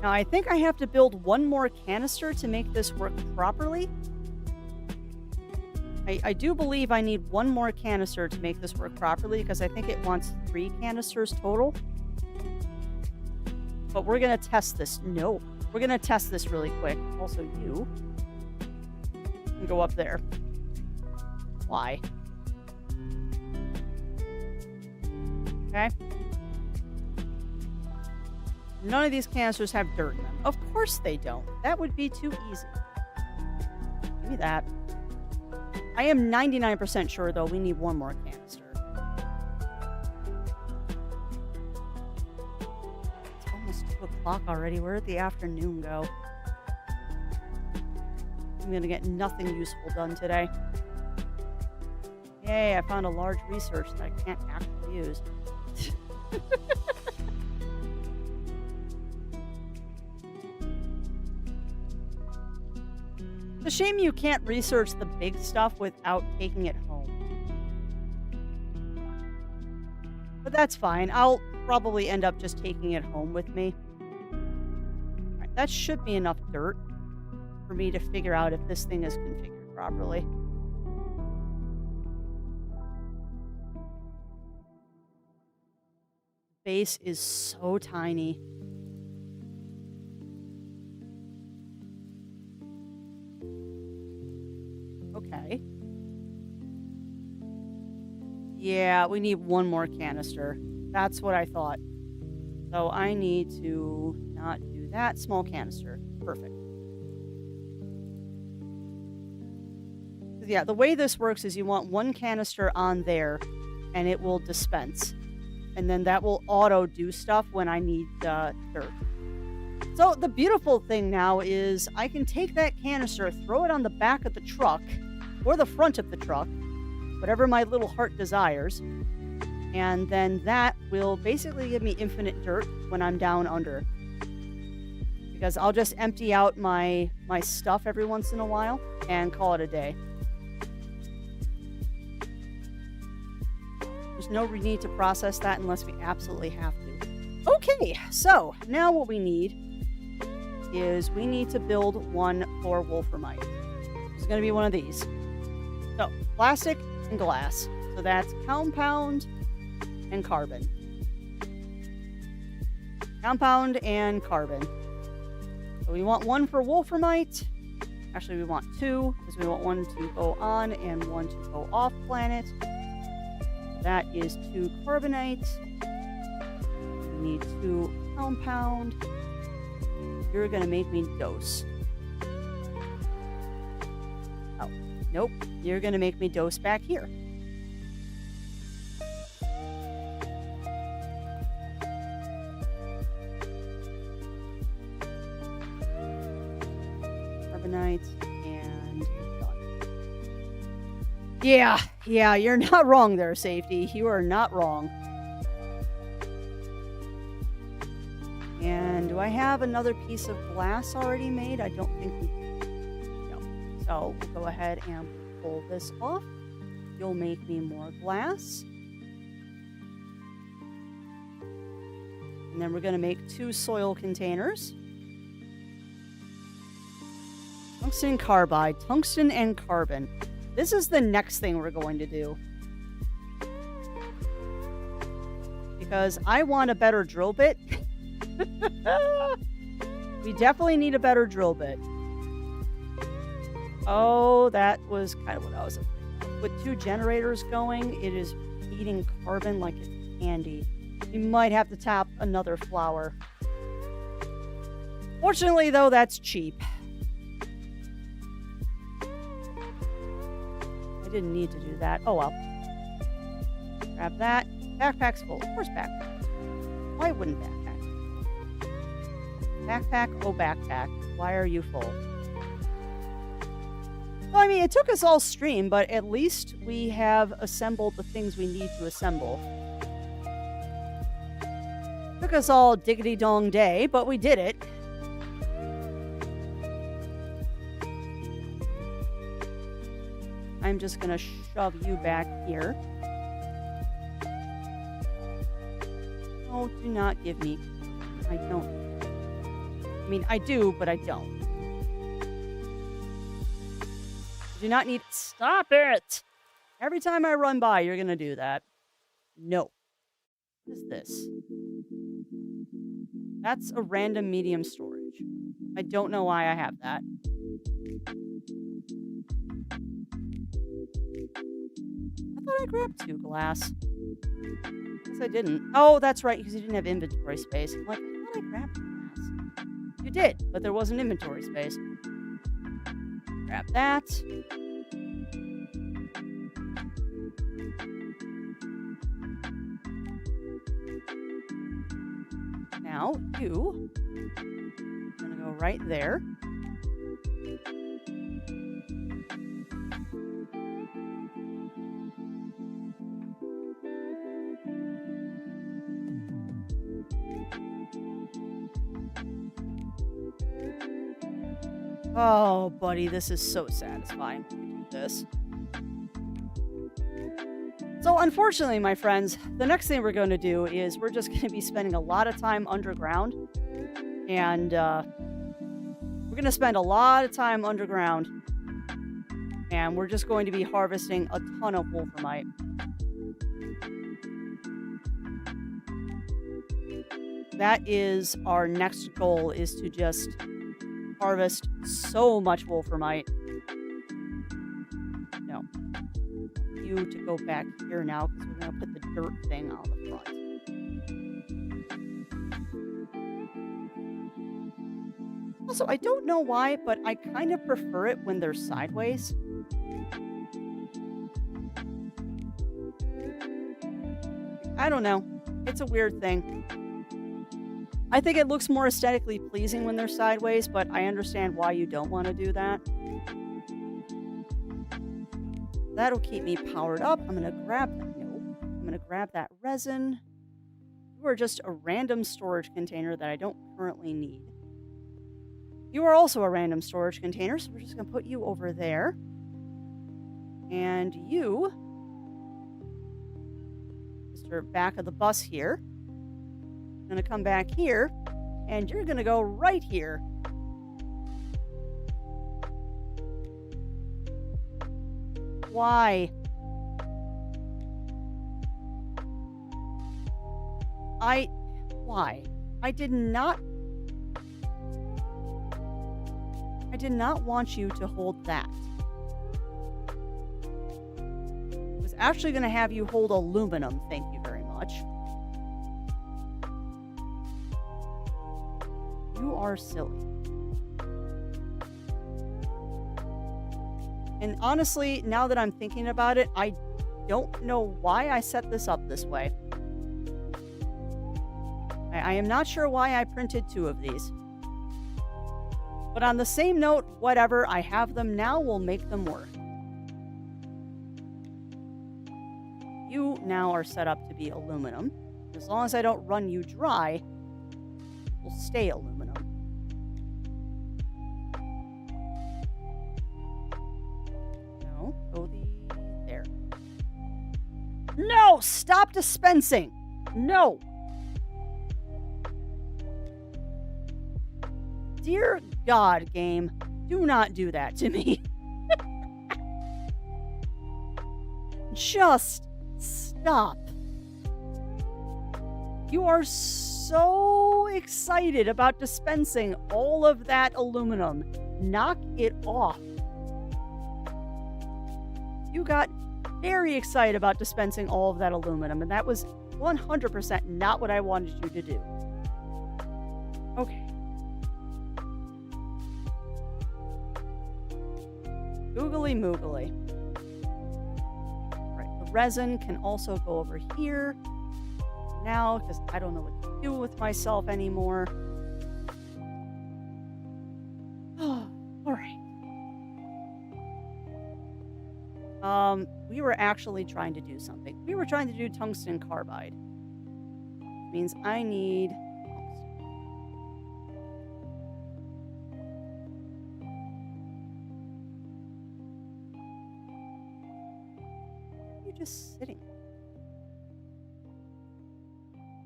Now, I think I have to build one more canister to make this work properly. I do believe I need one more canister to make this work properly because I think it wants 3 canisters total. But we're going to test this. No, we're going to test this really quick. Also, you can go up there. Why? Okay. None of these canisters have dirt in them. Of course they don't. That would be too easy. Give me that. I am 99% sure, though, we need one more canister. It's almost 2 o'clock already. Where did the afternoon go? I'm going to get nothing useful done today. Yay, I found a large research that I can't actually use. It's a shame you can't research the big stuff without taking it home. But that's fine. I'll probably end up just taking it home with me. All right, that should be enough dirt for me to figure out if this thing is configured properly. Base is so tiny. Okay. Yeah, we need one more canister. That's what I thought. So I need to not do that. Small canister. Perfect. Yeah, the way this works is you want one canister on there and it will dispense. And then that will auto do stuff when I need dirt. So the beautiful thing now is I can take that canister, throw it on the back of the truck or the front of the truck, whatever my little heart desires. And then that will basically give me infinite dirt when I'm down under. Because I'll just empty out my stuff every once in a while and call it a day. There's no need to process that unless we absolutely have to. Okay, so now what we need is we need to build one for wolframite. It's going to be one of these. So, plastic and glass. So that's compound and carbon. Compound and carbon. So we want one for wolframite. Actually, we want 2 because we want one to go on and one to go off planet. That is 2 carbonite. We need 2 compound. You're going to make me dose. Oh, nope. You're going to make me dose back here. Carbonite and done. Yeah, you're not wrong there, Safety. You are not wrong. And do I have another piece of glass already made? I don't think we do. No. So we'll go ahead and pull this off. You'll make me more glass. And then we're going to make 2 soil containers. Tungsten carbide. Tungsten and carbon. This is the next thing we're going to do. Because I want a better drill bit. We definitely need a better drill bit. Oh, that was kind of what I was afraid of. With 2 generators going, it is eating carbon like it's candy. You might have to tap another flower. Fortunately, though, that's cheap. I didn't need to do that. Oh, well. Grab that. Backpack's full. Of course, backpack. Why wouldn't backpack? Backpack, oh backpack. Why are you full? Well, I mean, it took us all stream, but at least we have assembled the things we need to assemble. Took us all diggity-dong day, but we did it. I'm just gonna shove you back here. Oh, do not give me... I don't... I mean, I do, but I don't. Do not need... Stop it! Every time I run by, you're gonna do that. No. What is this? That's a random medium storage. I don't know why I have that. I thought I grabbed 2 glass. Guess I didn't. Oh, that's right, because you didn't have inventory space. I'm like, I thought I grabbed glass. You did, but there wasn't inventory space. Grab that. Now, you are going to go right there. Oh, buddy, this is so satisfying when we do this. So, unfortunately, my friends, the next thing we're going to do is we're just going to be spending a lot of time underground. And we're going to spend a lot of time underground. And we're just going to be harvesting a ton of wolframite. That is our next goal, is to just harvest so much wolframite. No. You to go back here now, because we're going to put the dirt thing on the front. Also, I don't know why, but I kind of prefer it when they're sideways. I don't know. It's a weird thing. I think it looks more aesthetically pleasing when they're sideways, but I understand why you don't want to do that. That'll keep me powered up. I'm going to grab that. No. I'm going to grab that resin. You are just a random storage container that I don't currently need. You are also a random storage container, so we're just going to put you over there. And you, Mr. Back of the bus here, going to come back here, and you're going to go right here. Why? Why? I did not want you to hold that. I was actually going to have you hold aluminum, thank you very much. You are silly. And honestly, now that I'm thinking about it, I don't know why I set this up this way. I am not sure why I printed 2 of these. But on the same note, whatever, I have them now, we'll make them work. You now are set up to be aluminum. As long as I don't run you dry, we'll stay aluminum. No, go there. No! Stop dispensing! No! Dear God, game, do not do that to me. Just stop. You are so excited about dispensing all of that aluminum. Knock it off. You got very excited about dispensing all of that aluminum, and that was 100% not what I wanted you to do. Okay. Googly moogly. Right, the resin can also go over here now, because I don't know what to do with myself anymore. We were actually trying to do something. We were trying to do tungsten carbide. Which means I need tungsten. You're just sitting.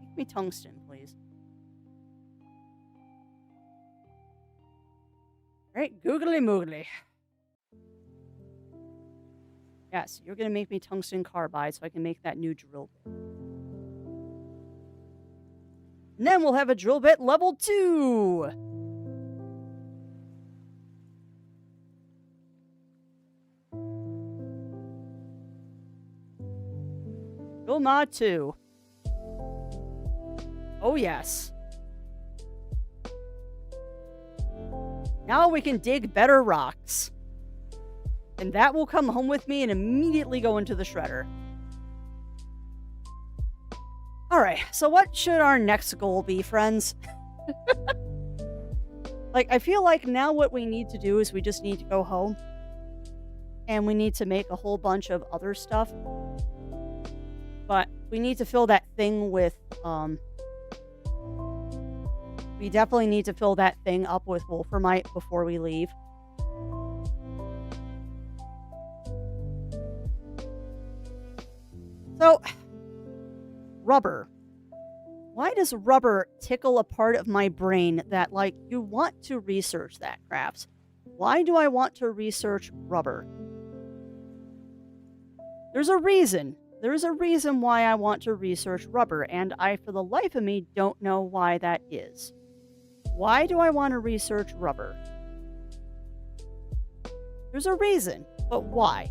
Make me tungsten, please. Right, googly moogly. Yes, you're gonna make me tungsten carbide so I can make that new drill bit. And then we'll have a drill bit level 2. Drill mod 2. Oh yes. Now we can dig better rocks. And that will come home with me and immediately go into the shredder. Alright, so what should our next goal be, friends? Like, I feel like now what we need to do is we just need to go home. And we need to make a whole bunch of other stuff. But we need to fill that thing with, we definitely need to fill that thing up with wolframite before we leave. So, rubber. Why does rubber tickle a part of my brain that, like, you want to research that, Crafts? Why do I want to research rubber? There's a reason. There's a reason why I want to research rubber, and I, for the life of me, don't know why that is. Why do I want to research rubber? There's a reason, but why?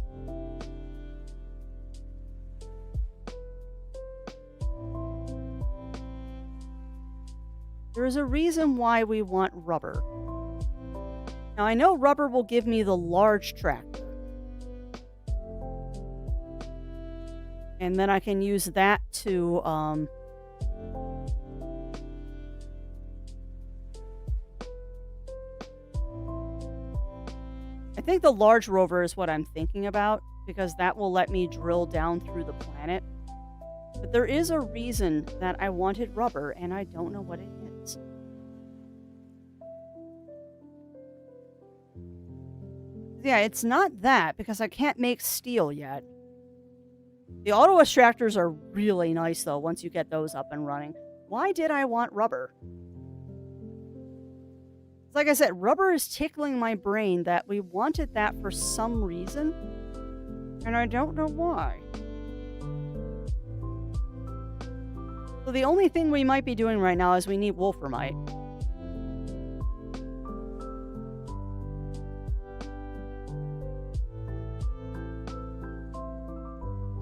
There is a reason why we want rubber. Now, I know rubber will give me the large tractor. And then I can use that to, I think the large rover is what I'm thinking about, because that will let me drill down through the planet. But there is a reason that I wanted rubber, and I don't know what it is. Yeah, it's not that, because I can't make steel yet. The auto extractors are really nice, though, once you get those up and running. Why did I want rubber? Like I said, rubber is tickling my brain that we wanted that for some reason, and I don't know why. So the only thing we might be doing right now is we need wolframite.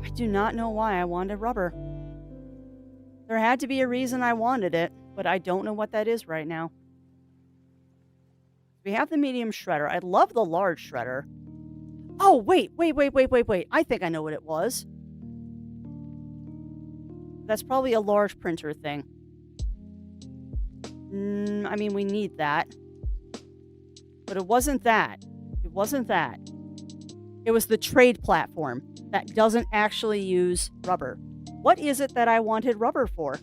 I do not know why I wanted rubber. There had to be a reason I wanted it, but I don't know what that is right now. We have the medium shredder. I love the large shredder. Oh, wait. I think I know what it was. That's probably a large printer thing. I mean, we need that. But it wasn't that. It wasn't that. It was the trade platform that doesn't actually use rubber. What is it that I wanted rubber for?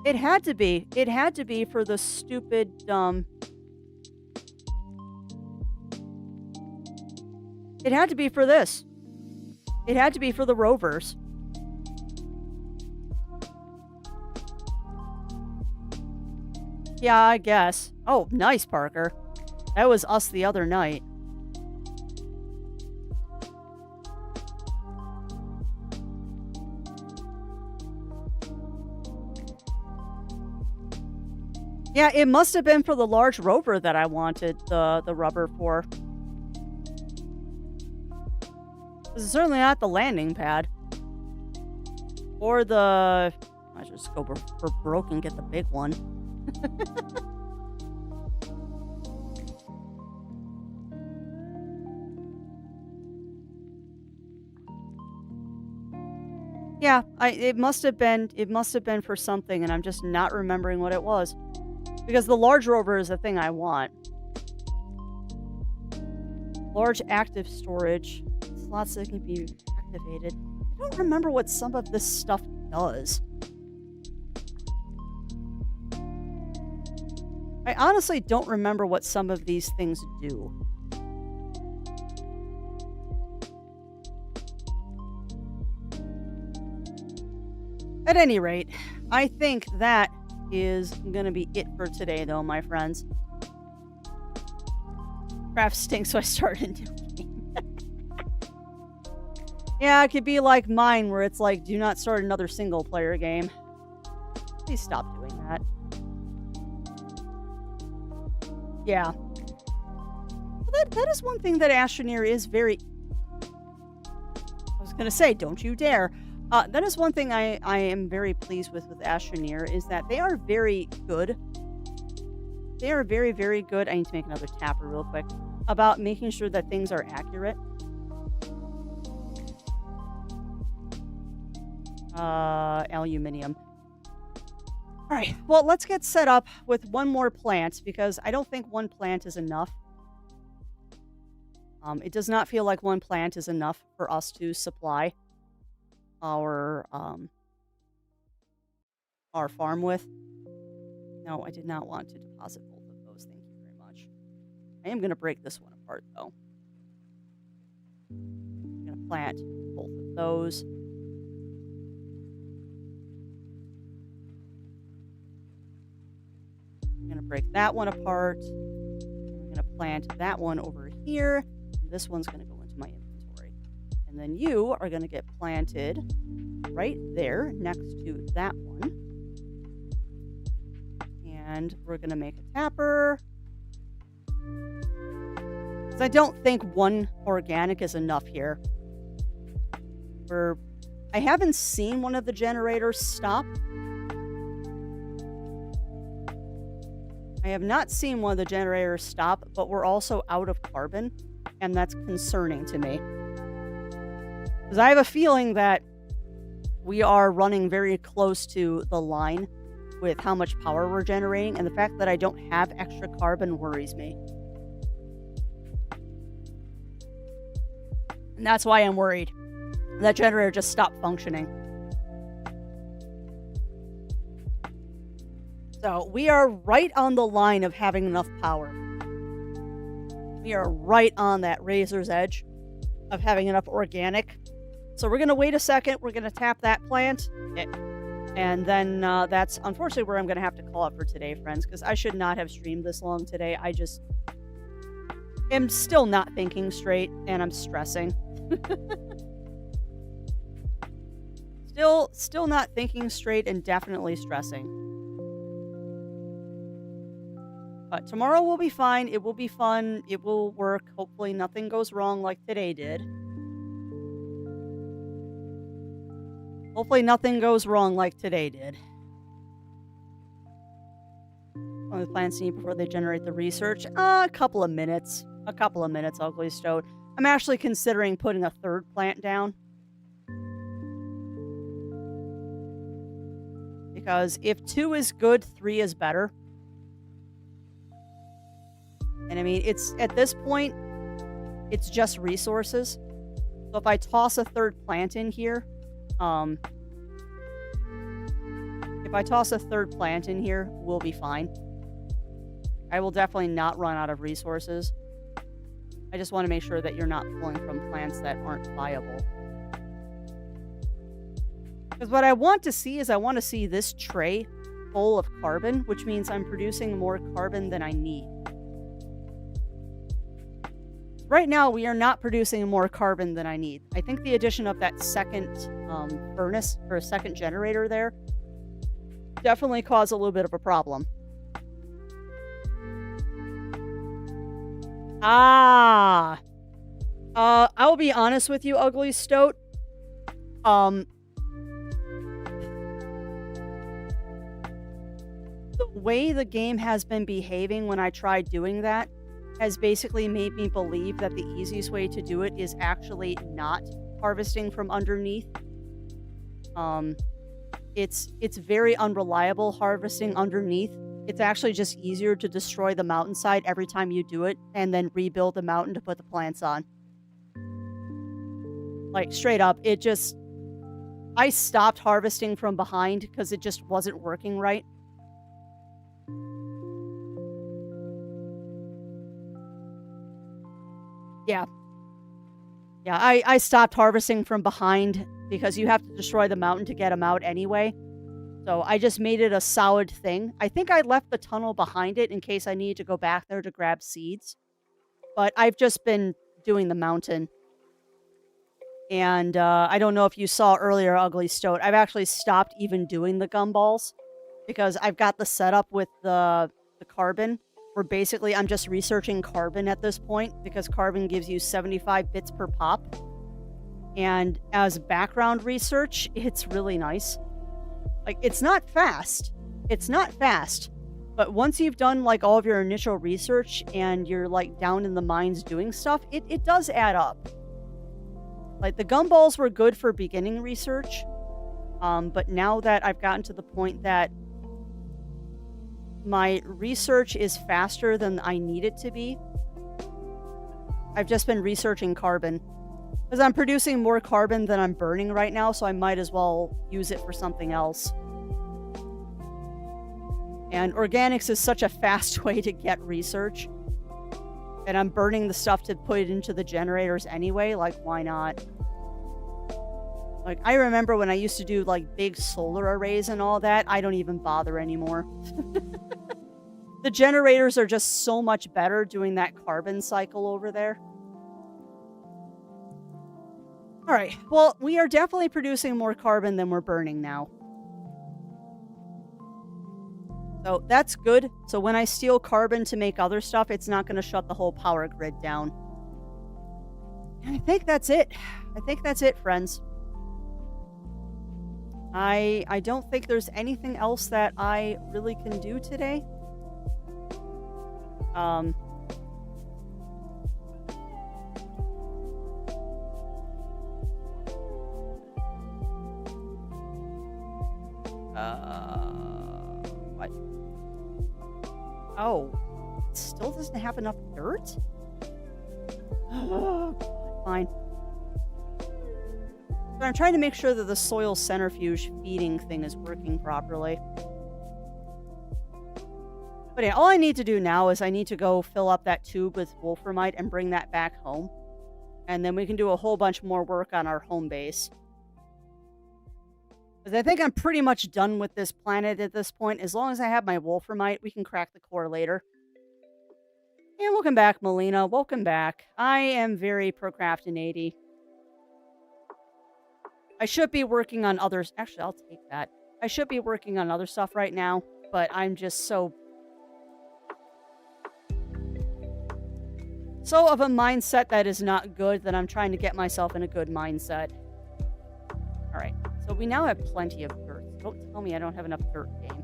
It had to be. It had to be for the stupid, It had to be for this. It had to be for the rovers. Yeah, I guess. Oh, nice, Parker. That was us the other night. Yeah, it must have been for the large rover that I wanted the rubber for. This is certainly not the landing pad. Or the... I should just go for broke and get the big one. Yeah, it must have been for something, and I'm just not remembering what it was. Because the large rover is the thing I want. Large active storage. Slots that can be activated. I don't remember what some of this stuff does. I honestly don't remember what some of these things do. At any rate, I think that is going to be it for today, though, my friends. Craft stinks, so I started a new game. Yeah, it could be like mine, where it's like, do not start another single-player game. Please stop doing that. Yeah. Well, that is one thing that Astroneer is very... I was going to say, don't you dare. That is one thing I am very pleased with Astroneer, is that they are very good. They are very, very good. I need to make another tapper real quick. About making sure that things are accurate. Aluminium. All right, well, let's get set up with one more plant, because I don't think one plant is enough. It does not feel like one plant is enough for us to supply our farm with. No, I did not want to deposit both of those. Thank you very much. I am going to break this one apart, though. I'm going to plant both of those. I'm going to break that one apart. I'm going to plant that one over here. And this one's going to go into my inventory. And then you are going to get planted right there next to that one. And we're going to make a tapper. Because I don't think one organic is enough here. I haven't seen one of the generators stop. I have not seen one of the generators stop, but we're also out of carbon, and that's concerning to me. Because I have a feeling that we are running very close to the line with how much power we're generating, and the fact that I don't have extra carbon worries me. And that's why I'm worried. That generator just stopped functioning. So we are right on the line of having enough power. We are right on that razor's edge of having enough organic. So we're going to wait a second. We're going to tap that plant. And then that's unfortunately where I'm going to have to call it for today, friends, because I should not have streamed this long today. I just am still not thinking straight, and I'm stressing. Still not thinking straight and definitely stressing. But tomorrow will be fine. It will be fun. It will work. Hopefully nothing goes wrong like today did. Hopefully nothing goes wrong like today did. How long the plants need before they generate the research? A couple of minutes. A couple of minutes, Ugly Stoat. I'm actually considering putting a third plant down. Because if 2 is good, 3 is better. And I mean, it's at this point, it's just resources. So if I toss a third plant in here, we'll be fine. I will definitely not run out of resources. I just want to make sure that you're not pulling from plants that aren't viable. Because what I want to see is I want to see this tray full of carbon, which means I'm producing more carbon than I need. Right now, we are not producing more carbon than I need. I think the addition of that second furnace, or a second generator there, definitely caused a little bit of a problem. I'll be honest with you, Ugly Stoat. The way the game has been behaving when I tried doing that has basically made me believe that the easiest way to do it is actually not harvesting from underneath. It's very unreliable harvesting underneath it's actually just easier to destroy the mountainside every time you do it and then rebuild the mountain to put the plants on. Like, straight up, I stopped harvesting from behind because it just wasn't working right. Yeah. Yeah, I stopped harvesting from behind because you have to destroy the mountain to get them out anyway. So I just made it a solid thing. I think I left the tunnel behind it in case I needed to go back there to grab seeds. But I've just been doing the mountain. And I don't know if you saw earlier, Ugly Stoat. I've actually stopped even doing the gumballs because I've got the setup with the carbon, where basically I'm just researching carbon at this point because carbon gives you 75 bits per pop. And as background research, it's really nice. Like, it's not fast. It's not fast. But once you've done, like, all of your initial research and you're, like, down in the mines doing stuff, it does add up. Like, the gumballs were good for beginning research. But now that I've gotten to the point that my research is faster than I need it to be, I've just been researching carbon. Because I'm producing more carbon than I'm burning right now, so I might as well use it for something else. And organics is such a fast way to get research. And I'm burning the stuff to put it into the generators anyway, like, why not? Like, I remember when I used to do, like, big solar arrays and all that, I don't even bother anymore. The generators are just so much better doing that carbon cycle over there. All right, well, we are definitely producing more carbon than we're burning now. So that's good. So when I steal carbon to make other stuff, it's not going to shut the whole power grid down. And I think that's it. I think that's it, friends. I don't think there's anything else that I really can do today. What? Oh, it still doesn't have enough dirt? Fine. So I'm trying to make sure that the soil centrifuge feeding thing is working properly. But yeah, all I need to do now is I need to go fill up that tube with wolframite and bring that back home. And then we can do a whole bunch more work on our home base. Because I think I'm pretty much done with this planet at this point. As long as I have my wolframite, we can crack the core later. And welcome back, Melina. Welcome back. I am very procrastinating. I should be working on others. Actually, I'll take that. I should be working on other stuff right now, but I'm just so of a mindset that is not good that I'm trying to get myself in a good mindset. All right. So we now have plenty of dirt. Don't tell me I don't have enough dirt, game.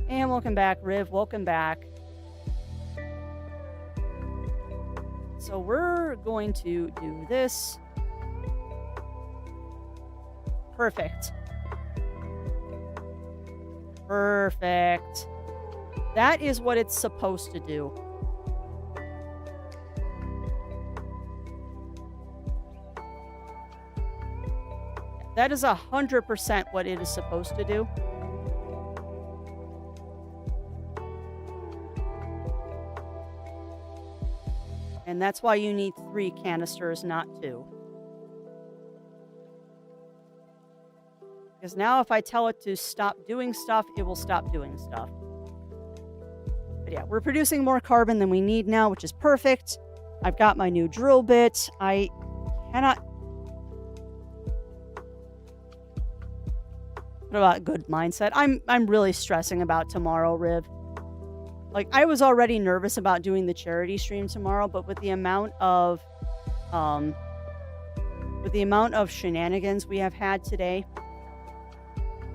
And welcome back, Riv. Welcome back. So we're going to do this. Perfect. Perfect. That is what it's supposed to do. That is 100% what it is supposed to do. And that's why you need 3 canisters, not 2. Because now if I tell it to stop doing stuff, it will stop doing stuff. But yeah, we're producing more carbon than we need now, which is perfect. I've got my new drill bit. I cannot... What about good mindset? I'm really stressing about tomorrow, Riv. Like, I was already nervous about doing the charity stream tomorrow, but with the amount of shenanigans we have had today,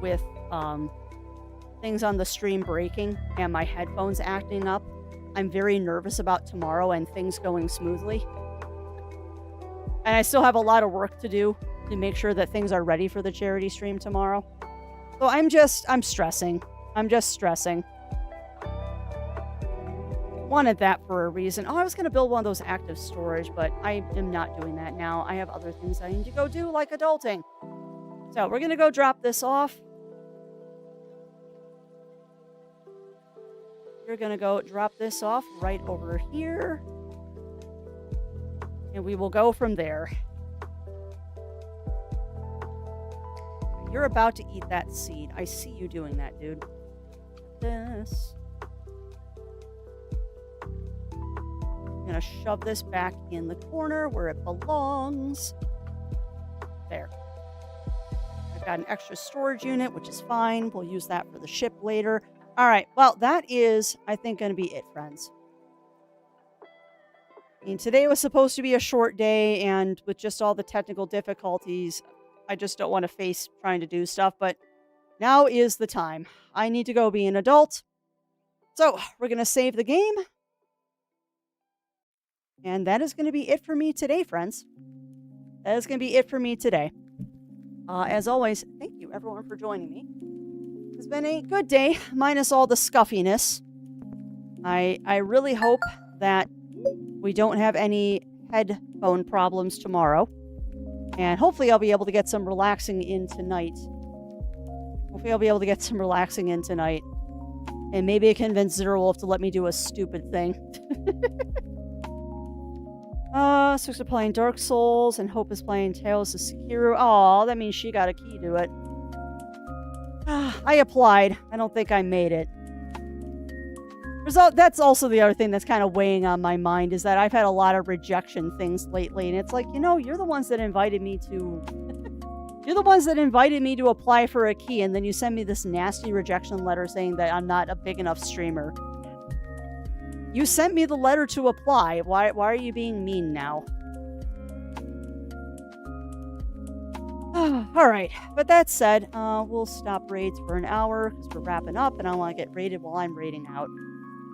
with things on the stream breaking and my headphones acting up, I'm very nervous about tomorrow and things going smoothly. And I still have a lot of work to do to make sure that things are ready for the charity stream tomorrow. So I'm stressing. I'm just stressing. wanted that for a reason. Oh, I was going to build one of those active storage, but I am not doing that now. I have other things I need to go do, like adulting. So we're going to go drop this off. You're going to go drop this off right over here. And we will go from there. You're about to eat that seed. I see you doing that, dude. This. I'm going to shove this back in the corner where it belongs. There. I've got an extra storage unit, which is fine. We'll use that for the ship later. All right. Well, that is, I think, going to be it, friends. I mean, today was supposed to be a short day, and with just all the technical difficulties, I just don't want to face trying to do stuff, but now is the time. I need to go be an adult. So, we're going to save the game. And that is going to be it for me today, friends. That is going to be it for me today. As always, thank you, everyone, for joining me. It's been a good day, minus all the scuffiness. I really hope that we don't have any headphone problems tomorrow. And hopefully I'll be able to get some relaxing in tonight. And maybe convince Zero Wolf to let me do a stupid thing. Six are playing Dark Souls, and Hope is playing Tales of Sekiro. Aw, that means she got a key to it. I applied. I don't think I made it. That's also the other thing that's kind of weighing on my mind, is that I've had a lot of rejection things lately, and it's like, you're the ones that invited me to... You're the ones that invited me to apply for a key, and then you send me this nasty rejection letter saying that I'm not a big enough streamer. You sent me the letter to apply. Why are you being mean now? Alright, but that said, we'll stop raids for an hour, because we're wrapping up, and I want to get raided while I'm raiding out.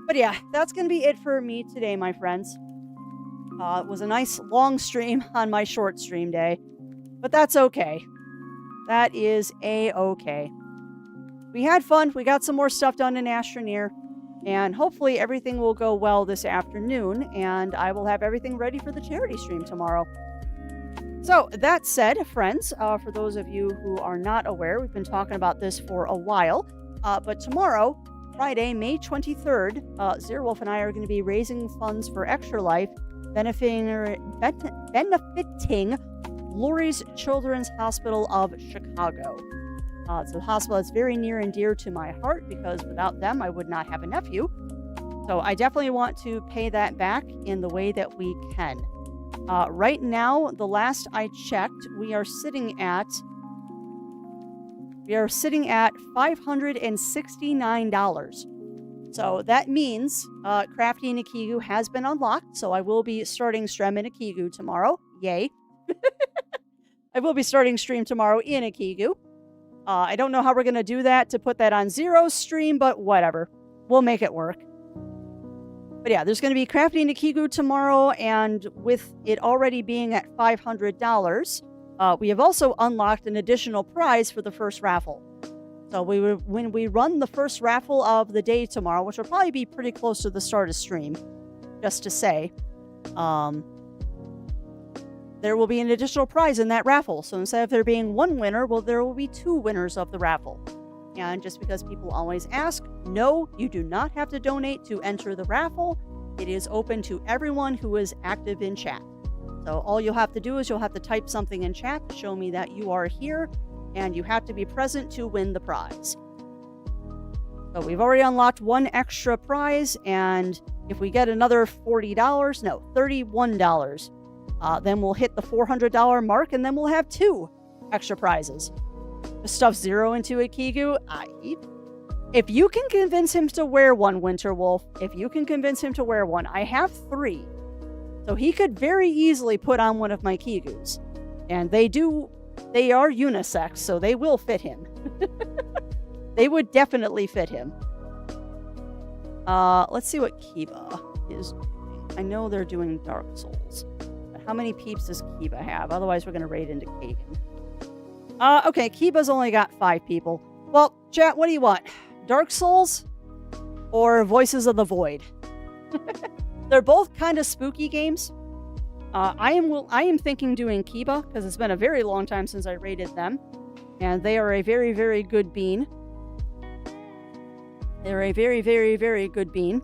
But yeah, that's going to be it for me today, my friends. It was a nice long stream on my short stream day, but that's okay. That is A-okay. We had fun. We got some more stuff done in Astroneer, and hopefully everything will go well this afternoon, and I will have everything ready for the charity stream tomorrow. So, that said, friends, for those of you who are not aware, we've been talking about this for a while, but tomorrow, Friday, May 23rd, Zero Wolf and I are going to be raising funds for Extra Life, benefiting Lurie's Children's Hospital of Chicago. It's a hospital that's very near and dear to my heart, because without them, I would not have a nephew. So I definitely want to pay that back in the way that we can. Right now, the last I checked, we are sitting at $569. So that means Crafty Nikigu has been unlocked, so I will be starting Strem in Nikigu tomorrow. Yay. I will be starting stream tomorrow in Nikigu. I don't know how we're going to do that to put that on Zero's stream, but whatever. We'll make it work. But yeah, there's going to be Crafty Nikigu tomorrow, and with it already being at $500, we have also unlocked an additional prize for the first raffle. So when we run the first raffle of the day tomorrow, which will probably be pretty close to the start of stream, just to say, there will be an additional prize in that raffle. So instead of there being one winner, well, there will be two winners of the raffle. And just because people always ask, no, you do not have to donate to enter the raffle. It is open to everyone who is active in chat. So all you'll have to do is you'll have to type something in chat to show me that you are here, and you have to be present to win the prize. So we've already unlocked one extra prize, and if we get another $31, then we'll hit the $400 mark, and then we'll have two extra prizes. Stuff Zero into a Kigu. If you can convince him to wear one, Winter Wolf, if you can convince him to wear one, I have 3. So he could very easily put on one of my Kigus. And they are unisex, so they will fit him. They would definitely fit him. Let's see what Kiba is doing. I know they're doing Dark Souls. But how many peeps does Kiba have? Otherwise, we're going to raid into Kagan. Okay, Kiba's only got 5 people. Well, chat, what do you want? Dark Souls or Voices of the Void? They're both kind of spooky games. I am thinking doing Kiba because it's been a very long time since I rated them, and they are a very, very good bean. They're a very, very, very good bean.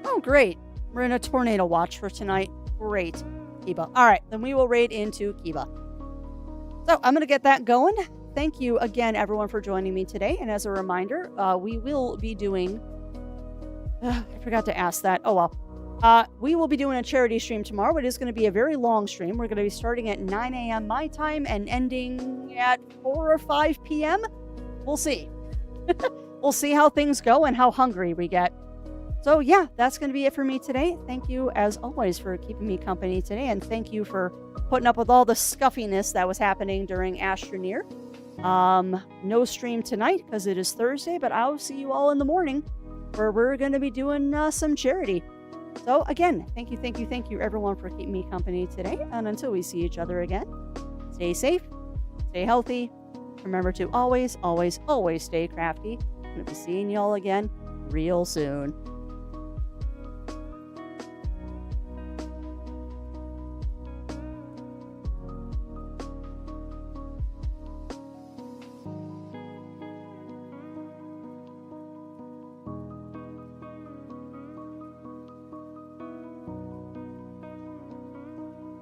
Oh, great. We're in a tornado watch for tonight. Great. Kiba. All right, then we will raid into Kiba. So I'm going to get that going. Thank you again, everyone, for joining me today. And as a reminder, we will be doing... I forgot to ask that. Oh, well. We will be doing a charity stream tomorrow. It is going to be a very long stream. We're going to be starting at 9 a.m. my time and ending at 4 or 5 p.m. We'll see. We'll see how things go and how hungry we get. So yeah, that's going to be it for me today. Thank you, as always, for keeping me company today. And thank you for putting up with all the scuffiness that was happening during Astroneer. No stream tonight because it is Thursday, but I'll see you all in the morning where we're going to be doing some charity. So again, thank you everyone for keeping me company today. And until we see each other again, stay safe, stay healthy. Remember to always, always, always stay crafty. I'm going to be seeing y'all again real soon.